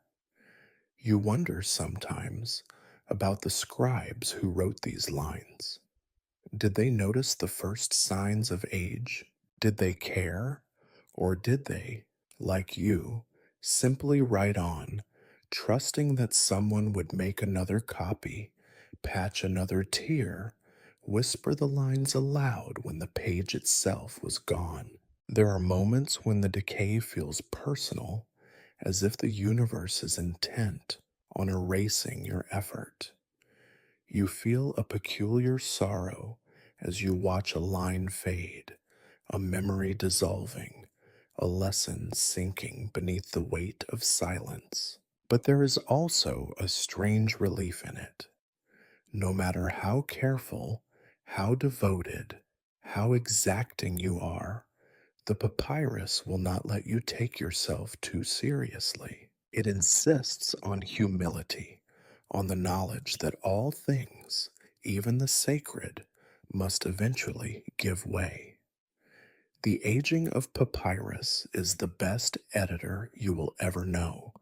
You wonder sometimes about the scribes who wrote these lines. Did they notice the first signs of age? Did they care? Or did they, like you, simply write on, trusting that someone would make another copy, patch another tear, whisper the lines aloud when the page itself was gone? There are moments when the decay feels personal, as if the universe is intent on erasing your effort. You feel a peculiar sorrow as you watch a line fade, a memory dissolving, a lesson sinking beneath the weight of silence. But there is also a strange relief in it. No matter how careful, how devoted, how exacting you are, the papyrus will not let you take yourself too seriously. It insists on humility, on the knowledge that all things, even the sacred, must eventually give way. The aging of papyrus is the best editor you will ever know.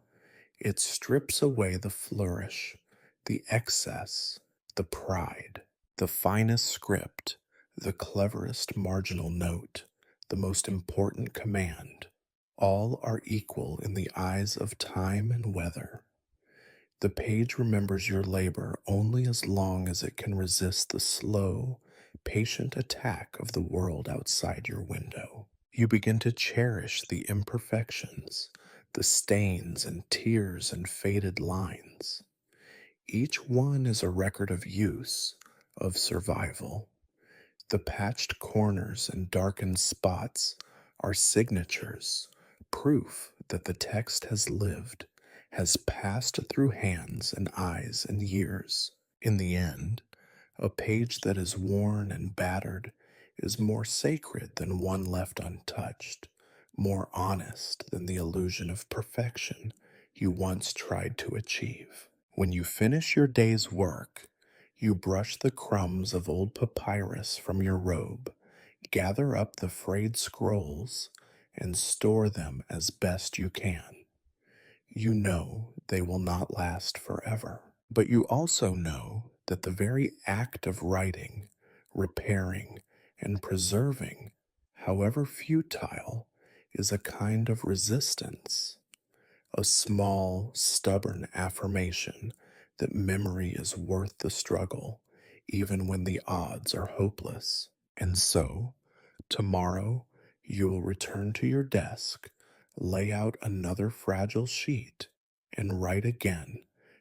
It strips away the flourish, the excess, the pride, the finest script, the cleverest marginal note, the most important command. All are equal in the eyes of time and weather. The page remembers your labor only as long as it can resist the slow, patient attack of the world outside your window. You begin to cherish the imperfections, the stains and tears and faded lines. Each one is a record of use, of survival. The patched corners and darkened spots are signatures, proof that the text has lived, has passed through hands and eyes and years. In the end, a page that is worn and battered is more sacred than one left untouched, more honest than the illusion of perfection you once tried to achieve. When you finish your day's work, you brush the crumbs of old papyrus from your robe, gather up the frayed scrolls, and store them as best you can. You know they will not last forever. But you also know that the very act of writing, repairing, and preserving, however futile, is a kind of resistance, a small, stubborn affirmation that memory is worth the struggle, even when the odds are hopeless. And so, tomorrow, you will return to your desk, lay out another fragile sheet, and write again,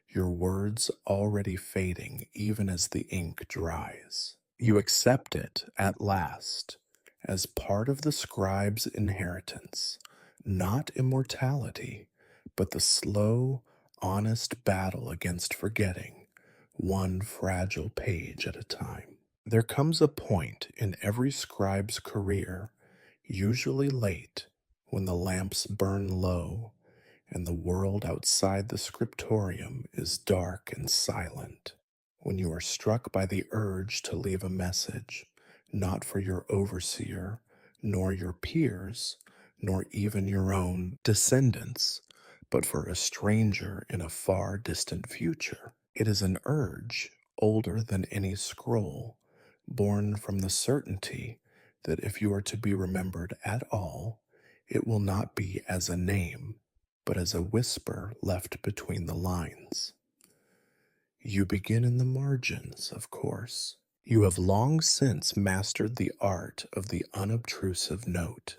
your words already fading even as the ink dries. You accept it at last as part of the scribe's inheritance, not immortality, but the slow, honest battle against forgetting, one fragile page at a time. There comes a point in every scribe's career, usually late, when the lamps burn low and the world outside the scriptorium is dark and silent, when you are struck by the urge to leave a message, not for your overseer, nor your peers, nor even your own descendants, but for a stranger in a far distant future. It is an urge older than any scroll, born from the certainty that if you are to be remembered at all, it will not be as a name, but as a whisper left between the lines. You begin in the margins, of course. You have long since mastered the art of the unobtrusive note,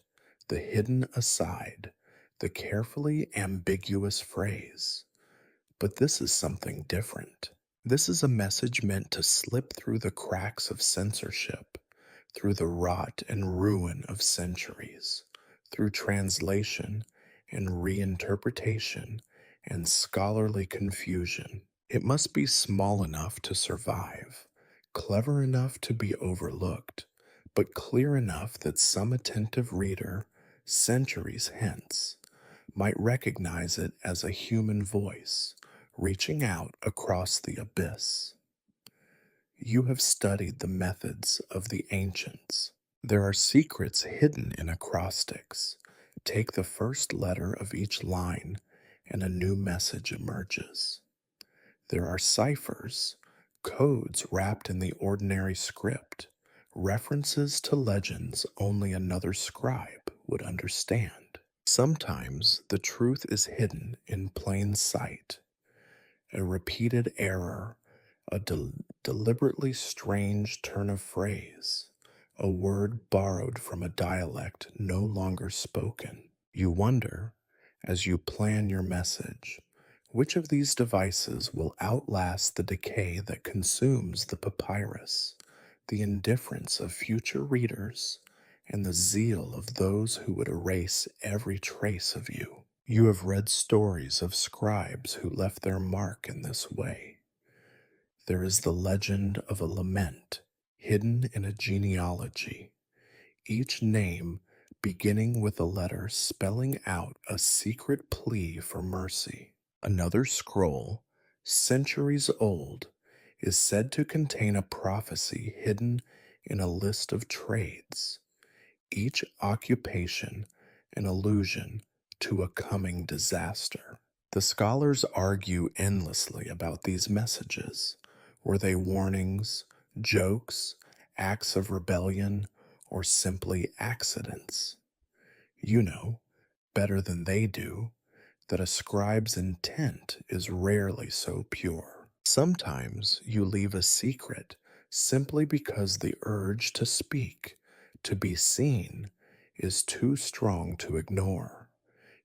the hidden aside, the carefully ambiguous phrase. But this is something different. This is a message meant to slip through the cracks of censorship, through the rot and ruin of centuries, through translation and reinterpretation and scholarly confusion. It must be small enough to survive, clever enough to be overlooked, but clear enough that some attentive reader, centuries hence, might recognize it as a human voice reaching out across the abyss. You have studied the methods of the ancients. There are secrets hidden in acrostics. Take the first letter of each line, and a new message emerges. There are ciphers, codes wrapped in the ordinary script, references to legends only another scribe would understand. Sometimes the truth is hidden in plain sight, a repeated error, a deliberately strange turn of phrase, a word borrowed from a dialect no longer spoken. You wonder, as you plan your message, which of these devices will outlast the decay that consumes the papyrus, the indifference of future readers, and the zeal of those who would erase every trace of you. You have read stories of scribes who left their mark in this way. There is the legend of a lament hidden in a genealogy, each name beginning with a letter spelling out a secret plea for mercy. Another scroll, centuries old, is said to contain a prophecy hidden in a list of trades, each occupation an allusion to a coming disaster. The scholars argue endlessly about these messages. Were they warnings, jokes, acts of rebellion, or simply accidents? You know, better than they do, that a scribe's intent is rarely so pure. Sometimes you leave a secret simply because the urge to speak, to be seen, is too strong to ignore.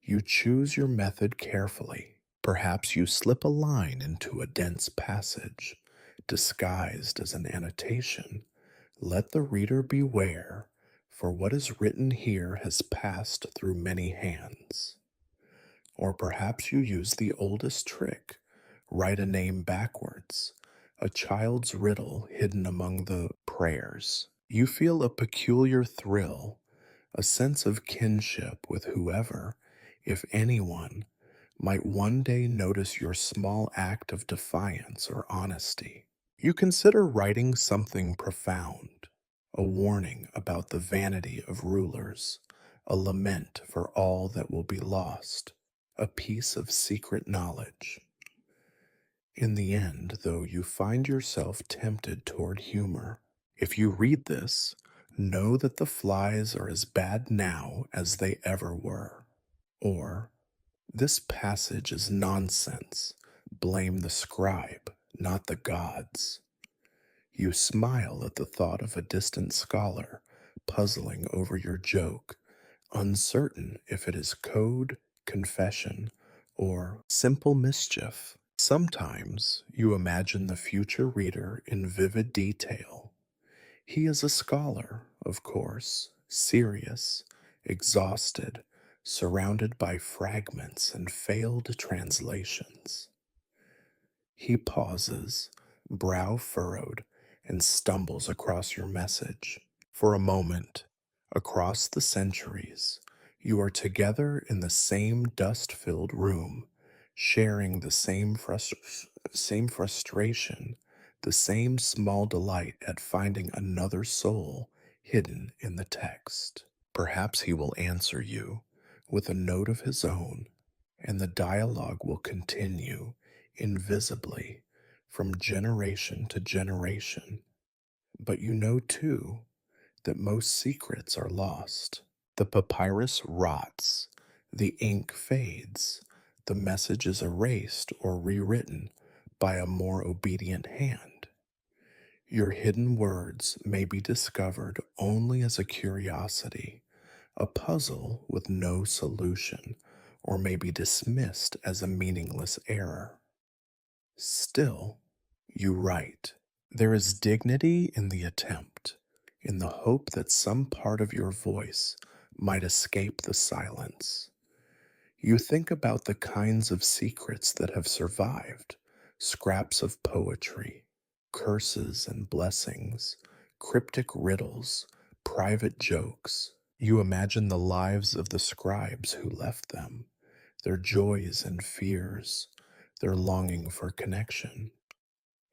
You choose your method carefully. Perhaps you slip a line into a dense passage, disguised as an annotation. Let the reader beware, for what is written here has passed through many hands. Or perhaps you use the oldest trick, write a name backwards, a child's riddle hidden among the prayers. You feel a peculiar thrill, a sense of kinship with whoever, if anyone, might one day notice your small act of defiance or honesty. You consider writing something profound, a warning about the vanity of rulers, a lament for all that will be lost, a piece of secret knowledge. In the end, though, you find yourself tempted toward humor. If you read this, know that the flies are as bad now as they ever were. Or, this passage is nonsense. Blame the scribe, not the gods. You smile at the thought of a distant scholar puzzling over your joke, uncertain if it is code, confession, or simple mischief. Sometimes you imagine the future reader in vivid detail. He is a scholar, of course, serious, exhausted, surrounded by fragments and failed translations. He pauses, brow furrowed, and stumbles across your message. For a moment, across the centuries, you are together in the same dust filled room, sharing the same frustration, the same small delight at finding another soul hidden in the text. Perhaps he will answer you with a note of his own, and the dialogue will continue invisibly from generation to generation. But you know, too, that most secrets are lost. The papyrus rots, the ink fades, the message is erased or rewritten by a more obedient hand. Your hidden words may be discovered only as a curiosity, a puzzle with no solution, or may be dismissed as a meaningless error. Still, you write. There is dignity in the attempt, in the hope that some part of your voice might escape the silence. You think about the kinds of secrets that have survived, scraps of poetry, curses and blessings, cryptic riddles, private jokes. You imagine the lives of the scribes who left them, their joys and fears, their longing for connection.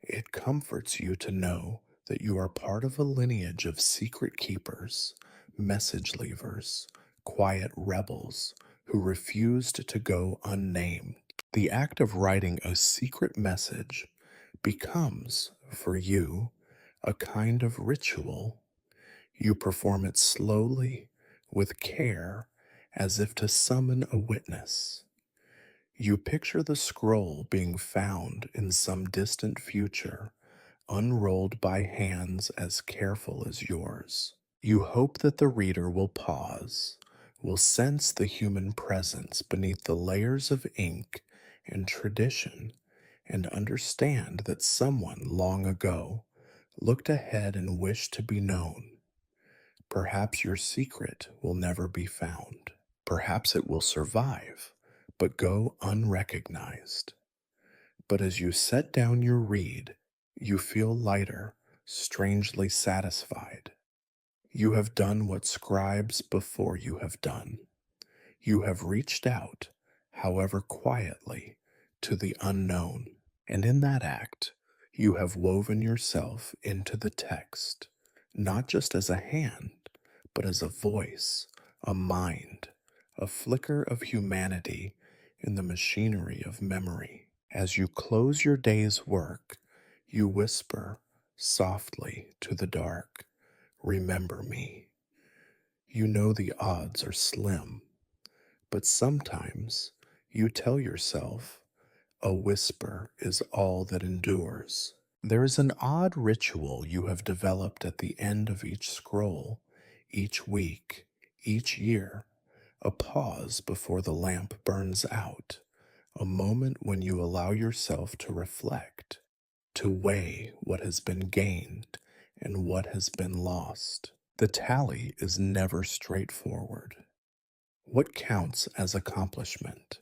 It comforts you to know that you are part of a lineage of secret keepers, message leavers, quiet rebels who refused to go unnamed. The act of writing a secret message becomes, for you, a kind of ritual. You perform it slowly, with care, as if to summon a witness. You picture the scroll being found in some distant future, unrolled by hands as careful as yours. You hope that the reader will pause, will sense the human presence beneath the layers of ink and tradition, and understand that someone long ago looked ahead and wished to be known. Perhaps your secret will never be found. Perhaps it will survive, but go unrecognized. But as you set down your read, you feel lighter, strangely satisfied. You have done what scribes before you have done. You have reached out, however quietly, to the unknown. And in that act, you have woven yourself into the text, not just as a hand, but as a voice, a mind, a flicker of humanity in the machinery of memory. As you close your day's work, you whisper softly to the dark, "Remember me." You know the odds are slim, but sometimes you tell yourself, "A whisper is all that endures." There is an odd ritual you have developed at the end of each scroll, each week, each year, a pause before the lamp burns out, a moment when you allow yourself to reflect, to weigh what has been gained and what has been lost. The tally is never straightforward. What counts as accomplishment?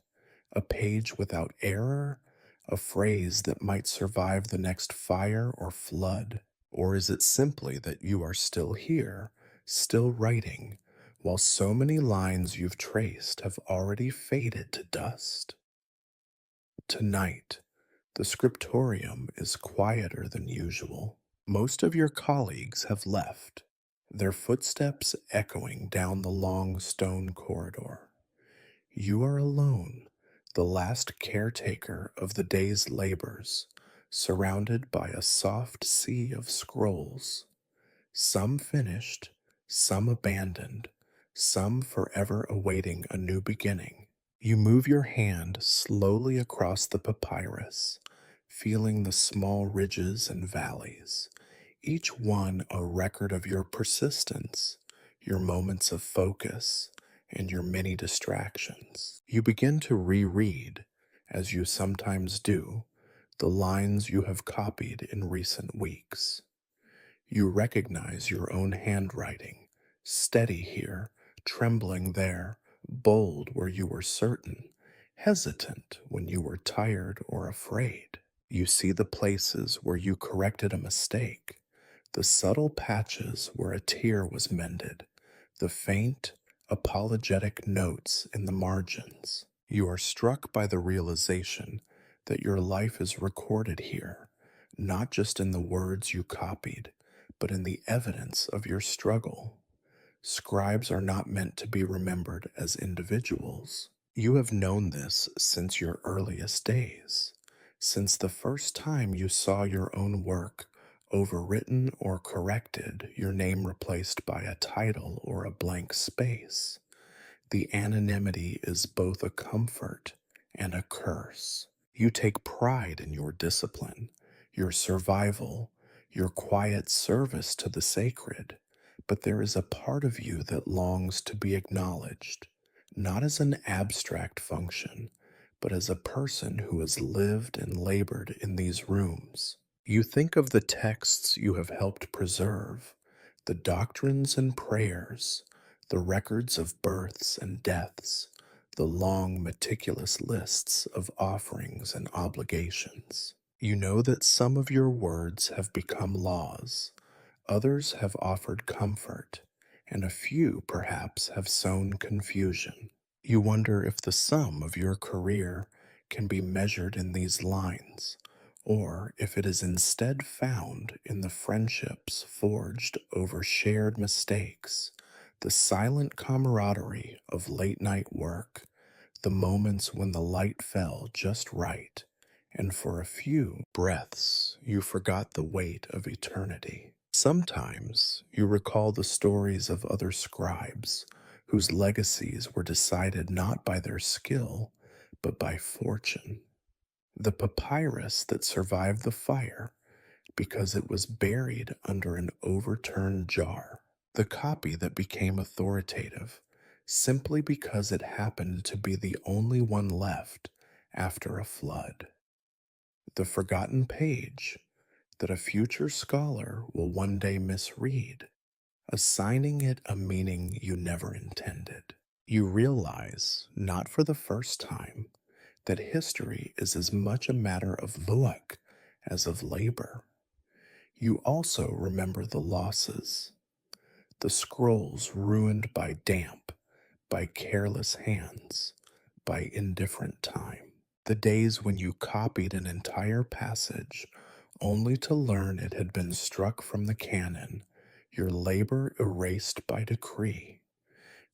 A page without error? A phrase that might survive the next fire or flood? Or is it simply that you are still here, still writing, while so many lines you've traced have already faded to dust? Tonight, the scriptorium is quieter than usual. Most of your colleagues have left, their footsteps echoing down the long stone corridor. You are alone, the last caretaker of the day's labors, surrounded by a soft sea of scrolls, some finished, some abandoned, some forever awaiting a new beginning. You move your hand slowly across the papyrus, feeling the small ridges and valleys, each one a record of your persistence, your moments of focus, and your many distractions. You begin to reread, as you sometimes do, the lines you have copied in recent weeks. You recognize your own handwriting, steady here, trembling there, bold where you were certain, hesitant when you were tired or afraid. You see the places where you corrected a mistake, the subtle patches where a tear was mended, the faint, apologetic notes in the margins. You are struck by the realization that your life is recorded here, not just in the words you copied, but in the evidence of your struggle. Scribes are not meant to be remembered as individuals. You have known this since your earliest days, since the first time you saw your own work overwritten or corrected, your name replaced by a title or a blank space. The anonymity is both a comfort and a curse. You take pride in your discipline, your survival, your quiet service to the sacred, but there is a part of you that longs to be acknowledged, not as an abstract function, but as a person who has lived and labored in these rooms. You think of the texts you have helped preserve, the doctrines and prayers, the records of births and deaths, the long, meticulous lists of offerings and obligations. You know that some of your words have become laws, others have offered comfort, and a few perhaps have sown confusion. You wonder if the sum of your career can be measured in these lines, or if it is instead found in the friendships forged over shared mistakes, the silent camaraderie of late night work, the moments when the light fell just right, and for a few breaths you forgot the weight of eternity. Sometimes you recall the stories of other scribes whose legacies were decided not by their skill, but by fortune. The papyrus that survived the fire because it was buried under an overturned jar. the copy that became authoritative simply because it happened to be the only one left after a flood, the forgotten page that a future scholar will one day misread, assigning it a meaning you never intended. You realize, not for the first time, that history is as much a matter of luck as of labor. You also remember the losses, the scrolls ruined by damp, by careless hands, by indifferent time. The days when you copied an entire passage only to learn it had been struck from the canon, your labor erased by decree.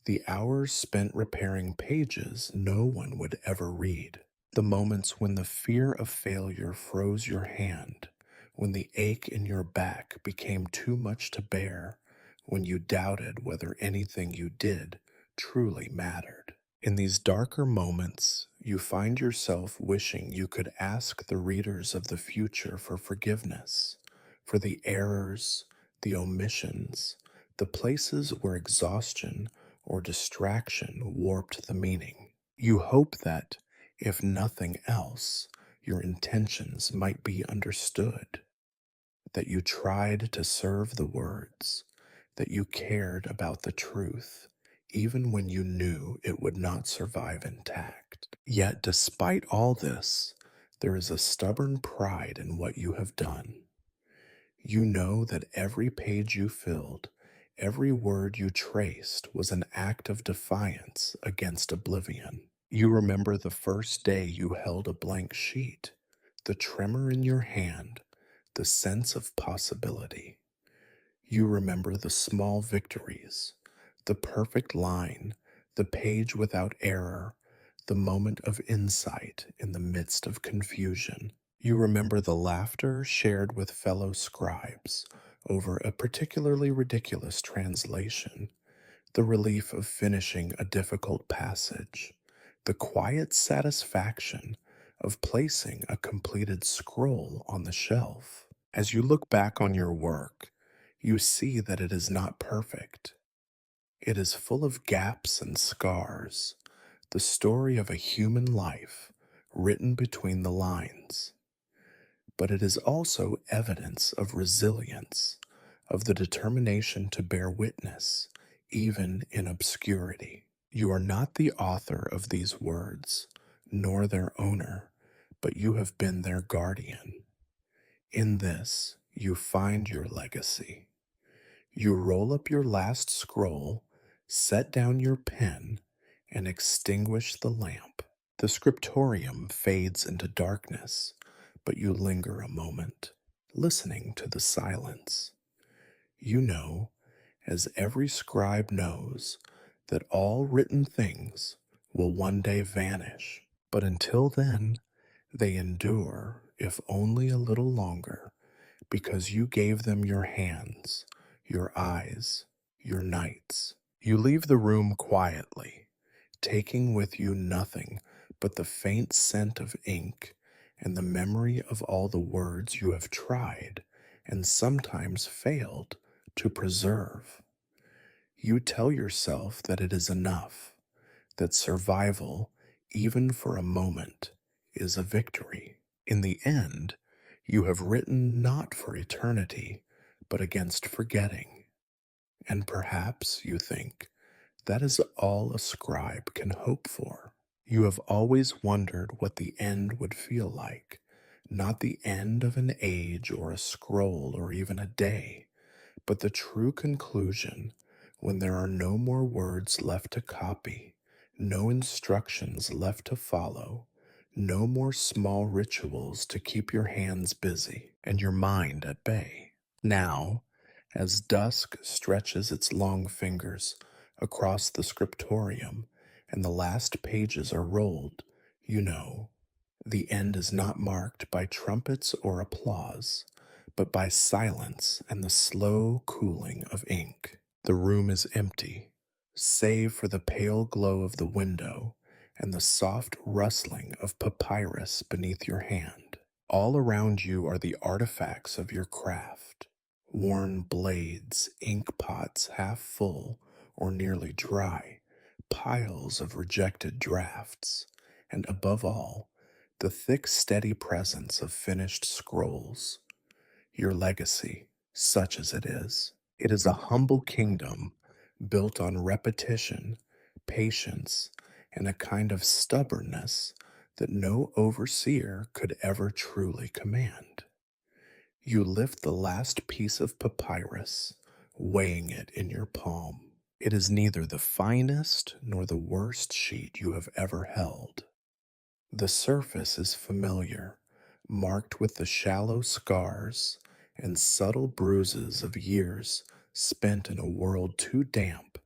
The hours spent repairing pages no one would ever read. The moments when the fear of failure froze your hand, when the ache in your back became too much to bear, when you doubted whether anything you did truly mattered. In these darker moments, you find yourself wishing you could ask the readers of the future for forgiveness, for the errors, the omissions, the places where exhaustion or distraction warped the meaning. You hope that, if nothing else, your intentions might be understood, that you tried to serve the words, that you cared about the truth, even when you knew it would not survive intact. Yet, despite all this, there is a stubborn pride in what you have done. You know that every page you filled, every word you traced was an act of defiance against oblivion. You remember the first day you held a blank sheet, the tremor in your hand, the sense of possibility. You remember the small victories, the perfect line, the page without error, the moment of insight in the midst of confusion. You remember the laughter shared with fellow scribes over a particularly ridiculous translation, the relief of finishing a difficult passage, the quiet satisfaction of placing a completed scroll on the shelf. As you look back on your work, you see that it is not perfect. It is full of gaps and scars, the story of a human life written between the lines. But it is also evidence of resilience, of the determination to bear witness, even in obscurity. You are not the author of these words, nor their owner, but you have been their guardian. In this, you find your legacy. You roll up your last scroll, set down your pen, and extinguish the lamp. The scriptorium fades into darkness, but you linger a moment, listening to the silence. You know, as every scribe knows, that all written things will one day vanish, but until then, they endure, if only a little longer, because you gave them your hands, your eyes, your nights. You leave the room quietly, taking with you nothing but the faint scent of ink and the memory of all the words you have tried and sometimes failed to preserve. You tell yourself that it is enough, that survival, even for a moment, is a victory. In the end, you have written not for eternity, but against forgetting. And perhaps, you think, that is all a scribe can hope for. You have always wondered what the end would feel like, not the end of an age or a scroll or even a day, but the true conclusion when there are no more words left to copy, no instructions left to follow, no more small rituals to keep your hands busy and your mind at bay. Now, as dusk stretches its long fingers across the scriptorium and the last pages are rolled, you know, the end is not marked by trumpets or applause, but by silence and the slow cooling of ink. The room is empty, save for the pale glow of the window and the soft rustling of papyrus beneath your hand. All around you are the artifacts of your craft, Worn blades, ink pots half full or nearly dry, piles of rejected drafts, and above all, the thick, steady presence of finished scrolls. Your legacy, such as it is. It is a humble kingdom built on repetition, patience, and a kind of stubbornness that no overseer could ever truly command. You lift the last piece of papyrus, weighing it in your palm. It is neither the finest nor the worst sheet you have ever held. The surface is familiar, marked with the shallow scars and subtle bruises of years spent in a world too damp,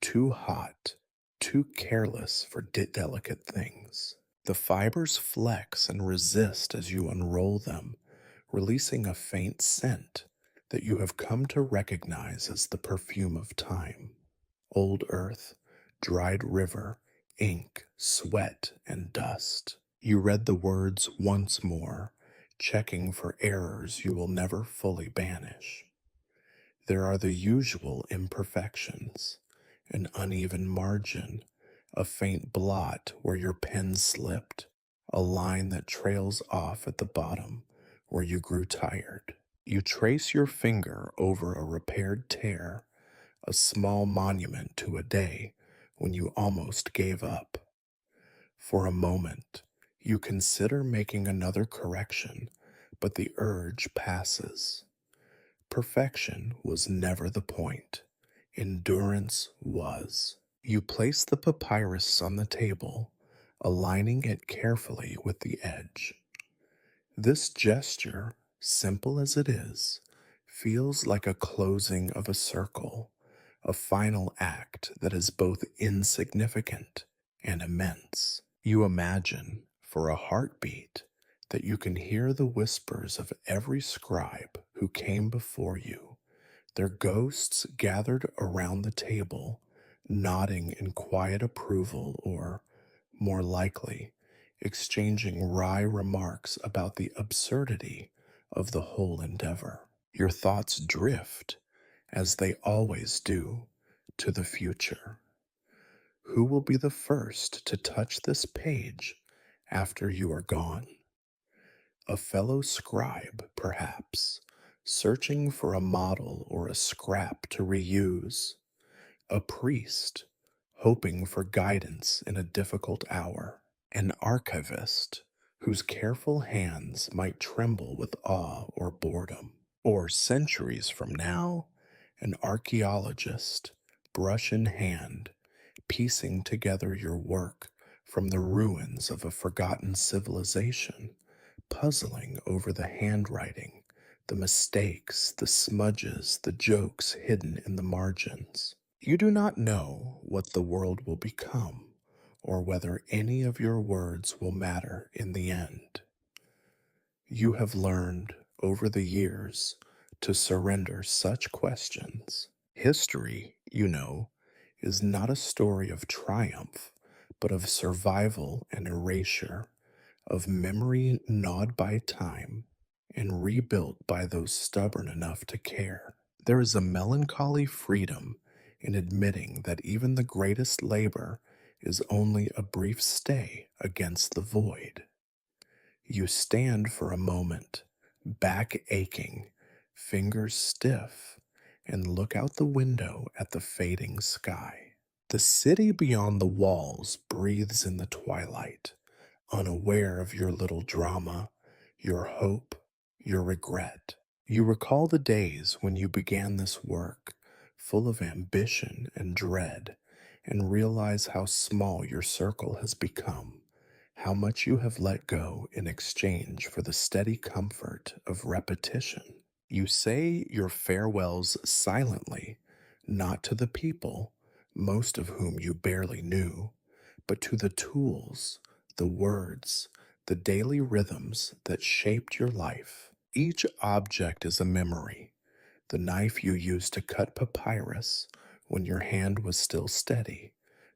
too hot, too careless for delicate things. The fibers flex and resist as you unroll them, releasing a faint scent that you have come to recognize as the perfume of time. Old earth, dried river, ink, sweat, and dust. You read the words once more, checking for errors you will never fully banish. There are the usual imperfections, an uneven margin, a faint blot where your pen slipped, a line that trails off at the bottom where you grew tired. You trace your finger over a repaired tear, a small monument to a day when you almost gave up. For a moment, you consider making another correction, but the urge passes. Perfection was never the point. Endurance was. You place the papyrus on the table, aligning it carefully with the edge. This gesture, simple as it is, feels like a closing of a circle, a final act that is both insignificant and immense. You imagine, for a heartbeat, that you can hear the whispers of every scribe who came before you, their ghosts gathered around the table, nodding in quiet approval or, more likely, exchanging wry remarks about the absurdity of the whole endeavor. Your thoughts drift, as they always do, to the future. Who will be the first to touch this page after you are gone? A fellow scribe, perhaps, searching for a model or a scrap to reuse. A priest, hoping for guidance in a difficult hour. An archivist, whose careful hands might tremble with awe or boredom. Or centuries from now, an archaeologist, brush in hand, piecing together your work from the ruins of a forgotten civilization, puzzling over the handwriting, the mistakes, the smudges, the jokes hidden in the margins. You do not know what the world will become, or whether any of your words will matter in the end. You have learned over the years to surrender such questions. History, you know, is not a story of triumph, but of survival and erasure, of memory gnawed by time and rebuilt by those stubborn enough to care. There is a melancholy freedom in admitting that even the greatest labor is only a brief stay against the void. You stand for a moment, back aching, fingers stiff, and look out the window at the fading sky. The city beyond the walls breathes in the twilight, unaware of your little drama, your hope, your regret. You recall the days when you began this work, full of ambition and dread, and realize how small your circle has become, how much you have let go in exchange for the steady comfort of repetition. You say your farewells silently, not to the people, most of whom you barely knew, but to the tools, the words, the daily rhythms that shaped your life. Each object is a memory. The knife you used to cut papyrus when your hand was still steady,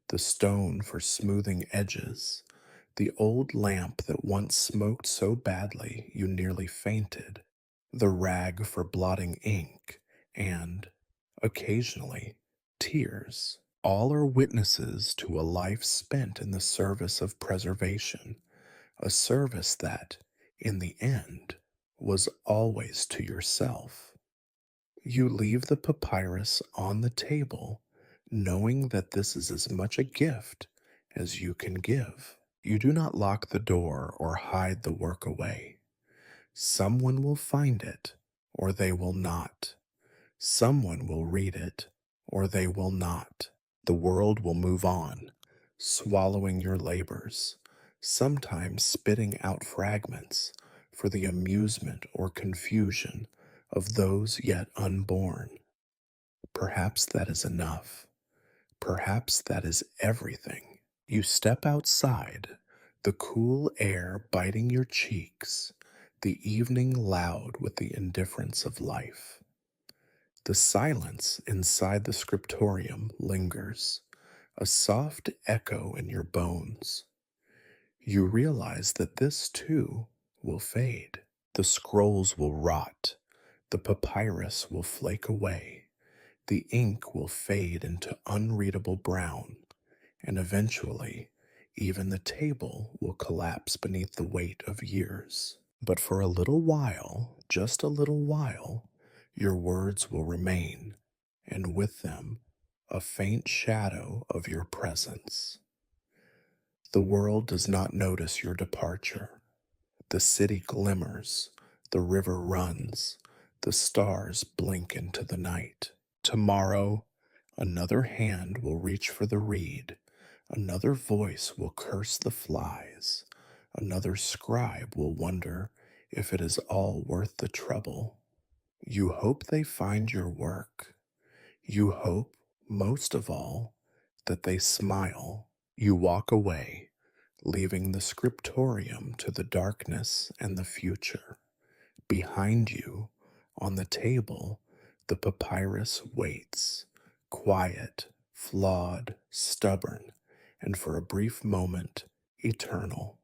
the stone for smoothing edges, the old lamp that once smoked so badly you nearly fainted. the rag for blotting ink, and, occasionally, tears. All are witnesses to a life spent in the service of preservation, a service that, in the end, was always to yourself. You leave the papyrus on the table, knowing that this is as much a gift as you can give. You do not lock the door or hide the work away. Someone will find it, or they will not. Someone will read it, or they will not. The world will move on, swallowing your labors, sometimes spitting out fragments for the amusement or confusion of those yet unborn. Perhaps that is enough. Perhaps that is everything. You step outside, the cool air biting your cheeks, the evening loud with the indifference of life. The silence inside the scriptorium lingers, a soft echo in your bones. You realize that this too will fade. The scrolls will rot, the papyrus will flake away, the ink will fade into unreadable brown, and eventually, even the table will collapse beneath the weight of years. But for a little while, just a little while, your words will remain, and with them, a faint shadow of your presence. The world does not notice your departure. The city glimmers, the river runs, the stars blink into the night. Tomorrow, another hand will reach for the reed, another voice will curse the flies, another scribe will wonder if it is all worth the trouble. You hope they find your work. You hope, most of all, that they smile. You walk away, leaving the scriptorium to the darkness and the future. Behind you, on the table, the papyrus waits, quiet, flawed, stubborn, and for a brief moment, eternal.